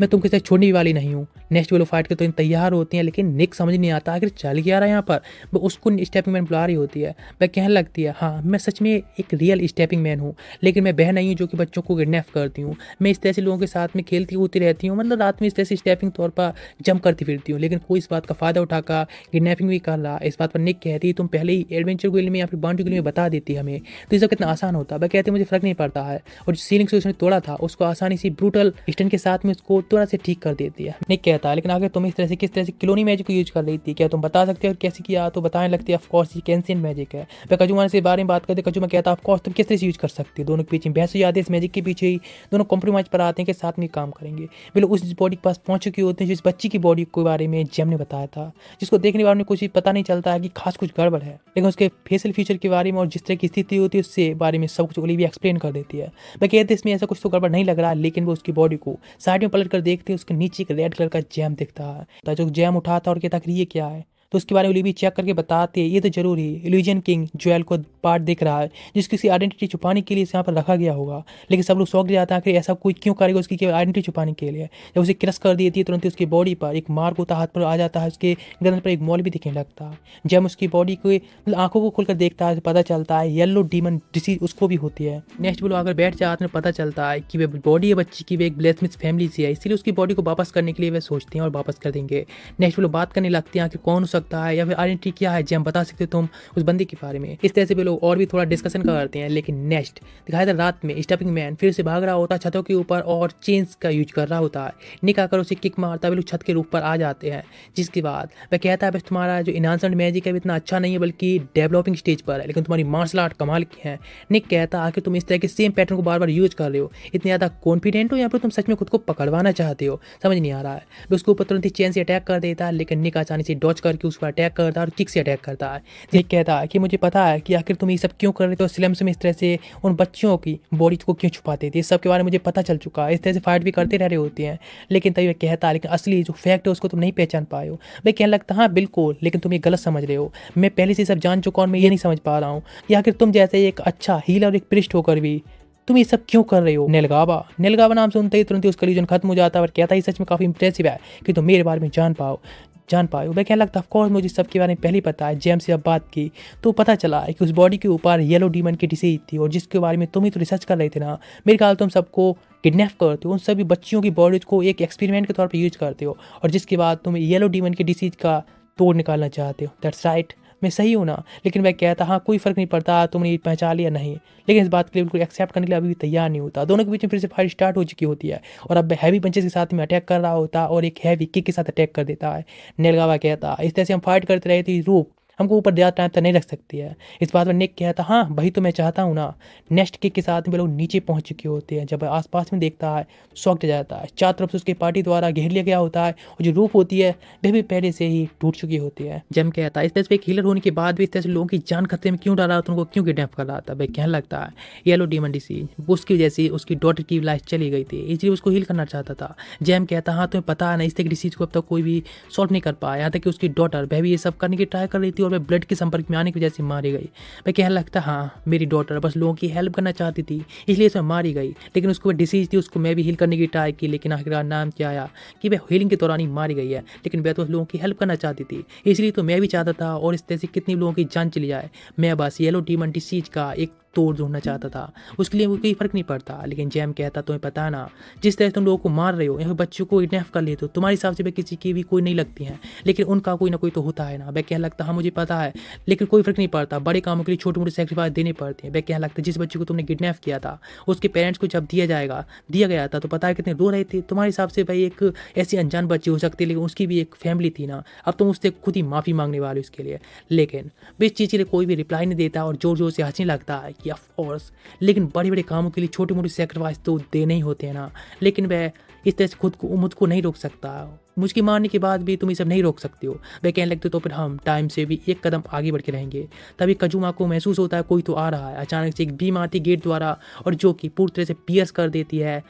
मैं तुमके साथ छोड़ने वाली नहीं हूँ। नेक्स्ट वो लोग फाइट के तो तैयार होती हैं, लेकिन निक समझ नहीं आता आखिर चल क्या रहा है यहाँ पर। वो उसको स्टेपिंग मैन बुला रही होती है। वह कहने लगती है हाँ मैं सच में एक रियल स्टेपिंग मैन हूँ, लेकिन मैं बहन नहीं हूँ जो कि बच्चों को किडनैप करती हूँ। मैं इस तरह से लोगों के साथ में खेलती कूदती रहती हूँ, मतलब रात में इस तरह से स्टेपिंग तौर पर जंप करती फिरती हूँ, लेकिन कोई इस बात का फ़ायदा उठाकर किडनैपिंग भी कर रहा। इस बात पर निक कहती तुम पहले ही एडवेंचर गुइल्ड में या फिर बाउंड्री गुइल्ड में बता देती हमें तो ये सब कितना आसान होता। वह कहती मुझे फ़र्क नहीं पड़ता है, और जो सीलिंग से उसने तोड़ा था उसको आसानी से ब्रूटल स्टन के साथ में उसको थोड़ा से ठीक कर देती है। निक कहता है लेकिन आगे तुम इस तरह से किस तरह से क्लोनी मैजिक को यूज कर रही थी, क्या तुम बता सकते हो और कैसे किया? तो बताने लगती है ऑफ कोर्स ये कैंसियन मैजिक है। वह काजुमा से बारे में बात करते, काजुमा कहता है ऑफ कोर्स तुम किस तरह से यूज कर सकती हो। दोनों के पीछे बहस हो जाती है इस मैजिक के पीछे ही। दोनों कॉम्प्रोमाइज पर आते हैं कि साथ में काम करेंगे। वे लोग उस बॉडी के पास पहुंच चुके होते हैं जिस बच्ची की बॉडी के बारे में जेम ने बताया था, जिसको देखने वालों ने कुछ भी पता नहीं चलता है कि खास कुछ गड़बड़ है, लेकिन उसके फेशियल फीचर के बारे में और जिस तरह की स्थिति होती है उससे बारे में सब कुछ ओलिविया एक्सप्लेन कर देती है। वह कहते इसमें ऐसा कुछ तो गड़बड़ नहीं लग रहा, लेकिन वो उसकी बॉडी को साइड में पलट कर देखते हैं, उसके नीचे एक रेड कलर का जैम दिखता है। जो जैम उठाता और कहता ये क्या है, तो उसके बारे में ओलिविया चेक करके बताते हैं ये तो जरूर ही इल्यूजन किंग जोएल को पार्ट दिख रहा है जिसकी उसकी आइडेंटिटी छुपाने के लिए यहाँ पर रखा गया होगा। लेकिन सब लोग शौक जाता है कि ऐसा कोई क्यों करेगा उसकी आइडेंटिटी छुपाने के लिए। जब उसे क्रश कर देती है तुरंत उसकी बॉडी पर एक मार्क होता हाथ पर आ जाता है, उसके गर्दन पर एक मॉल भी दिखने लगता है। जब उसकी बॉडी को आंखों को खोलकर देखता है पता चलता है येलो डीमन डिसीज उसको भी होती है। नेक्स्ट वो लोग अगर बैठ जाते हैं पता चलता है कि वे बॉडी है बच्ची की, वे एक ब्लेसमिथ फैमिली से है, इसलिए उसकी बॉडी को वापस करने के लिए वे सोचते हैं और वापस कर देंगे। नेक्स्ट वो लोग बात करने लगते हैं कि कौन हो सकता है या फिर आइडेंटिटी क्या है जैम बता सकते हो तुम उस बंदे के बारे में। इस तरह से वे लोग और भी थोड़ा डिस्कशन करते हैं। लेकिन नेक्स्ट दिखाया था रात में स्टेपिंग मैन फिर से भाग रहा होता है छतों के ऊपर और चेन्स का यूज कर रहा होता है। निक आकर उसे किक मारता है, वे लोग छत के ऊपर आ जाते हैं, जिसके बाद वह कहता है बस तुम्हारा जो इनहांसमेंट मैजिक है इतना अच्छा नहीं है बल्कि डेवलपिंग स्टेज पर है, लेकिन तुम्हारी मार्शल आर्ट कमाल की है। निक कहता है कि तुम इस तरह के सेम पैटर्न को बार बार यूज कर रहे हो, इतने ज़्यादा कॉन्फिडेंट हो या फिर तुम सच में खुद को पकड़वाना चाहते हो, समझ नहीं आ रहा है। वे उसके ऊपर तुरंत ही चेन से अटैक कर देता है, लेकिन निक आसानी से डॉच करके उस पर अटैक करता है और किक से अटैक करता है। निक कहता है कि मुझे पता है कि आखिर तुम ये सब क्यों कर रहे थे और स्लम्स में इस तरह से उन बच्चियों की बॉडी को क्यों छुपाते थे, इस सब के बारे में मुझे पता चल चुका है। इस तरह से फाइट भी करते रह रहे होते हैं, लेकिन तभी वह कहता है लेकिन असली जो फैक्ट है उसको तुम नहीं पहचान पाए हो। मैं कहने लगता हाँ बिल्कुल, लेकिन तुम ये गलत समझ रहे हो, मैं पहले से सब जान चुका हूँ, मैं ये नहीं समझ पा रहा हूँ कि आखिर तुम जैसे एक अच्छा हीलर और एक प्रिस्ट होकर भी तुम ये सब क्यों कर रहे हो। नेलगावा नाम सुनते ही तुरंत ही उसका रीजन खत्म हो जाता है और कहता है सच में काफ़ी इंप्रेसिव है कि तुम मेरे बारे में जान पाए। वह कहने लगता है ऑफकोर्स मुझे सबके बारे में पहले ही पता है, जेम्स से अब बात की तो पता चला है कि उस बॉडी के ऊपर येलो डीमन की डिसीज थी और जिसके बारे में तुम ही तो रिसर्च कर रहे थे ना। मेरे ख्याल तुम सबको किडनैप करते हो, उन सभी बच्चियों की बॉडीज को एक एक्सपेरिमेंट के तौर पर यूज करते हो और जिसके बाद तुम येलो डीमन की डिसीज का तोड़ निकालना चाहते हो। दैट्स राइट, मैं सही हूँ ना। लेकिन वह कहता हाँ कोई फ़र्क नहीं पड़ता तुमने ये पहचान लिया नहीं, लेकिन इस बात के लिए बिल्कुल एक्सेप्ट करने के लिए अभी भी तैयार नहीं होता। दोनों के बीच में फिर से फाइट स्टार्ट हो चुकी होती है और अब हैवी पंचेस के साथ में अटैक कर रहा होता है और एक हैवी किक के साथ अटैक कर देता है। नेलगावा कहता इस तरह से हम फाइट करते रहे थे, रूप हमको ऊपर ज़्यादा टाइम तक नहीं रख सकती है। इस बात पर निक कहता हाँ वही तो मैं चाहता हूँ ना। नेक्स्ट किक के साथ में लोग नीचे पहुँच चुके होते हैं। जब आसपास में देखता है शॉक हो जाता है, चारों तरफ से उसके पार्टी द्वारा घेर लिया गया होता है और जो रूप होती है वह भी पहले से ही टूट चुकी होती है। जम कहता है इस तरह से एक हीलर होने के बाद भी इस तरह से लोगों की जान खतरे में क्यों डाला था, उनको क्यों किडनैप कर रहा था। वह कहने लगता है येलो डीमन डिसीज उसकी वजह से उसकी डॉटर की लाइफ चली गई थी, इसलिए उसको हील करना चाहता था। जैम कहता हाँ तुम्हें पता है ना इस तरह की डिसीज को अब तक कोई भी सॉल्व नहीं कर पाया, यहाँ तक कि उसकी डॉटर वह भी ये सब करने की ट्राई कर रही थी और वह ब्लड के संपर्क में आने की वजह से मारी गई। मैं कहने लगता हाँ मेरी डॉटर बस लोगों की हेल्प करना चाहती थी इसलिए उसमें मारी गई, लेकिन उसको डिसीज थी, उसको मैं भी हील करने की ट्राई की, लेकिन आखिरकार नाम क्या आया कि वह हीलिंग के दौरान ही मारी गई है। लेकिन वह तो लोगों की हेल्प करना चाहती थी इसलिए तो मैं भी चाहता था और इस तरह से कितनी लोगों की जान चली जाए। मैं बस येलो डीमन डिसीज का एक तोड़ ढूंढना चाहता था, उसके लिए वो कोई फर्क नहीं पड़ता। लेकिन जैम कहता तुम्हें पता है ना, जिस तरह तुम लोगों को मार रहे हो या फिर बच्चों को किडनैप कर लेते हो, तुम्हारे हिसाब से वह किसी की भी कोई नहीं लगती हैं, लेकिन उनका कोई ना कोई तो होता है ना। वह कहने लगता हाँ मुझे पता है, लेकिन कोई फर्क नहीं पड़ता, बड़े कामों के लिए छोटे मोटे सेक्रीफाइस देने पड़ते हैं। वह कहने लगता जिस बच्चे को तुमने किडनैप किया था उसके पेरेंट्स को जब दिया गया था तो पता है कितने रो रहे थे। तुम्हारे हिसाब से भाई एक ऐसी अनजान बच्ची हो सकती है, लेकिन उसकी भी एक फैमिली थी ना, अब तुम उससे खुद ही माफ़ी मांगने वाले उसके लिए। लेकिन इस चीज़ के लिए कोई भी रिप्लाई नहीं देता और जोर जोर से हंसने लगता है कि ऑफ कोर्स, लेकिन बड़े बड़े कामों के लिए छोटे मोटे सेक्रीफाइस तो देने ही होते हैं ना। लेकिन वह इस तरह से मुझको नहीं रोक सकता, मुझकी मारने के बाद भी तुम ये सब नहीं रोक सकते हो। वह कहने लगते तो फिर हम टाइम से भी एक कदम आगे बढ़ के रहेंगे। तभी कजुमा को महसूस होता है कोई तो आ रहा है। अचानक से एक बीम आती गेट द्वारा और जो कि पूरी तरह से पियर्स कर देती है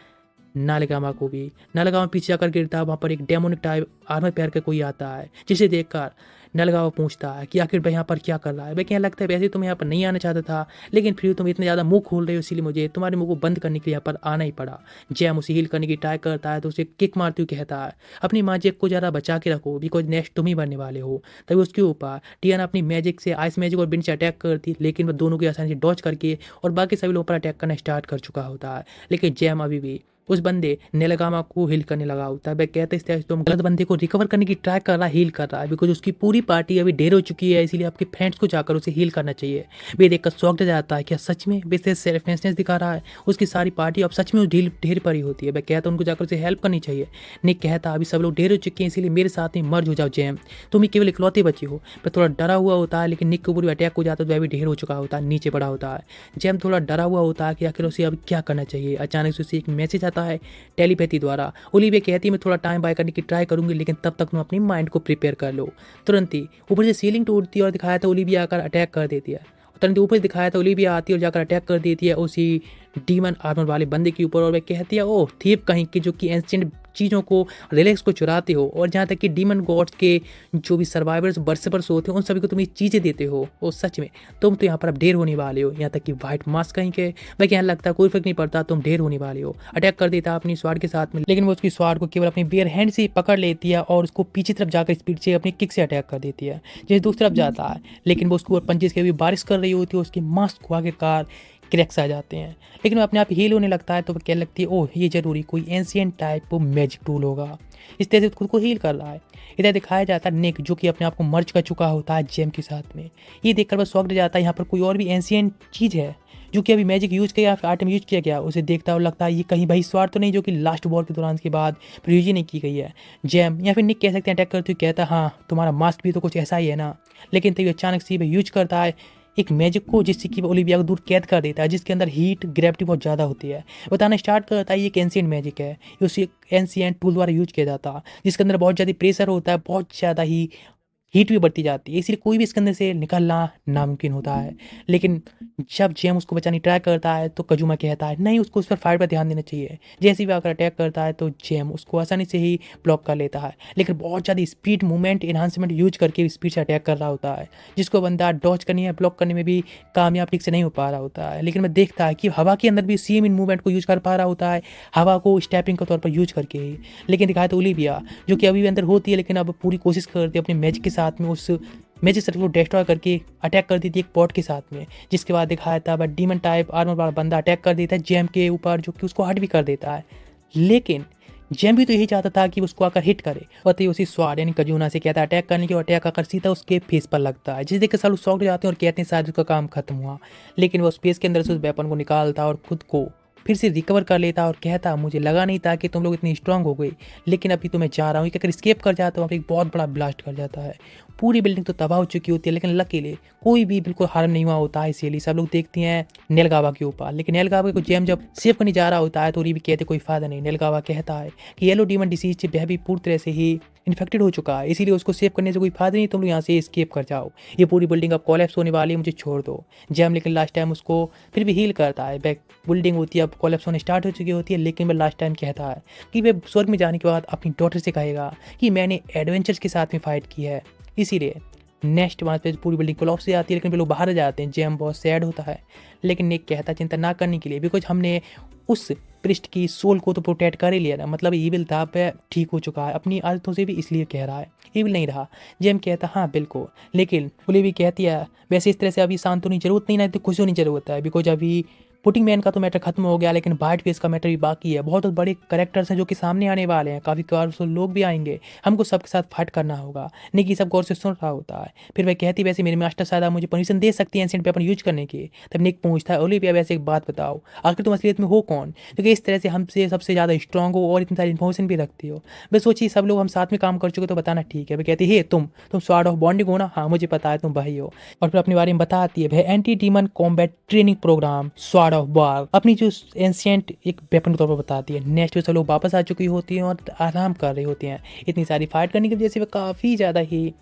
नालगामा को भी। नालगामा पीछे जाकर गिरता है, वहाँ पर एक डेमोनिक टाइप आर्मर पहन के कोई आता है, जिसे देखकर नालगामा पूछता है कि आखिर भाई यहाँ पर क्या कर रहा है। भाई कहने लगता है वैसे तुम यहाँ पर नहीं आना चाहता था, लेकिन फिर तुम इतने ज़्यादा मुंह खोल रहे हो, इसीलिए मुझे तुम्हारे मुंह को बंद करने के लिए यहाँ पर आना ही पड़ा। जैम उसे हील करने की ट्राई करता है तो उसे किक मारते हुए कहता है अपनी मैजिक को ज़्यादा बचा के रखो, बिकॉज नेक्स्ट तुम ही बनने वाले हो। तभी उसके ऊपर टियाना अपनी मैजिक से आइस मैजिक और बिन से अटैक करती, लेकिन वह दोनों की आसानी से डॉच करके और बाकी सभी लोगों पर अटैक करना स्टार्ट कर चुका होता है। लेकिन जैम अभी भी उस बंदे नेलगामा को हील करने लगा होता है। वह कहते इस तरह से तुम गलत बंदे को रिकवर करने की ट्राई कर रहा है, हील कर रहा है, बिकॉज उसकी पूरी पार्टी अभी ढेर हो चुकी है, इसीलिए आपके फ्रेंड्स को जाकर उसे हील करना चाहिए। वे देखकर शॉक्ड जाता है क्या सच में वैसे सेल्फनेस दिखा रहा है, उसकी सारी पार्टी अब सच में उस ढेर पर ही होती है। वह कहता उनको जाकर उसे हेल्प करनी चाहिए। निक कहता अभी सब लोग ढेर हो चुके हैं, इसीलिए मेरे साथ में मर्ज हो जाओ जैम, तुम ही केवल इकलौते बचे हो। वह थोड़ा डरा हुआ होता है, लेकिन निक के ऊपर अटैक हो जाता है तो वह भी ढेर हो चुका होता है, नीचे पड़ा होता है। जैम थोड़ा डरा हुआ होता है कि आखिर उसे अब क्या करना चाहिए। अचानक से उसे एक मैसेज आता है टेलीपैथी द्वारा। ओलिविया कहती है मैं थोड़ा टाइम बाय करने की ट्राई करूंगी, लेकिन तब तक तुम अपनी माइंड को प्रिपेयर कर लो। तुरंत ही ऊपर से सीलिंग टूटती है और दिखाया था ओलिविया आकर अटैक कर देती है। तुरंत ऊपर दिखाया था ओलिविया आती है और जाकर अटैक कर देती है उसी डीमन आर्मर वाले बंदे के ऊपर, और वह कहती है ओह थीप कहीं की जो कि एंशिएंट चीज़ों को रिलैक्स को चुराते हो, और जहाँ तक कि डीमन गॉड्स के जो भी सर्वाइवर्स बर्सपर्स होते हैं उन सभी को तुम ये चीज़ें देते हो। और सच में तुम तो यहाँ पर अब ढेर होने वाले हो, यहाँ तक कि व्हाइट मास्क कहीं के। वह कहने लगता है कोई फर्क नहीं पड़ता, तुम ढेर होने वाले हो। अटैक कर देता है अपनी स्वाड के साथ में, लेकिन वो उसकी स्वाड को केवल अपनी बेयर हैंड से पकड़ लेती है और उसको पीछे तरफ जाकर स्पीड से अपनी किक से अटैक कर देती है, जैसे दूसरी तरफ जाता है। लेकिन वो उसके ऊपर पंचेस की भी बारिश कर रही होती है, उसकी मास्क को आखिरकार क्रैक्स आ जाते हैं, लेकिन वो अपने आप हील होने लगता है। तो वो कहने लगती है ओह ये जरूरी कोई एंशिएंट टाइप वो मैजिक टूल होगा, इस तरह से खुद को हील कर रहा है। इधर दिखाया जाता है निक जो कि अपने आप को मर्ज कर चुका होता है जेम के साथ में। ये देखकर वह शॉक्ड जाता है, यहाँ पर कोई और भी एंशिएंट चीज़ है जो कि अभी मैजिक यूज किया, फिर आइटम यूज किया गया। उसे देखता और लगता है ये कहीं वही स्वार तो नहीं जो कि लास्ट वॉर के दौरान के बाद फिर यूज ही नहीं की गई है। जैम या फिर निक कह सकते हैं अटैक करते हुए कहता है हाँ तुम्हारा मास्क भी तो कुछ ऐसा ही है ना। लेकिन तभी अचानक से वह यूज करता है एक मैजिक को जिससे कि ओलिविया को दूर कैद कर देता है, जिसके अंदर हीट ग्रेविटी बहुत ज़्यादा होती है। बताना स्टार्ट करता है ये एक एंशिएंट मैजिक है, ये उसी एंशिएंट टूल द्वारा यूज किया जाता है, जिसके अंदर बहुत ज़्यादा प्रेशर होता है, बहुत ज़्यादा ही हीट भी बढ़ती जाती है, इसलिए कोई भी इसके अंदर से निकलना नामुमकिन होता है। लेकिन जब जेम उसको बचाने की ट्राई करता है तो कजुमा कहता है नहीं उसको उस पर फाइट पर ध्यान देना चाहिए। जैसे ही आकर अटैक करता है तो जेम उसको आसानी से ही ब्लॉक कर लेता है, लेकिन बहुत ज़्यादा स्पीड मूवमेंट इन्हांसमेंट यूज करके स्पीड से अटैक कर रहा होता है, जिसको बंदा डॉच करने या ब्लॉक करने में भी कामयाब ठीक से नहीं हो पा रहा होता है। लेकिन मैं देखता है कि हवा के अंदर भी सेम इन मूवमेंट को यूज कर पा रहा होता है, हवा को स्टैपिंग के तौर पर यूज करके ही। लेकिन दिखाया तो ओलिविया जो कि अभी भी अंदर होती है, लेकिन अब पूरी कोशिश करती है अपने मैजिक के साथ में उस मैजिक सर्कल को डिस्ट्रॉय करके अटैक कर देती है एक पॉट के साथ में, जिसके बाद दिखाया था वह डीमन टाइप आर्मर वाला बंदा अटैक कर देता है जेम के ऊपर, जो कि उसको हट भी कर देता है। लेकिन जेम भी तो यही चाहता था कि उसको आकर हिट करे, और तो उसी स्वाड यानी कजूना से कहता है अटैक करने की, और अटैक आकर सीधा उसके फेस पर लगता है, जिसे देखकर सब लोग शॉक्ड हो जाते हैं और कहते हैं शायद उसका काम खत्म हुआ। लेकिन वो स्पेस के अंदर से उस वेपन को निकालता और खुद को फिर से रिकवर कर लेता और कहता मुझे लगा नहीं था कि तुम लोग इतनी स्ट्रांग हो गई, लेकिन अभी तो मैं जा रहा हूँ कि अगर स्केप कर जाता हूँ तो एक बहुत बड़ा ब्लास्ट कर जाता है। पूरी बिल्डिंग तो तबाह हो चुकी होती है, लेकिन लकीली कोई भी बिल्कुल हार्म नहीं हुआ होता है, इसीलिए सब लोग देखती हैं नेलगावा के ऊपर। लेकिन नेलगावा को जेम जब सेव करने जा रहा होता है तो भी कहते कोई फायदा नहीं। नेलगावा कहता है कि येलो डीमन डिसीज से वह भी पूरी तरह से ही इन्फेक्टेड हो चुका है, इसीलिए उसको सेव करने से कोई फायदा नहीं, तुम लोग यहाँ से एस्केप कर जाओ, ये पूरी बिल्डिंग अब कोलैप्स होने वाली है, मुझे छोड़ दो। जेम लेकिन लास्ट टाइम उसको फिर भी हील करता है। बैक बिल्डिंग होती है अब कोलैप्स होने स्टार्ट हो चुकी होती है, लेकिन वह लास्ट टाइम कहता है कि वह स्वर्ग में जाने के बाद अपनी डॉटर से कहेगा कि मैंने एडवेंचर्स के साथ में फाइट की है। इसीलिए नेक्स्ट वहाँ पे पूरी बिल्डिंग कोलैप्स हो जाती है, लेकिन वे लोग बाहर जाते हैं। जेम बहुत सैड होता है, लेकिन निक कहता है चिंता ना करने के लिए, बिकॉज हमने उस प्रिस्ट की सोल को तो प्रोटेक्ट कर ही लिया ना, मतलब ईविल था वह ठीक हो चुका है अपनी आदतों से भी, इसलिए कह रहा है ईविल नहीं रहा। जेम कहता हाँ बिल्कुल, लेकिन पुली भी कहती है वैसे इस तरह से अभी शांत होने की जरूरत नहीं ना, तो खुश होने की जरूरत है, बिकॉज अभी पुटिंग मैन का तो मैटर खत्म हो गया, लेकिन वाइट फेस का मैटर भी बाकी है। बहुत बड़े करेक्टर्स हैं जो कि सामने आने वाले हैं, काफ़ी पावरफुल लोग भी आएंगे, हमको सबके साथ फाइट करना होगा। निकी सब गौर से सुन रहा होता है। फिर वह कहती वैसे मेरे मास्टर शायद आप मुझे परमिशन दे सकती हैं एंशिएंट वेपन यूज करने की। तब निक पूछता है ओलिविया वैसे एक बात बताओ, आखिर तुम असलियत में हो कौन, क्योंकि इस तरह से हमसे सबसे ज़्यादा स्ट्रांग हो और इतनी सारी इन्फॉर्मेशन भी रखती हो। बस सोचिए सब लोग हम साथ में काम कर चुके तो बताना ठीक है। वह कहती है तुम स्वॉर्ड ऑफ बॉन्डिंग हो ना, हाँ मुझे पता है तुम वही हो। और फिर अपने बारे में बताती है वह anti demon combat training program sword of war अपनी जो एंशिएंट एक वेपन के तौर पर बताती है। नेक्स्ट में सब लोग वापस आ चुकी होती हैं और आराम कर रही होती हैं। इतनी सारी फाइट करने की वजह से वे काफ़ी ज़्यादा ही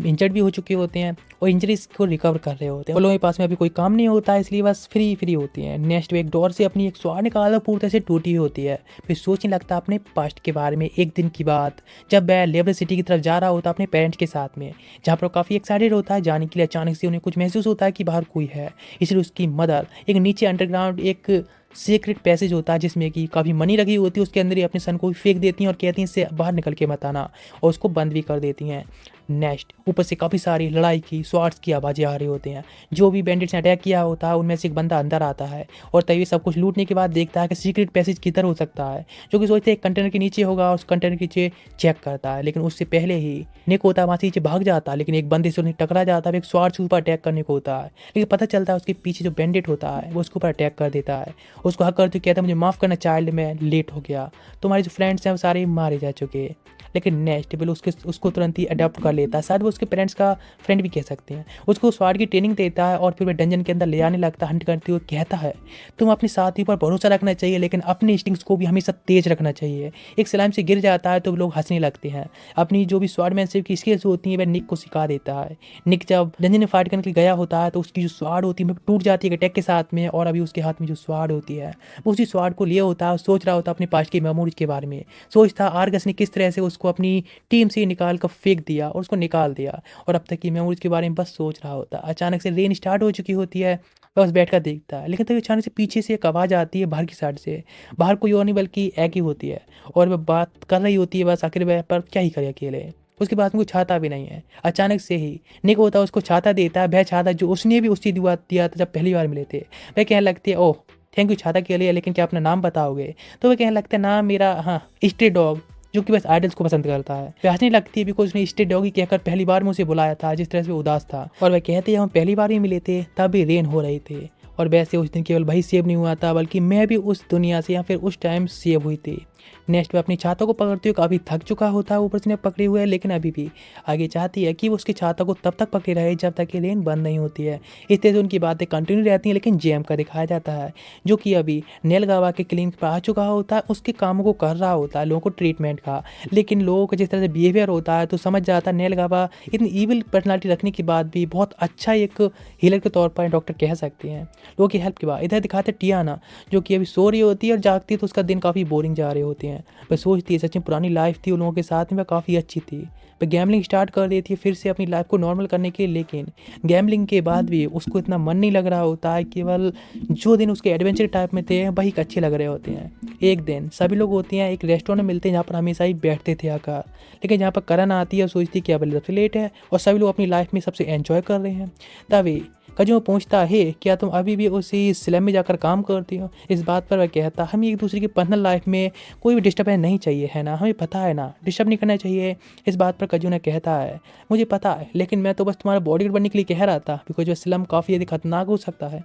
इंजर्ड भी हो चुके होते हैं और इंजरीज को रिकवर कर रहे होते हैं। उन लोगों के पास में अभी कोई काम नहीं होता है, इसलिए बस फ्री होती हैं। नेक्स्ट एक डोर से अपनी एक स्वार निकाल पूरी तरह से टूटी हुई होती है। फिर सोचने लगता अपने पास्ट के बारे में, एक दिन की बात जब वह लेबर सिटी की तरफ जा रहा होता अपने पेरेंट्स के साथ में, जहाँ पर काफ़ी एक्साइटेड होता है जाने के लिए। अचानक से उन्हें कुछ महसूस होता है कि बाहर कोई है, इसलिए उसकी मदर एक नीचे अंडरग्राउंड एक सीक्रेट पैसेज होता है जिसमें कि काफ़ी मनी रखी होती है, उसके अंदर ही अपने सन को फेंक देती हैं और कहती हैं इससे बाहर निकल के मत आना, और उसको बंद भी कर देती हैं। नेक्स्ट ऊपर से काफ़ी सारी लड़ाई की स्वार्ट्स की आवाज़ें आ रही होती हैं। जो भी बैंडिट्स ने अटैक किया होता है उनमें से एक बंदा अंदर आता है और तभी सब कुछ लूटने के बाद देखता है कि सीक्रेट पैसेज किधर हो सकता है, जो कि सोचते हैं एक कंटेनर के नीचे होगा और उस कंटेनर के नीचे चेक करता है। लेकिन उससे पहले ही निक होता है वहाँ से नीचे भाग जाता है, लेकिन एक बंदे से उन्हें टकरा जाता है, एक स्वार्ट्स के ऊपर अटैक करने को होता है। लेकिन पता चलता है उसके पीछे जो बैंडिट होता है वो उसके ऊपर अटैक कर देता है। उसको हक करते कहता है मुझे माफ़ करना चाइल्ड, मैं लेट हो गया, तुम्हारे जो फ्रेंड्स हैं वो सारे मारे जा चुके। लेकिन नेक्स्ट बिल उसको तुरंत ही अडॉप्ट कर लेता है, शायद वो उसके पेरेंट्स का फ्रेंड भी कह सकते हैं। उसको स्वाड की ट्रेनिंग देता है और फिर वह डंजन के अंदर ले आने लगता है हंट करते हुए। कहता है तुम अपने साथी पर भरोसा रखना चाहिए, लेकिन अपने इंस्टिंक्ट्स को भी हमेशा तेज रखना चाहिए। एक स्लाइम से गिर जाता है तो लोग हंसने लगते हैं। अपनी जो भी स्वॉर्डमैनशिप की स्किल्स होती हैं वह निक को सिखा देता है। निक जब डंजन में फाइट करने के लिए गया होता है तो उसकी जो स्वाड होती है वो टूट जाती है अटैक के साथ में, और अभी उसके हाथ में जो स्वाड होती है वो उसी स्वाड को लिया होता है। सोच रहा होता है अपने पास्ट की मेमोरीज के बारे में, सोचता आर्गस ने किस तरह से उसको अपनी टीम से निकाल कर फेंक दिया और उसको निकाल दिया, और अब तक की मेमोरीज के बारे में बस सोच रहा होता। अचानक से रेन स्टार्ट हो चुकी होती है, बस बैठकर देखता है। लेकिन तभी अचानक से पीछे से एक आवाज़ आती है बाहर की साइड से। बाहर कोई और नहीं बल्कि एक ही होती है और वह बात कर रही होती है, बस आखिर वह पर क्या ही करे अकेले। उसके पास में कोई छाता भी नहीं है। अचानक से ही निक होता है उसको छाता देता है, वह छाता जो उसने भी उसी दिया था जब पहली बार मिले थे। वह कहने लगती है ओह थैंक यू छाता के लिए, लेकिन क्या अपना नाम बताओगे? तो वह कहने लगता है नाम मेरा हाँ स्ट्रे डॉग, जो कि बस आइडल्स को पसंद करता है। वह हंसने लगती है बिकॉज उसने स्ट्रे डॉगी कहकर पहली बार में उसे बुलाया था जिस तरह से वो उदास था। और वह कहते हैं हम पहली बार ही मिले थे तब भी रेन हो रही थी, और वैसे उस दिन केवल वही सेव नहीं हुआ था बल्कि मैं भी उस दुनिया से या फिर उस टाइम सेव हुई थी। नेक्स्ट में अपनी छाता को पकड़ते हुए काफ़ी थक चुका होता है, ऊपर से पकड़े हुए है, लेकिन अभी भी आगे चाहती है कि वो उसकी छाता को तब तक पकड़े रहे जब तक कि रेन बंद नहीं होती है। इस तरह से उनकी बातें कंटिन्यू रहती हैं, लेकिन जेम का दिखाया जाता है जो कि अभी नेलगावा के क्लिनिक पर आ चुका होता है, उसके कामों को कर रहा होता है, लोगों को ट्रीटमेंट का। लेकिन लोगों का जिस तरह से बिहेवियर होता है तो समझ जाता है नेलगावा इतनी ईविल पर्सनालिटी रखने के बाद भी बहुत अच्छा एक हीलर के तौर पर डॉक्टर कह सकते हैं लोगों की हेल्प के बाद। इधर दिखाते टियाना जो कि अभी सो रही होती है और जागती है तो उसका दिन काफ़ी बोरिंग जा रहे होते हैं। वह सोचती है सच में पुरानी लाइफ थी उन लोगों के साथ में, वह काफ़ी अच्छी थी। वह गैम्बलिंग स्टार्ट कर देती है फिर से अपनी लाइफ को नॉर्मल करने के लिए, लेकिन गैम्बलिंग के बाद भी उसको इतना मन नहीं लग रहा होता है। केवल जो दिन उसके एडवेंचर टाइप में थे वही अच्छे लग रहे होते हैं। एक दिन सभी लोग होते हैं एक रेस्टोरेंट में मिलते हैं जहाँ पर हमेशा ही बैठते थे आकर, लेकिन जहाँ पर करण आती है और सोचती है कि अब सबसे लेट है और सभी लोग अपनी लाइफ में सबसे एंजॉय कर रहे हैं। तभी कजू पूछता है क्या तुम अभी भी उसी स्लम में जाकर काम करती हो? इस बात पर वह कहता हमें एक दूसरे की पर्सनल लाइफ में कोई भी डिस्टर्बेंस नहीं चाहिए है ना, हमें पता है ना डिस्टर्ब नहीं करना चाहिए। इस बात पर कजू ने कहता है मुझे पता है, लेकिन मैं तो बस तुम्हारा बॉडीगार्ड बनने के लिए कह रहा था बिकॉज वह स्लम काफ़ी ज़्यादा खतरनाक हो सकता है।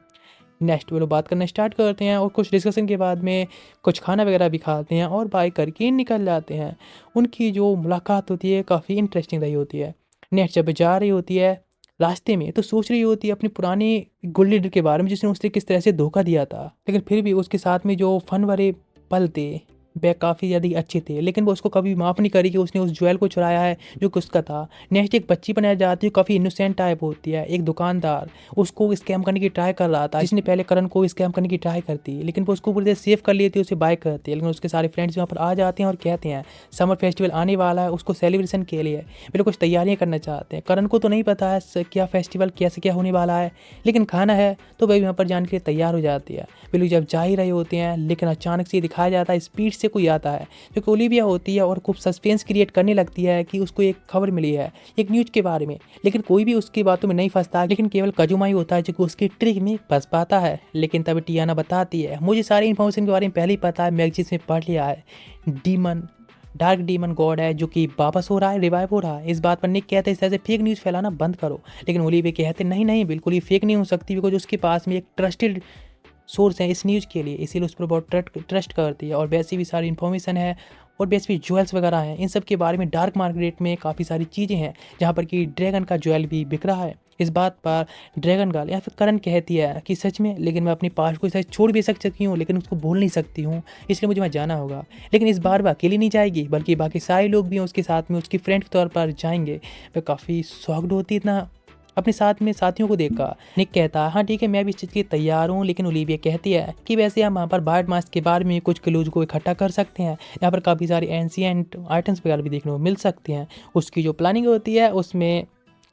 नेक्स्ट वो लोग बात करना स्टार्ट करते हैं और कुछ डिस्कशन के बाद में कुछ खाना वगैरह भी खाते हैं और बाय करके निकल जाते हैं। उनकी जो मुलाकात होती है काफ़ी इंटरेस्टिंग रही होती है। नेक्स्ट जब जा रही होती है रास्ते में तो सोच रही होती है अपनी पुरानी गोल्ड लीडर के बारे में जिसने उससे किस तरह से धोखा दिया था, लेकिन फिर भी उसके साथ में जो फन भरे पल थे वह काफ़ी ज़्यादा अच्छे थे, लेकिन वो उसको कभी माफ़ नहीं करी कि उसने उस ज्वेल को चुराया है जो कि उसका था। नेक्स्ट एक बच्ची बनाई जाती है, काफ़ी इनोसेंट टाइप होती है। एक दुकानदार उसको स्कैम करने की ट्राई कर रहा था, जिसने पहले करण को स्कैम करने की ट्राई करती है, लेकिन वो उसको पूरी तरह सेव कर लेती है, उसे बाय करती है। लेकिन उसके सारे फ्रेंड्स वहाँ पर आ जाते हैं और कहते हैं समर फेस्टिवल आने वाला है, उसको सेलिब्रेशन के लिए वे लोग कुछ तैयारियाँ करना चाहते हैं। करण को तो नहीं पता है क्या फेस्टिवल कैसे क्या होने वाला है, लेकिन खाना है तो वह वहाँ पर जाने के लिए तैयार हो जाती है। वे लोग जब जा ही रहे होते हैं, लेकिन अचानक से दिखाया जाता है स्पीड से कोई आता है जो कि ओलिविया होती है और खूब सस्पेंस क्रिएट करने लगती है कि उसको एक खबर मिली है एक न्यूज़ के बारे में। लेकिन कोई भी उसकी बातों में नहीं फंसता, लेकिन केवल कजुमा ही होता है जो कि उसकी ट्रिक में फंस पाता है। लेकिन तभी टियाना बताती है मुझे सारी इन्फॉर्मेशन के बारे में पहले ही पता है, मैगजीन्स में पढ़ लिया है। डीमन डार्क डीमन गॉड है जो कि वापस हो रहा है, रिवाइव हो रहा है। इस बात पर निक कहते हैं इस तरह से फेक न्यूज़ फैलाना बंद करो, लेकिन ओलिविया कहते नहीं नहीं बिल्कुल ये फेक नहीं हो सकती, बिकॉज उसके पास में एक ट्रस्टेड सोर्स है इस न्यूज़ के लिए, इसीलिए उस पर बहुत ट्रस्ट करती है। और वैसी भी सारी इन्फॉर्मेशन है और वैसे भी ज्वेल्स वगैरह हैं, इन सब के बारे में डार्क मार्केट में काफ़ी सारी चीज़ें हैं जहाँ पर कि ड्रैगन का ज्वेल भी बिक रहा है। इस बात पर ड्रैगन गर्ल या फिर करण कहती है कि सच में, लेकिन मैं अपनी पास्ट को शायद छोड़ भी सकती हूँ, लेकिन उसको भूल नहीं सकती हूँ, इसलिए मुझे वहाँ जाना होगा। लेकिन इस बार वह अकेली नहीं जाएगी, बल्कि बाकी सारे लोग भी हैं उसके साथ में, उसकी फ्रेंड के तौर पर जाएंगे। वह काफ़ी शॉक्ड होती है इतना अपने साथ में साथियों को देखा। निक कहता है हाँ ठीक है मैं भी इस चीज़ के लिए तैयार हूँ, लेकिन ओलिविया कहती है कि वैसे हम वहाँ पर बार्ड मास्क के बारे में कुछ क्लूज को इकट्ठा कर सकते हैं, यहाँ पर काफ़ी सारे एंशिएंट आइटम्स वगैरह भी देखने को मिल सकते हैं। उसकी जो प्लानिंग होती है उसमें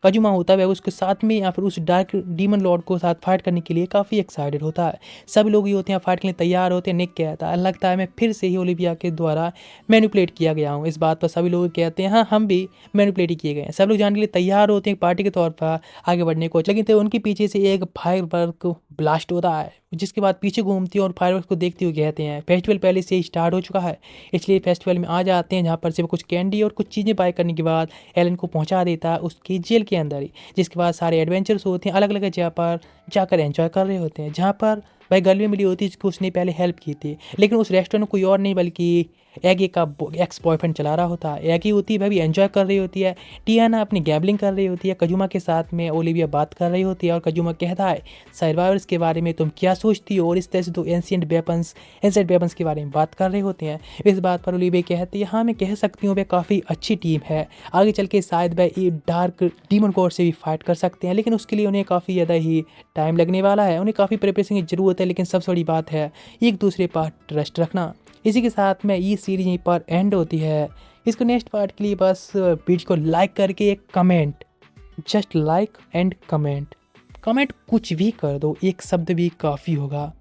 कजुमा होता है उसके साथ में या फिर उस डार्क डीमन लॉर्ड को साथ फाइट करने के लिए काफ़ी एक्साइटेड होता है। सब लोग ये होते हैं फाइट के लिए तैयार होते हैं। निक कहता है लगता है मैं फिर से ही ओलिविया के द्वारा मैनिपुलेट किया गया हूँ। इस बात पर सभी लोग कहते हैं हाँ हम भी मैनिपुलेट ही किए गए हैं। सब लोग जाने के लिए तैयार होते हैं पार्टी के तौर पर आगे बढ़ने को, लेकिन तो उनके पीछे से एक फायरवर्क ब्लास्ट होता है, जिसके बाद पीछे घूमती है और फायरवर्क को देखते हुए कहते हैं फेस्टिवल पहले से ही स्टार्ट हो चुका है, इसलिए फेस्टिवल में आ जाते हैं। जहाँ पर से वो कुछ कैंडी और कुछ चीज़ें बाय करने के बाद एलन को पहुँचा देता है उसकी जेल के अंदर ही, जिसके बाद सारे एडवेंचर्स होते हैं अलग अलग जगह पर जाकर एंजॉय कर रहे होते हैं। जहाँ पर भाई गर्ल में मिली होती है जिसको उसने पहले हेल्प की थी, लेकिन उस रेस्टोरेंट में कोई और नहीं बल्कि एगी का एक्स बॉयफ्रेंड चला रहा होता है। एगी होती है भाई भी एंजॉय कर रही होती है, टियाना अपनी गैम्बलिंग कर रही होती है, कजुमा के साथ में ओलिविया बात कर रही होती है और कजुमा कहता है सर्वाइवर्स के बारे में तुम क्या सोचती हो, और इस तरह से तो एंशिएंट वेपन्स के बारे में बात कर रहे होते हैं। इस बात पर ओलिविया कहती है हाँ मैं कह सकती हूँ वह काफ़ी अच्छी टीम है, आगे चल के शायद वह डार्क डीमन गॉड से भी फाइट कर सकते हैं, लेकिन उसके लिए उन्हें काफ़ी ज़्यादा ही टाइम लगने वाला है, उन्हें काफ़ी प्रिपरेशन की ज़रूरत है। लेकिन सबसे बड़ी बात है एक दूसरे पर ट्रस्ट रखना। इसी के साथ में ये सीरीज यहीं पर एंड होती है। इसको नेक्स्ट पार्ट के लिए बस वीडियो को लाइक करके एक comment, just like and comment कुछ भी कर दो, एक शब्द भी काफ़ी होगा।